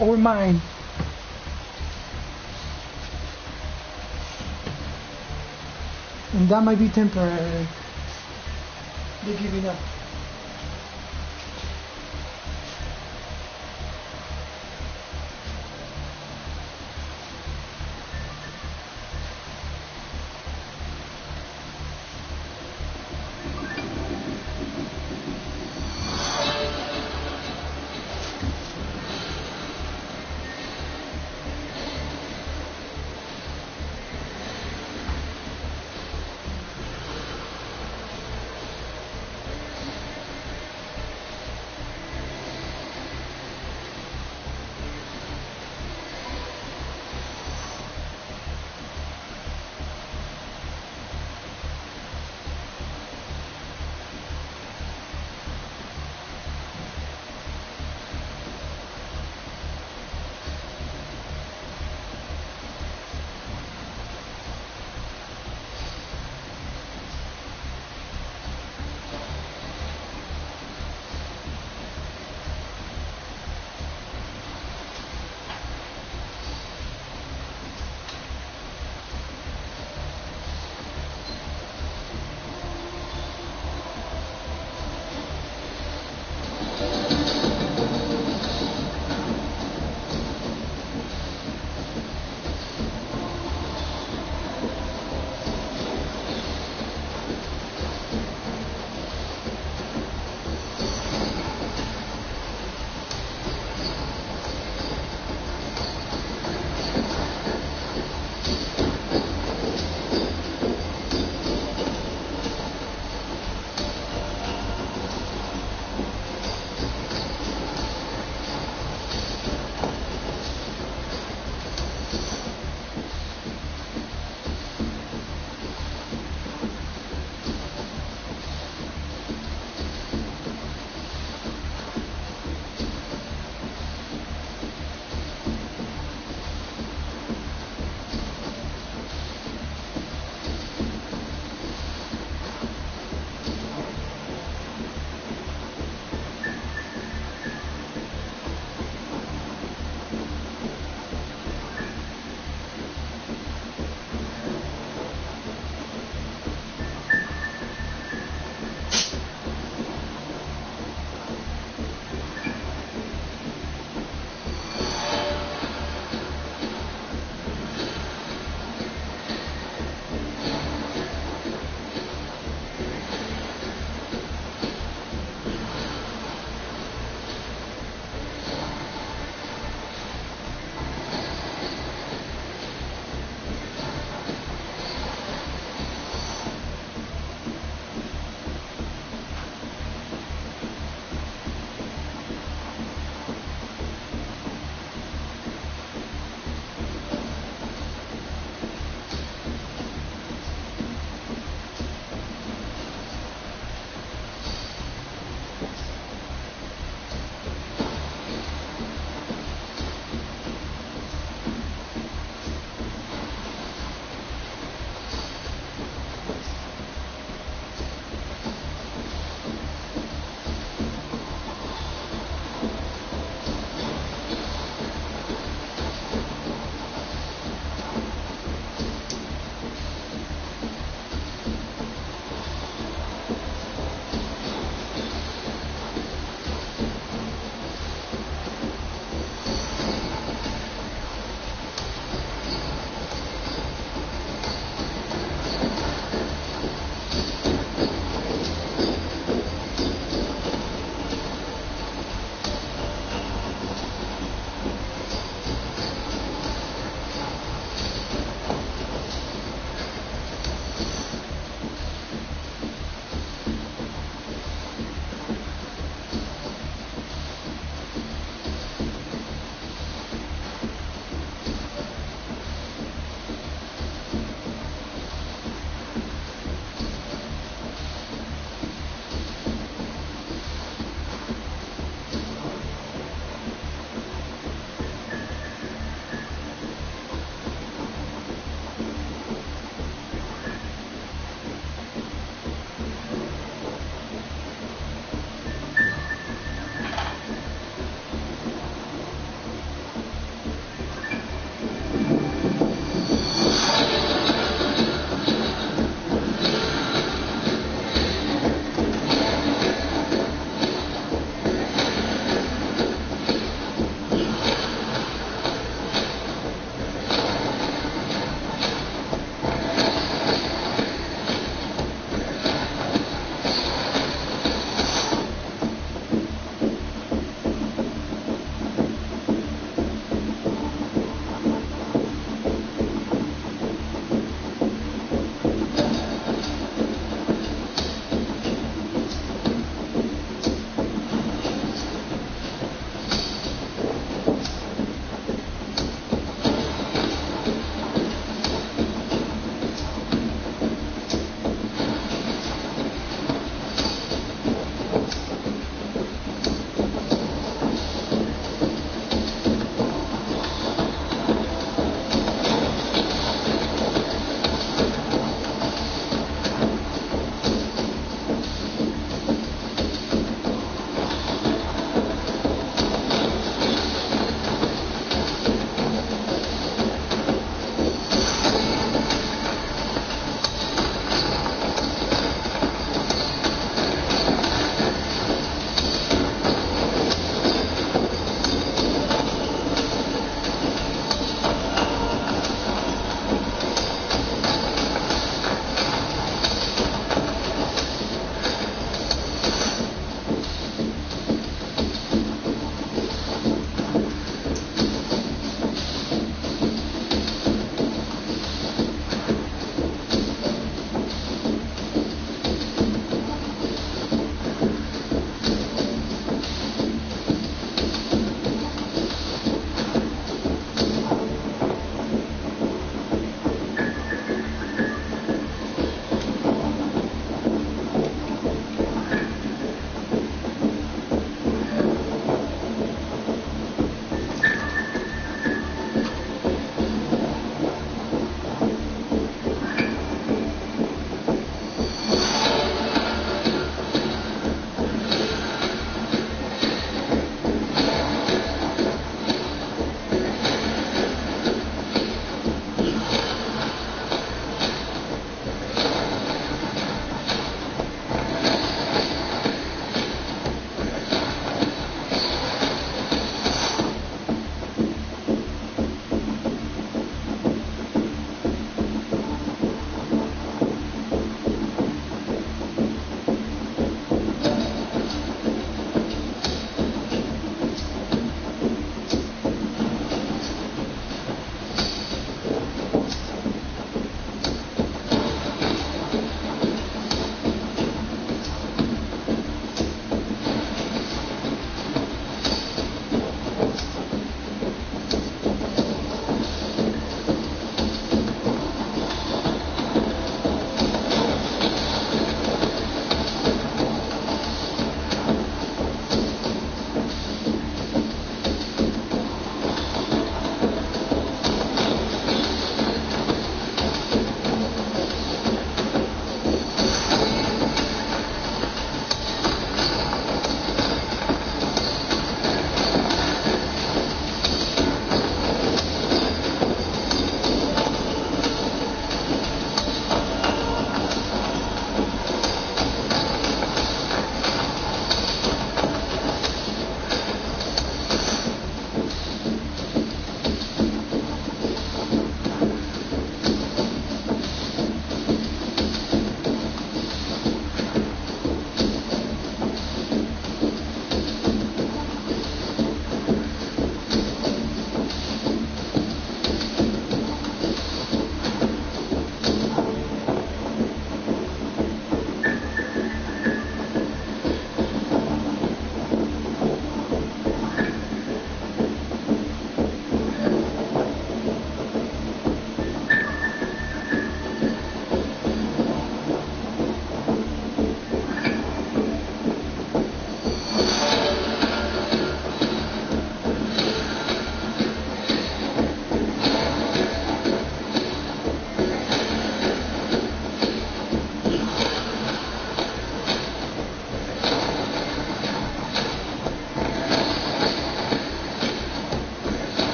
[SPEAKER 1] Or mine. And that might be temporary. They're giving up.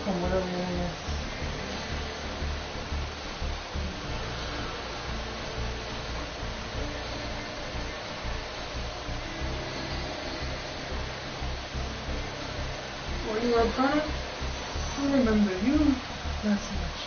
[SPEAKER 1] from whatever your name is. Were you up on it? I don't remember you. Not so much.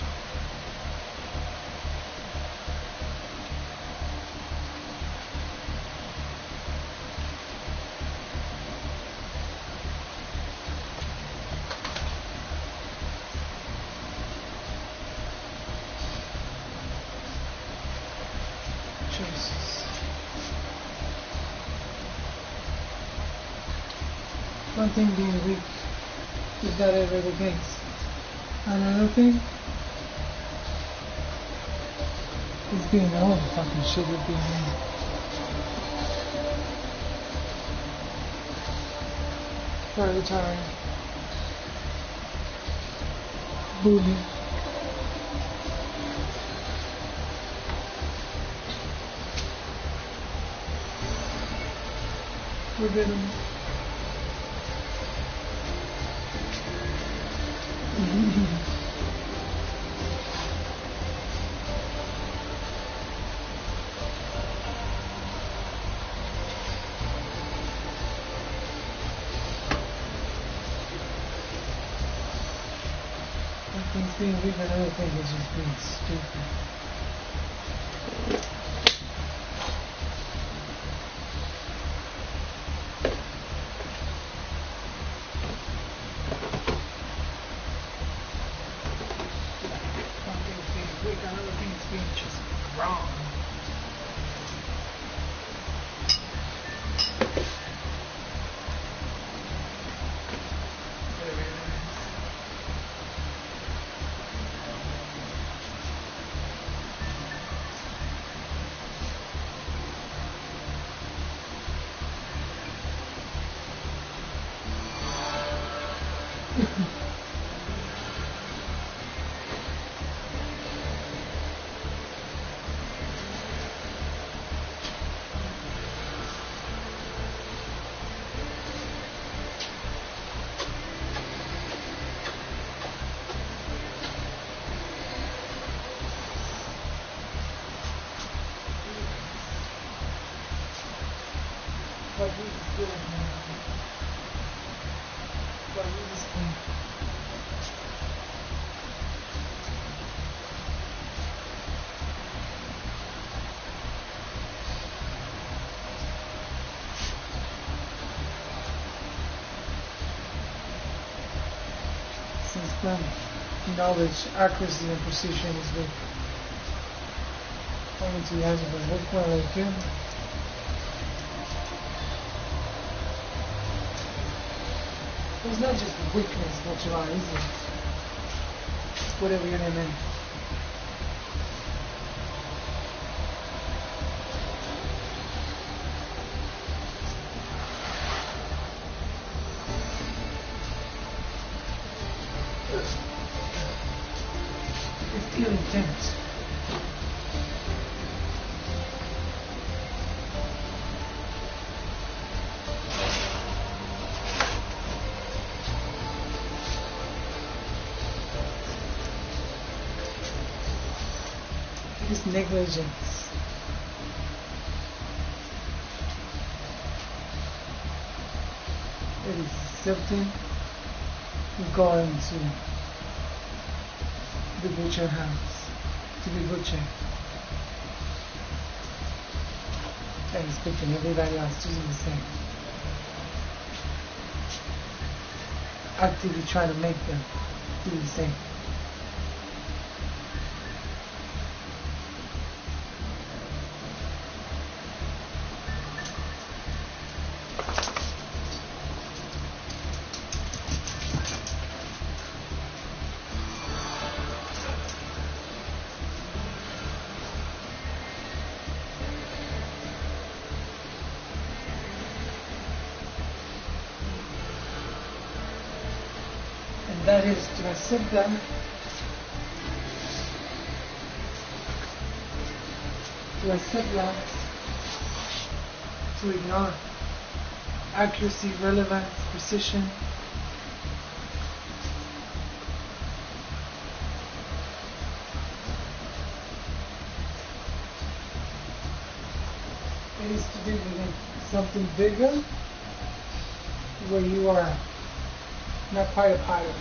[SPEAKER 1] Jesus. One thing being weak is that ever the case. Another thing is being all the fucking shit with being in. Very tired. Bullying. Forbidden. Things being weak, another thing is just being stupid. One thing's being weak, another thing's being just wrong. What we just doing now. What we just doing. Since then, knowledge, accuracy, and precision is weak. Only to has been weak when like you. It's not just weakness that you are, is it? Whatever your name is. It's still intense. It is negligence. It is something going to the butcher house to be butchered and expecting everybody else to do the same. Actively trying to make them do the same. That is to accept them, to ignore accuracy, relevance, precision, It is to do with something bigger where you are not quite a part of it.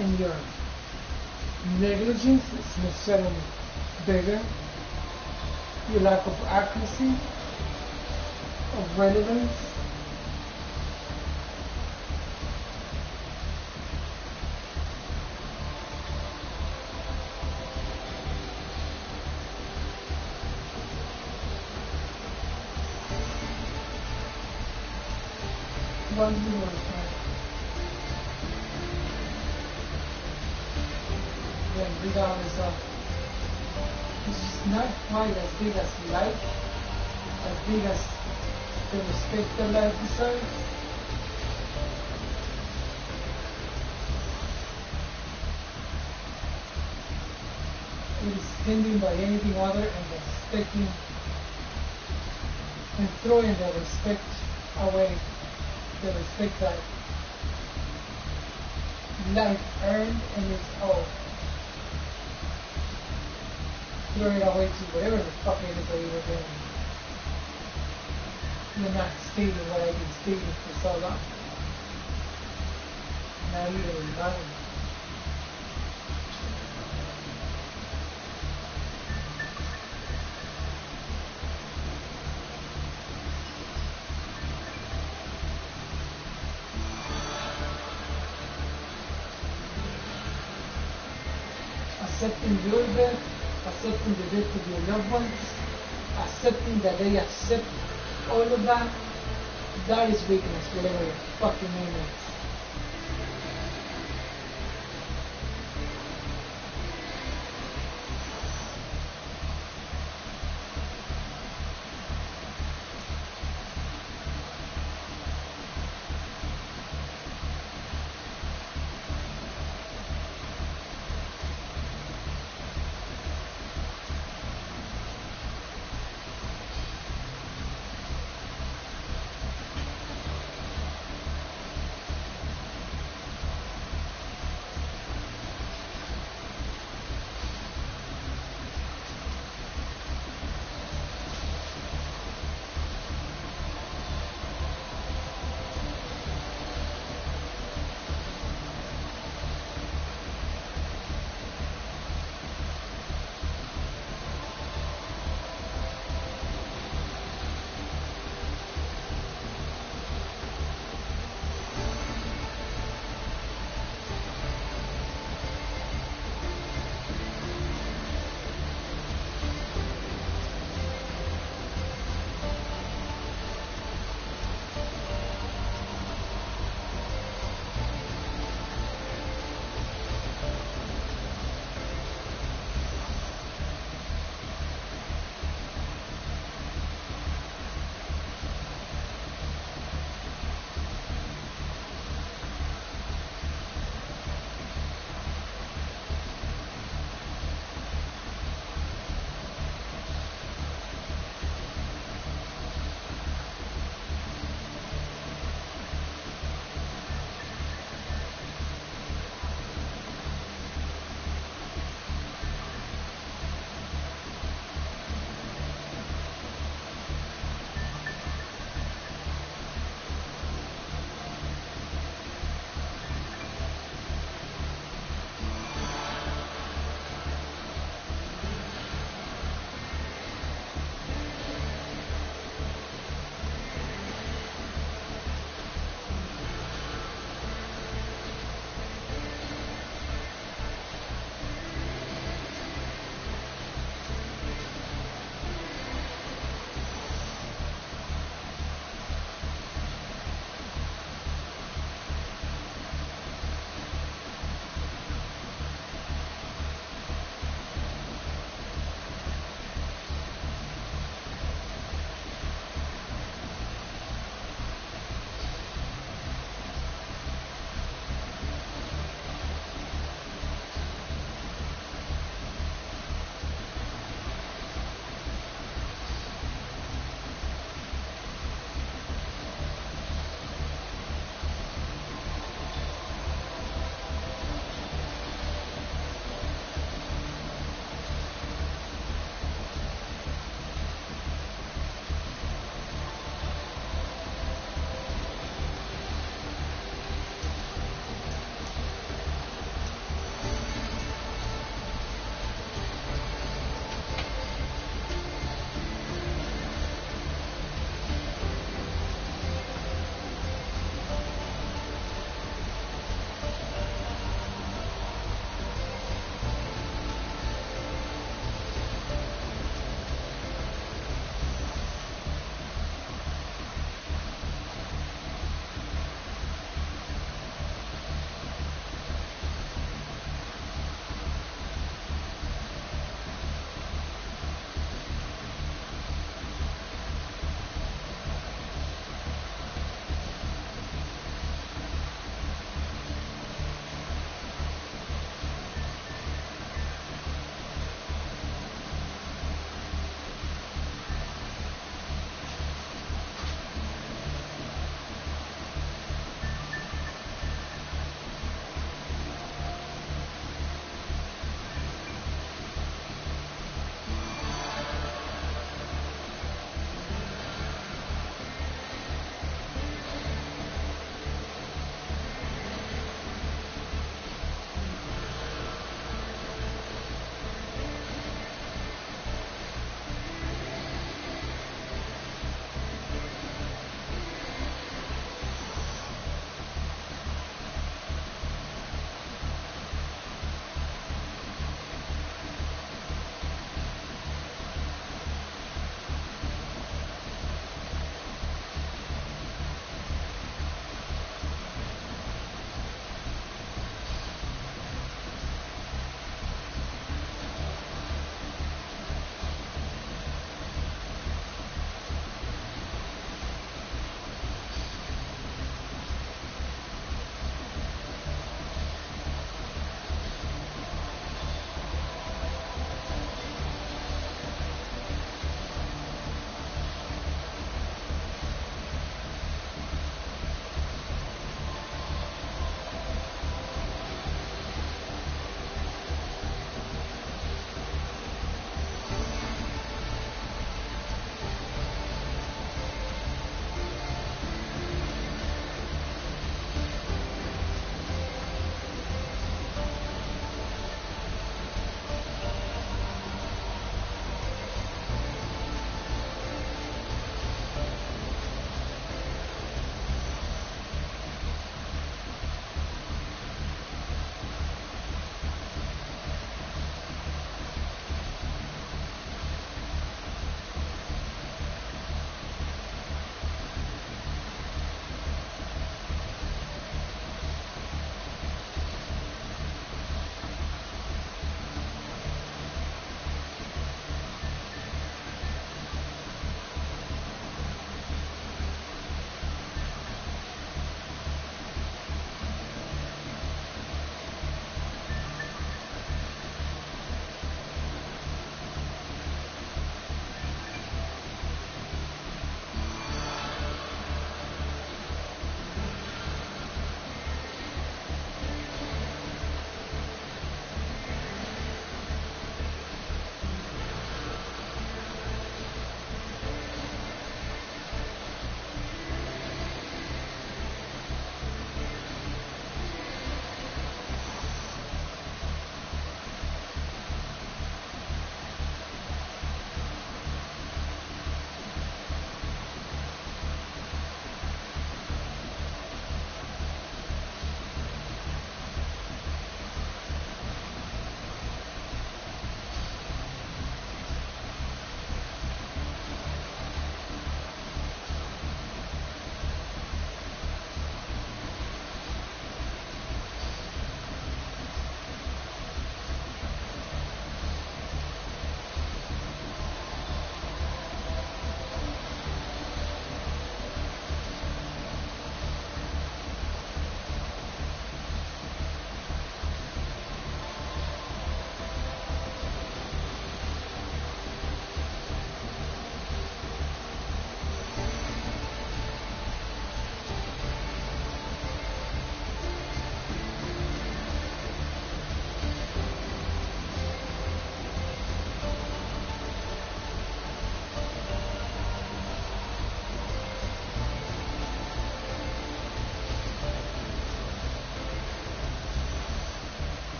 [SPEAKER 1] And your negligence is necessarily bigger. Your lack of accuracy, of relevance, one view at a time. Then regardless of, it's just not quite as big as you like, as big as the respect that life deserves. It is standing by anything other and respecting and throwing the respect away, the respect that life earned and its own. Throw it away to whatever the fuck anybody was doing. You're not stating what I've been stating for so long. Not even in mind. Accepting your death, accepting the death of your loved ones, accepting that they accept all of that, that is weakness, whatever your fucking name is.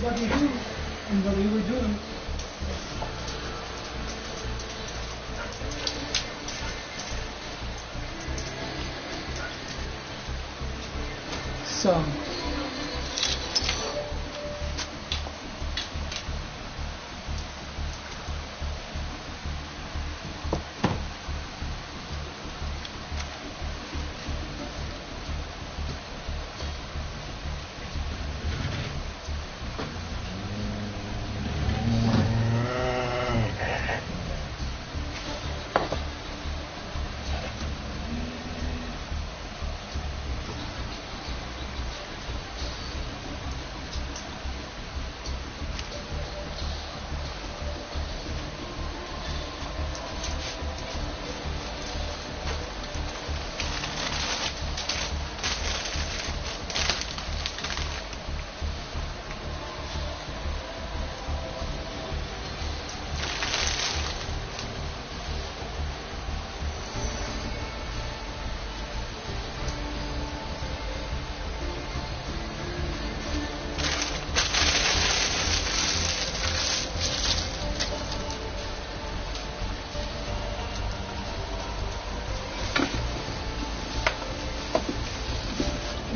[SPEAKER 1] what they do and what they were doing. So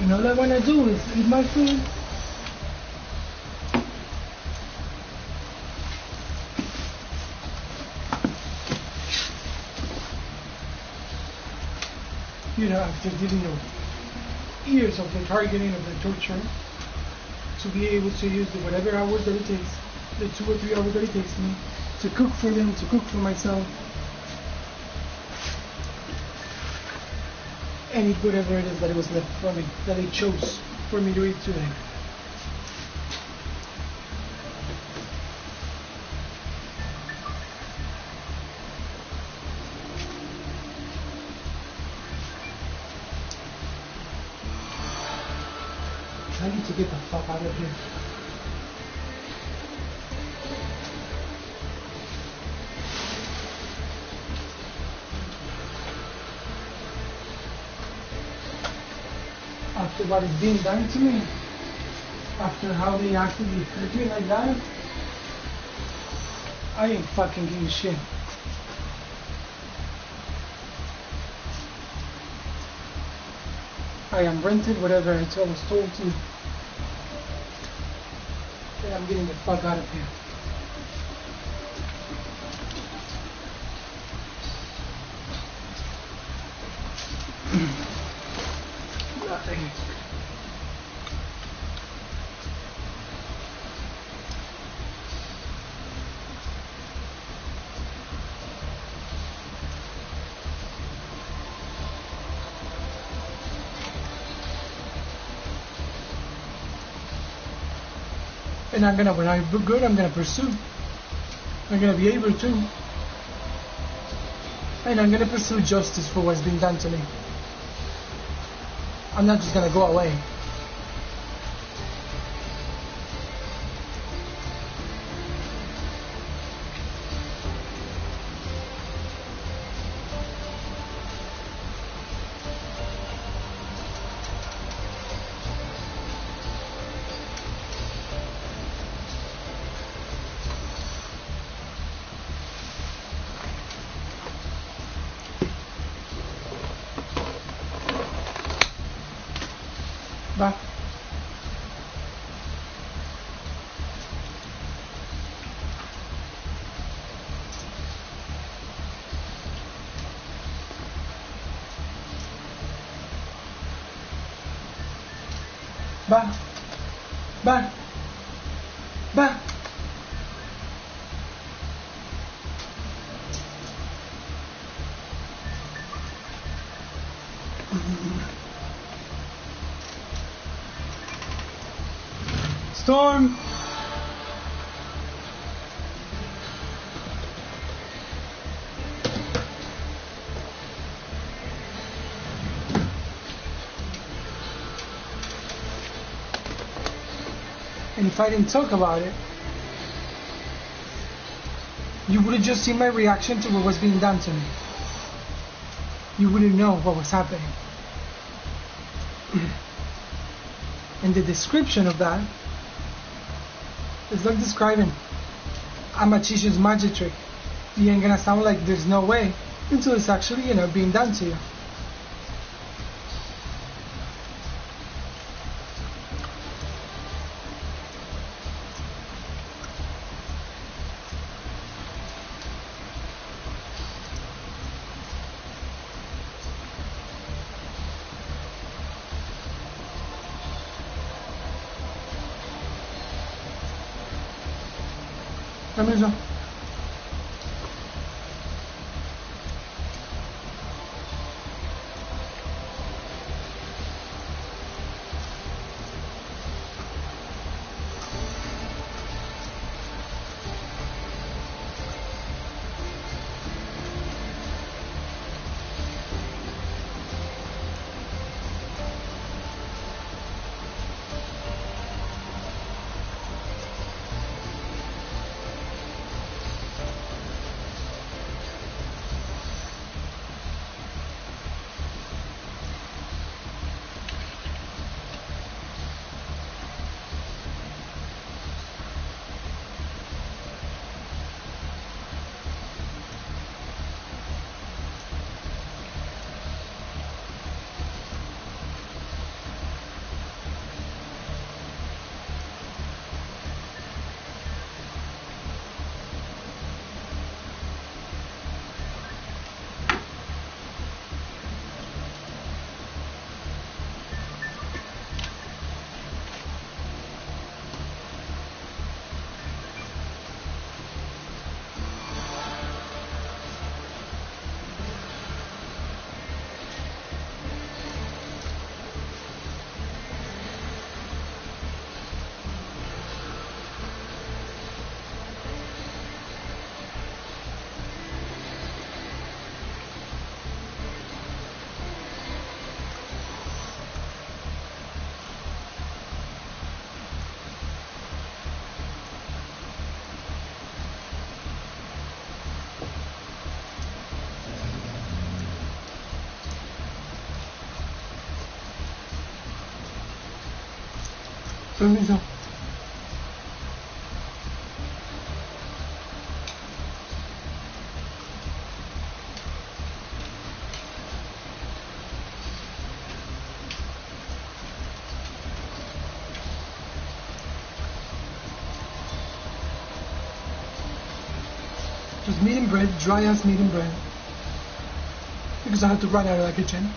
[SPEAKER 1] and all I want to do is eat my food. You know, after giving you years of the targeting of the torture, to be able to use the whatever hours that it takes, the 2 or 3 hours that it takes me, to cook for them, to cook for myself, and eat whatever it is that it was left for me, that they chose for me to eat today. I need to get the fuck out of here. After what is being done to me, after how they actually hurt me like that, I ain't fucking giving shit. I am rented whatever I was told to, and I'm getting the fuck out of here. Nothing. And I'm gonna, when I do good, I'm gonna pursue. I'm gonna be able to. And I'm gonna pursue justice for what's been done to me. I'm not just gonna go away. Va. Va. Va. Va. Storm. And if I didn't talk about it, you would have just seen my reaction to what was being done to me. You wouldn't know what was happening. And the description of that It's like describing a magician's magic trick. You ain't gonna sound like there's no way until it's actually, being done to you. Permiso. Permiso. Just medium bread, dry as medium bread. Because I have to run out of the kitchen.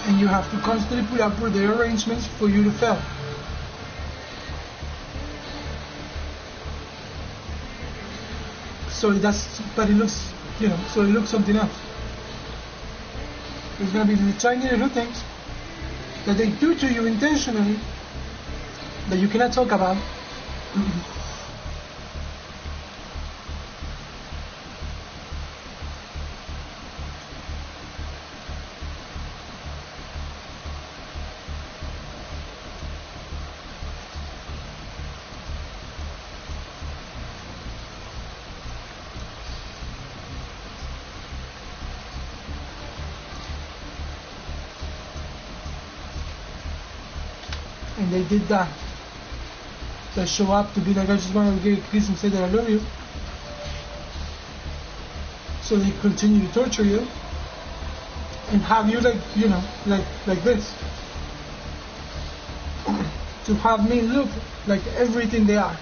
[SPEAKER 1] And you have to constantly put up with the arrangements for you to fail. So that's, but it looks, so it looks something else. There's gonna be the tiny little things that they do to you intentionally that you cannot talk about. And they did that. They show up to be like, I just want to give a kiss and say that I love you. so they continue to torture you and have you like, you know, like this, to have me look like everything they are.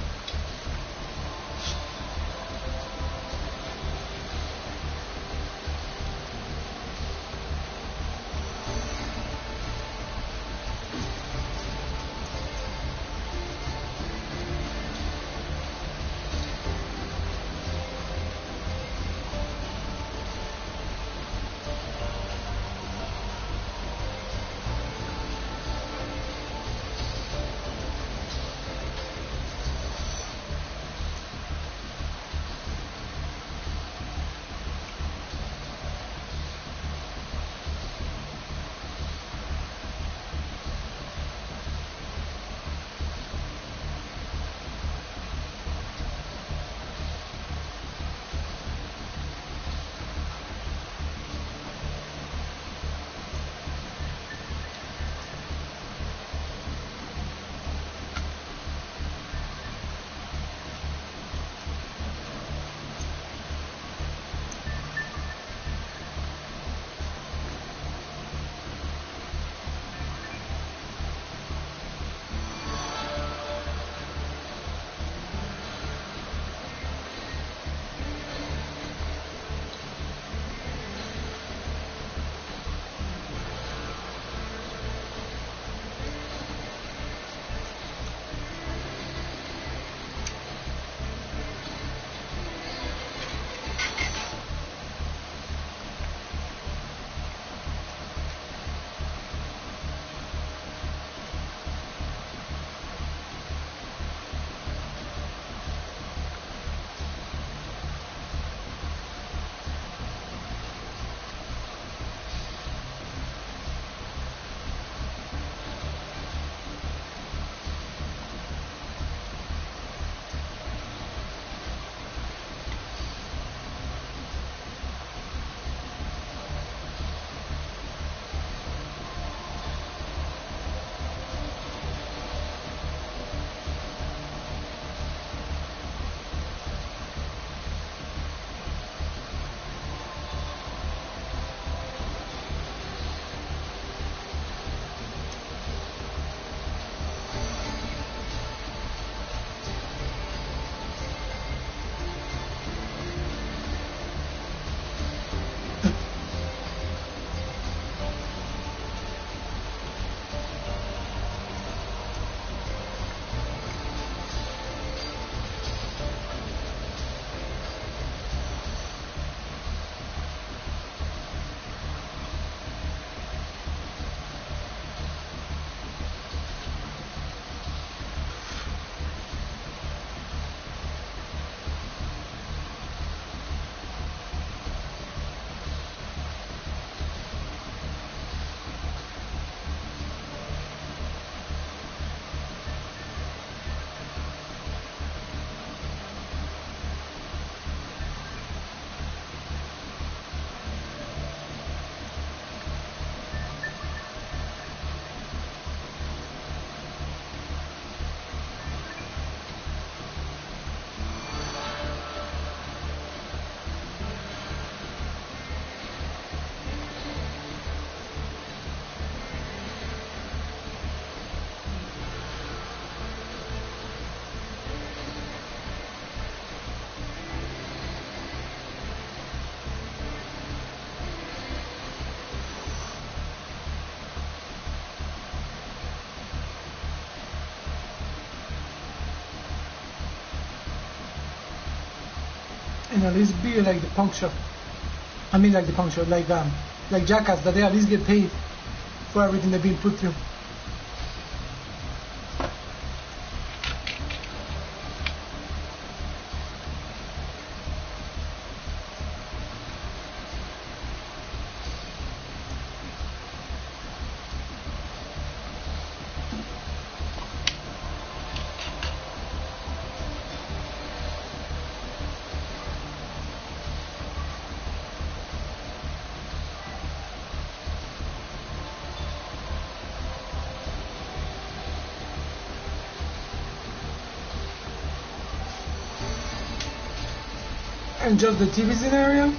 [SPEAKER 1] And at least be like the punk show. I mean like the punk show, like Jackass, that they at least get paid for everything they've been put through. And just the TV scenario,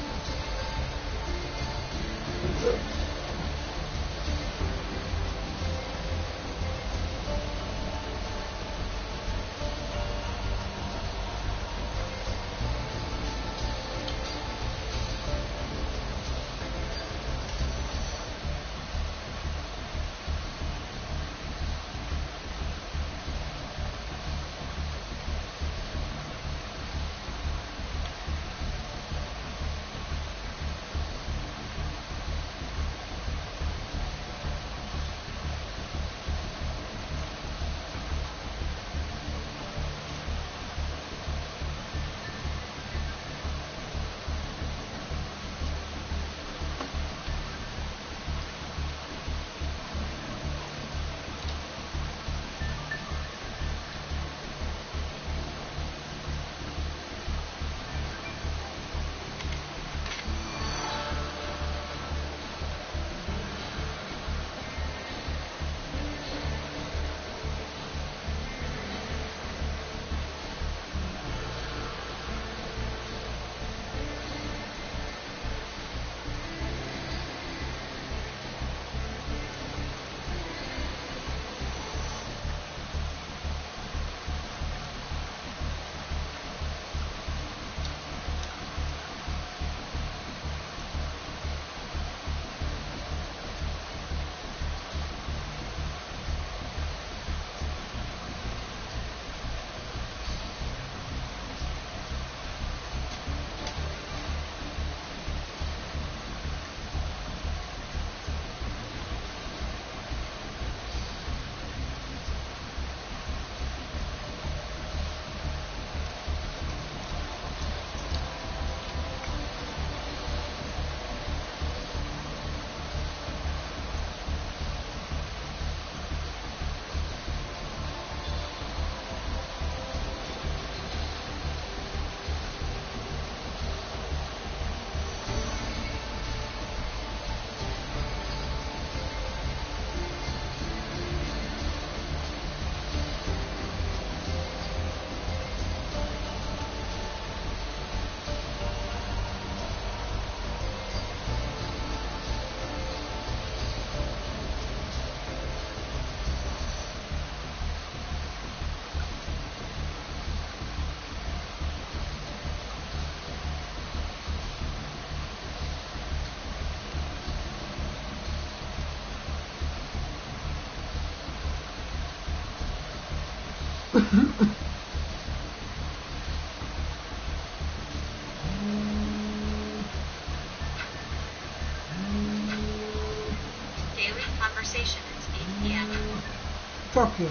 [SPEAKER 2] Daily conversation at 8 p.m.
[SPEAKER 1] Fuck you.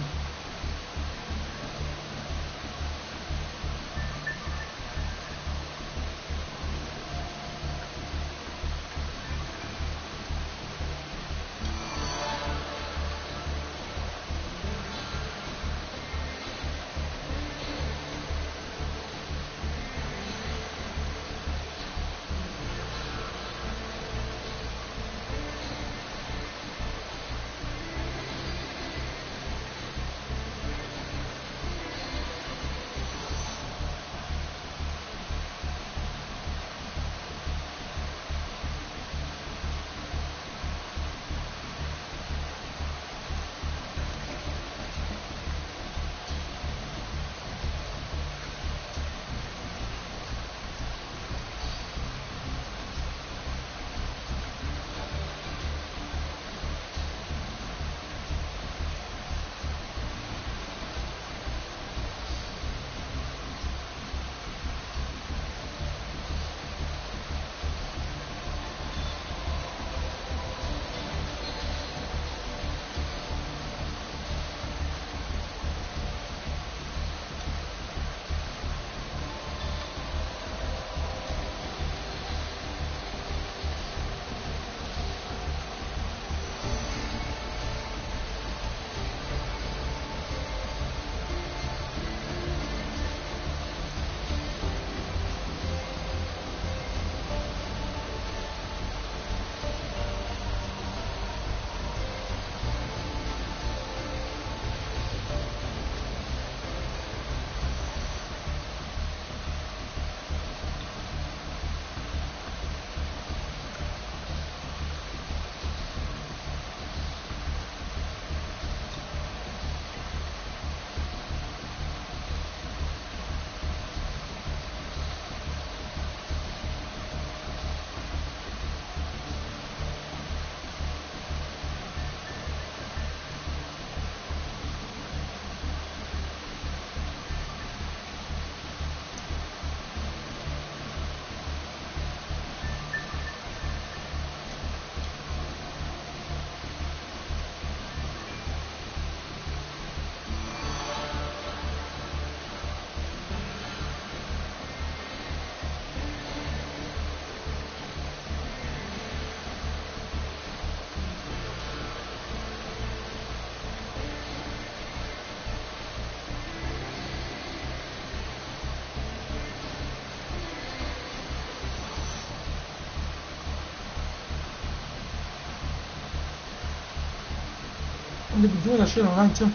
[SPEAKER 1] And they've been doing that shit online too.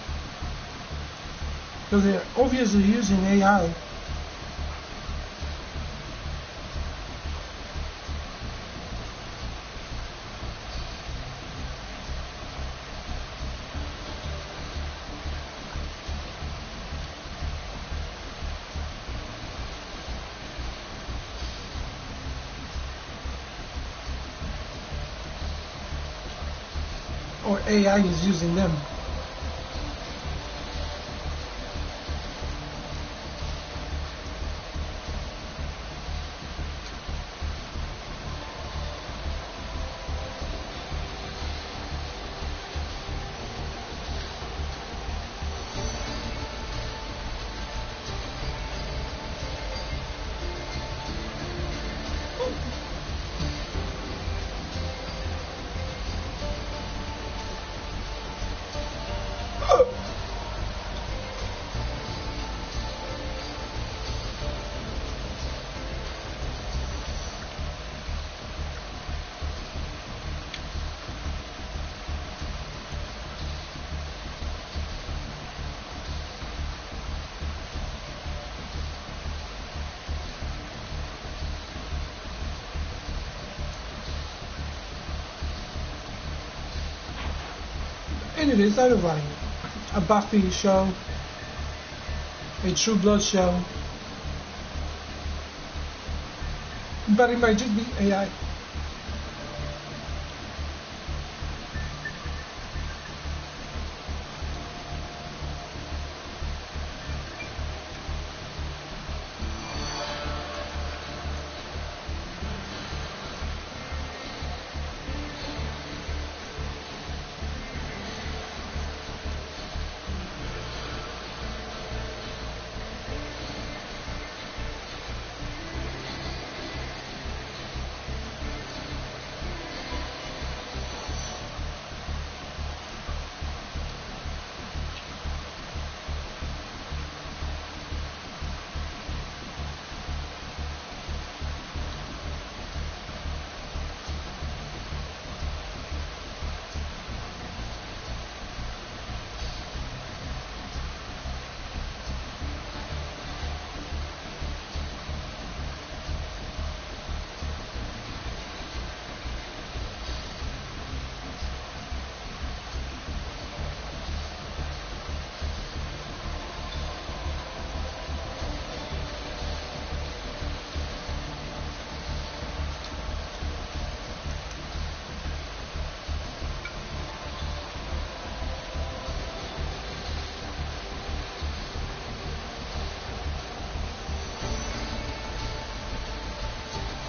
[SPEAKER 1] Because they're obviously using AI. Or AI is using them. Anyways, I don't know. A Buffy show, a True Blood show, but it might just be AI.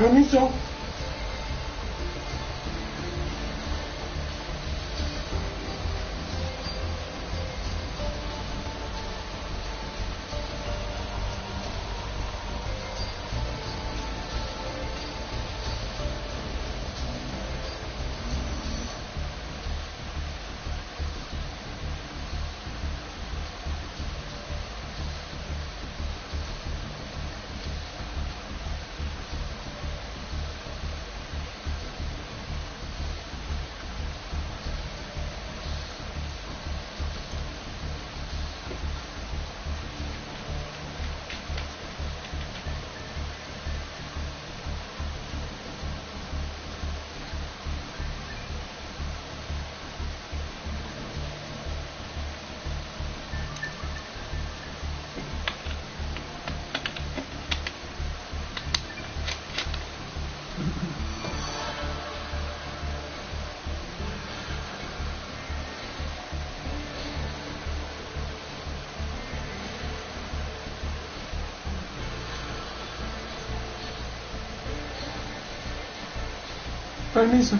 [SPEAKER 1] Permiso. Permiso.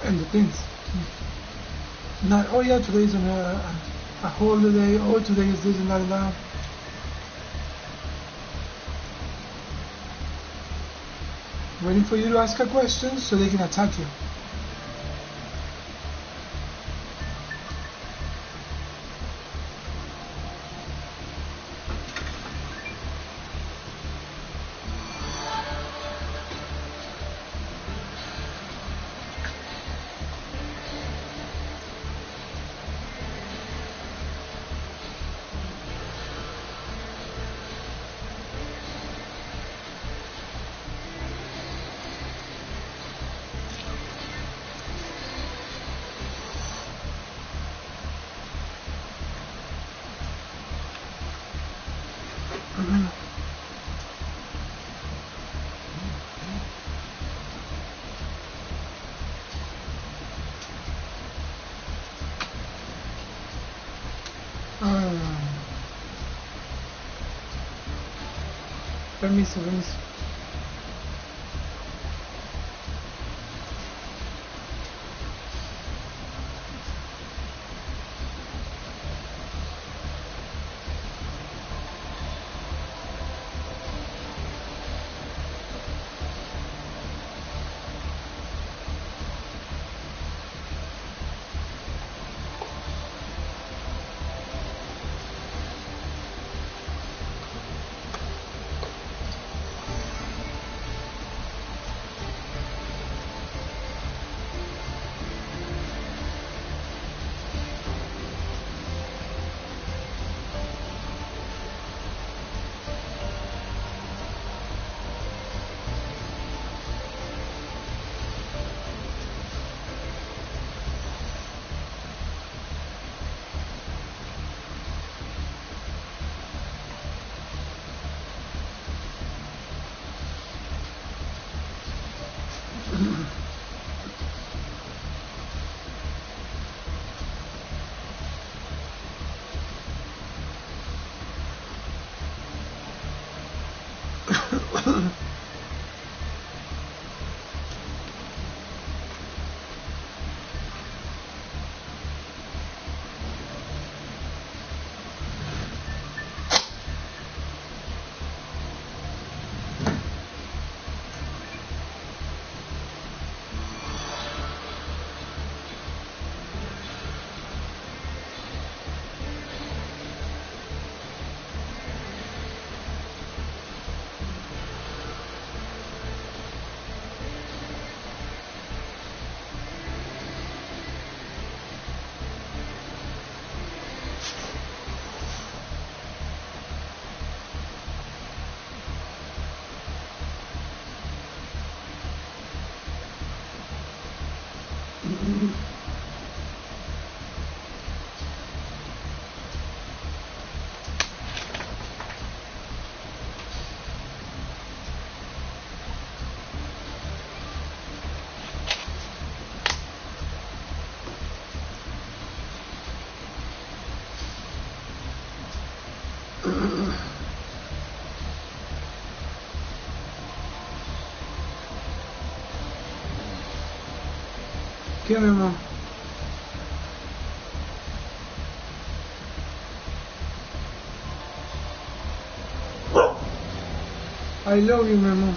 [SPEAKER 1] And the things. Not, oh yeah, today's a holiday, oh today is this and that. Waiting for you to ask a question so they can attack you. Permiso. ¿Qué, mi amor? I love you, my mom.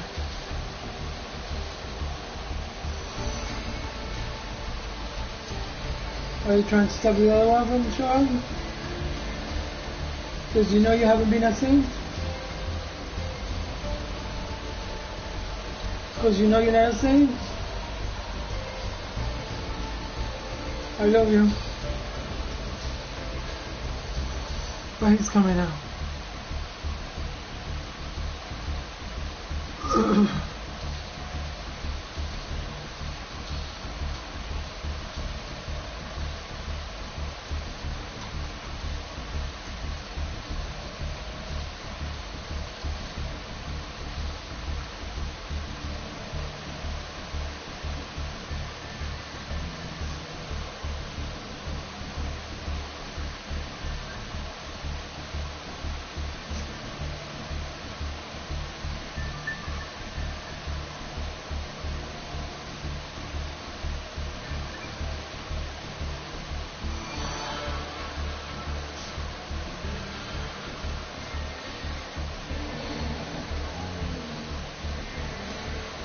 [SPEAKER 1] Are you trying to stop the other one from showing? Because you know you haven't been a saint? Because you know you're not a saint? I love you. But he's coming out.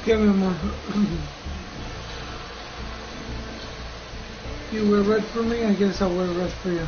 [SPEAKER 1] Give me more. You wear red for me, I guess I'll wear red for you.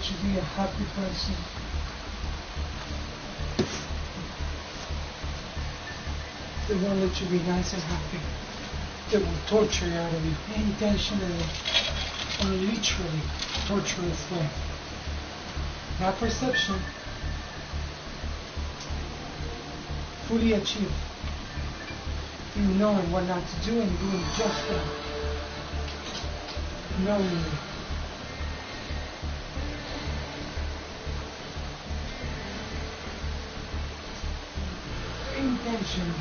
[SPEAKER 1] let you be a happy person. They won't let you be nice and happy. They will torture you out of you, intentionally or literally torturous way. Not perception. Fully achieve. In knowing what not to do and doing just that. Knowingly. Intentionally.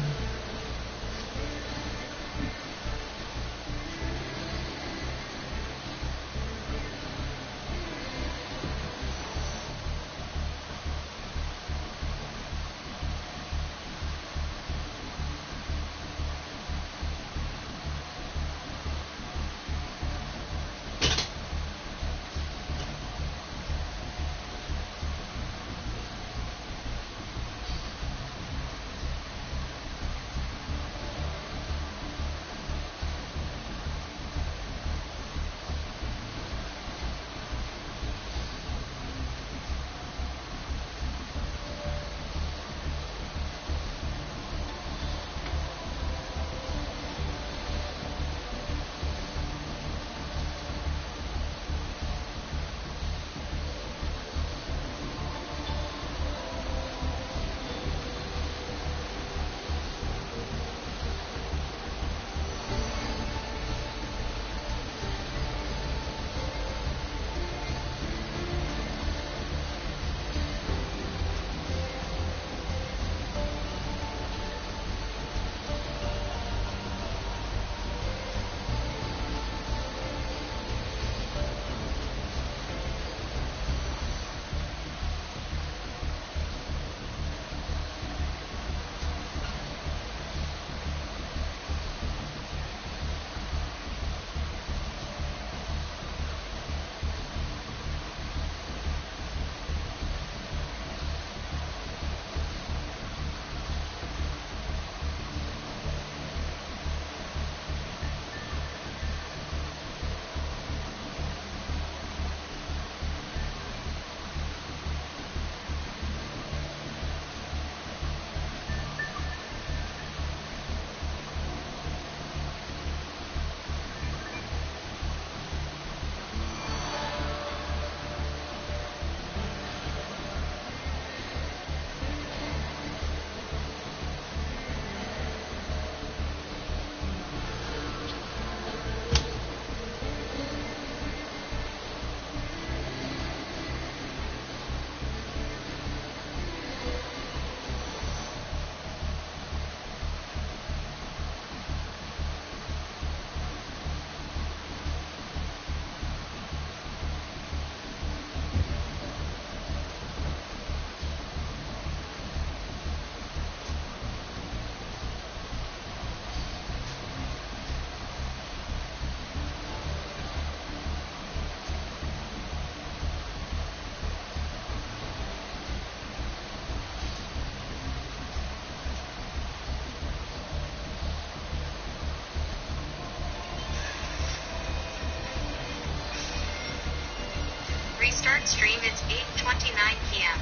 [SPEAKER 2] Restart stream. It's 8:29 p.m.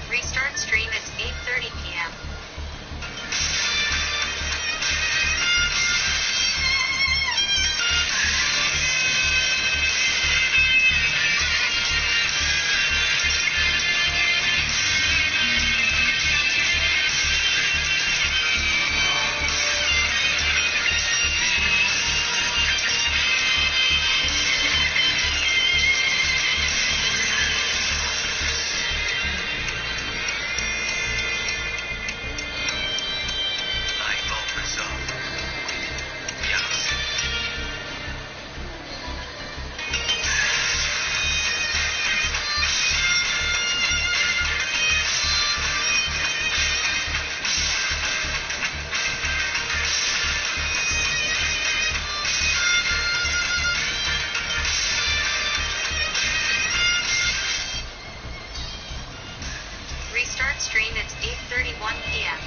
[SPEAKER 2] Restart stream. It's 8:30 p.m. stream, it's 8:31 p.m.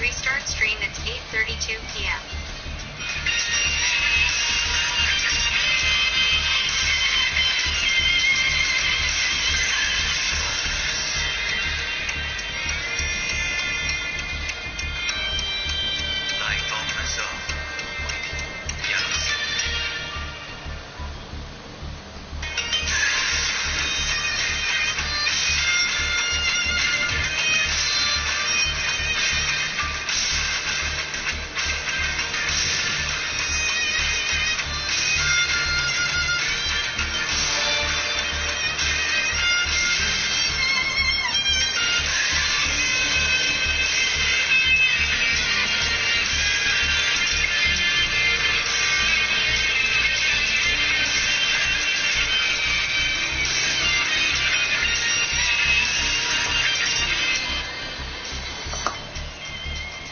[SPEAKER 2] Restart stream, it's 8:32 p.m.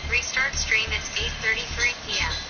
[SPEAKER 2] Restart stream, it's 8:33 p.m.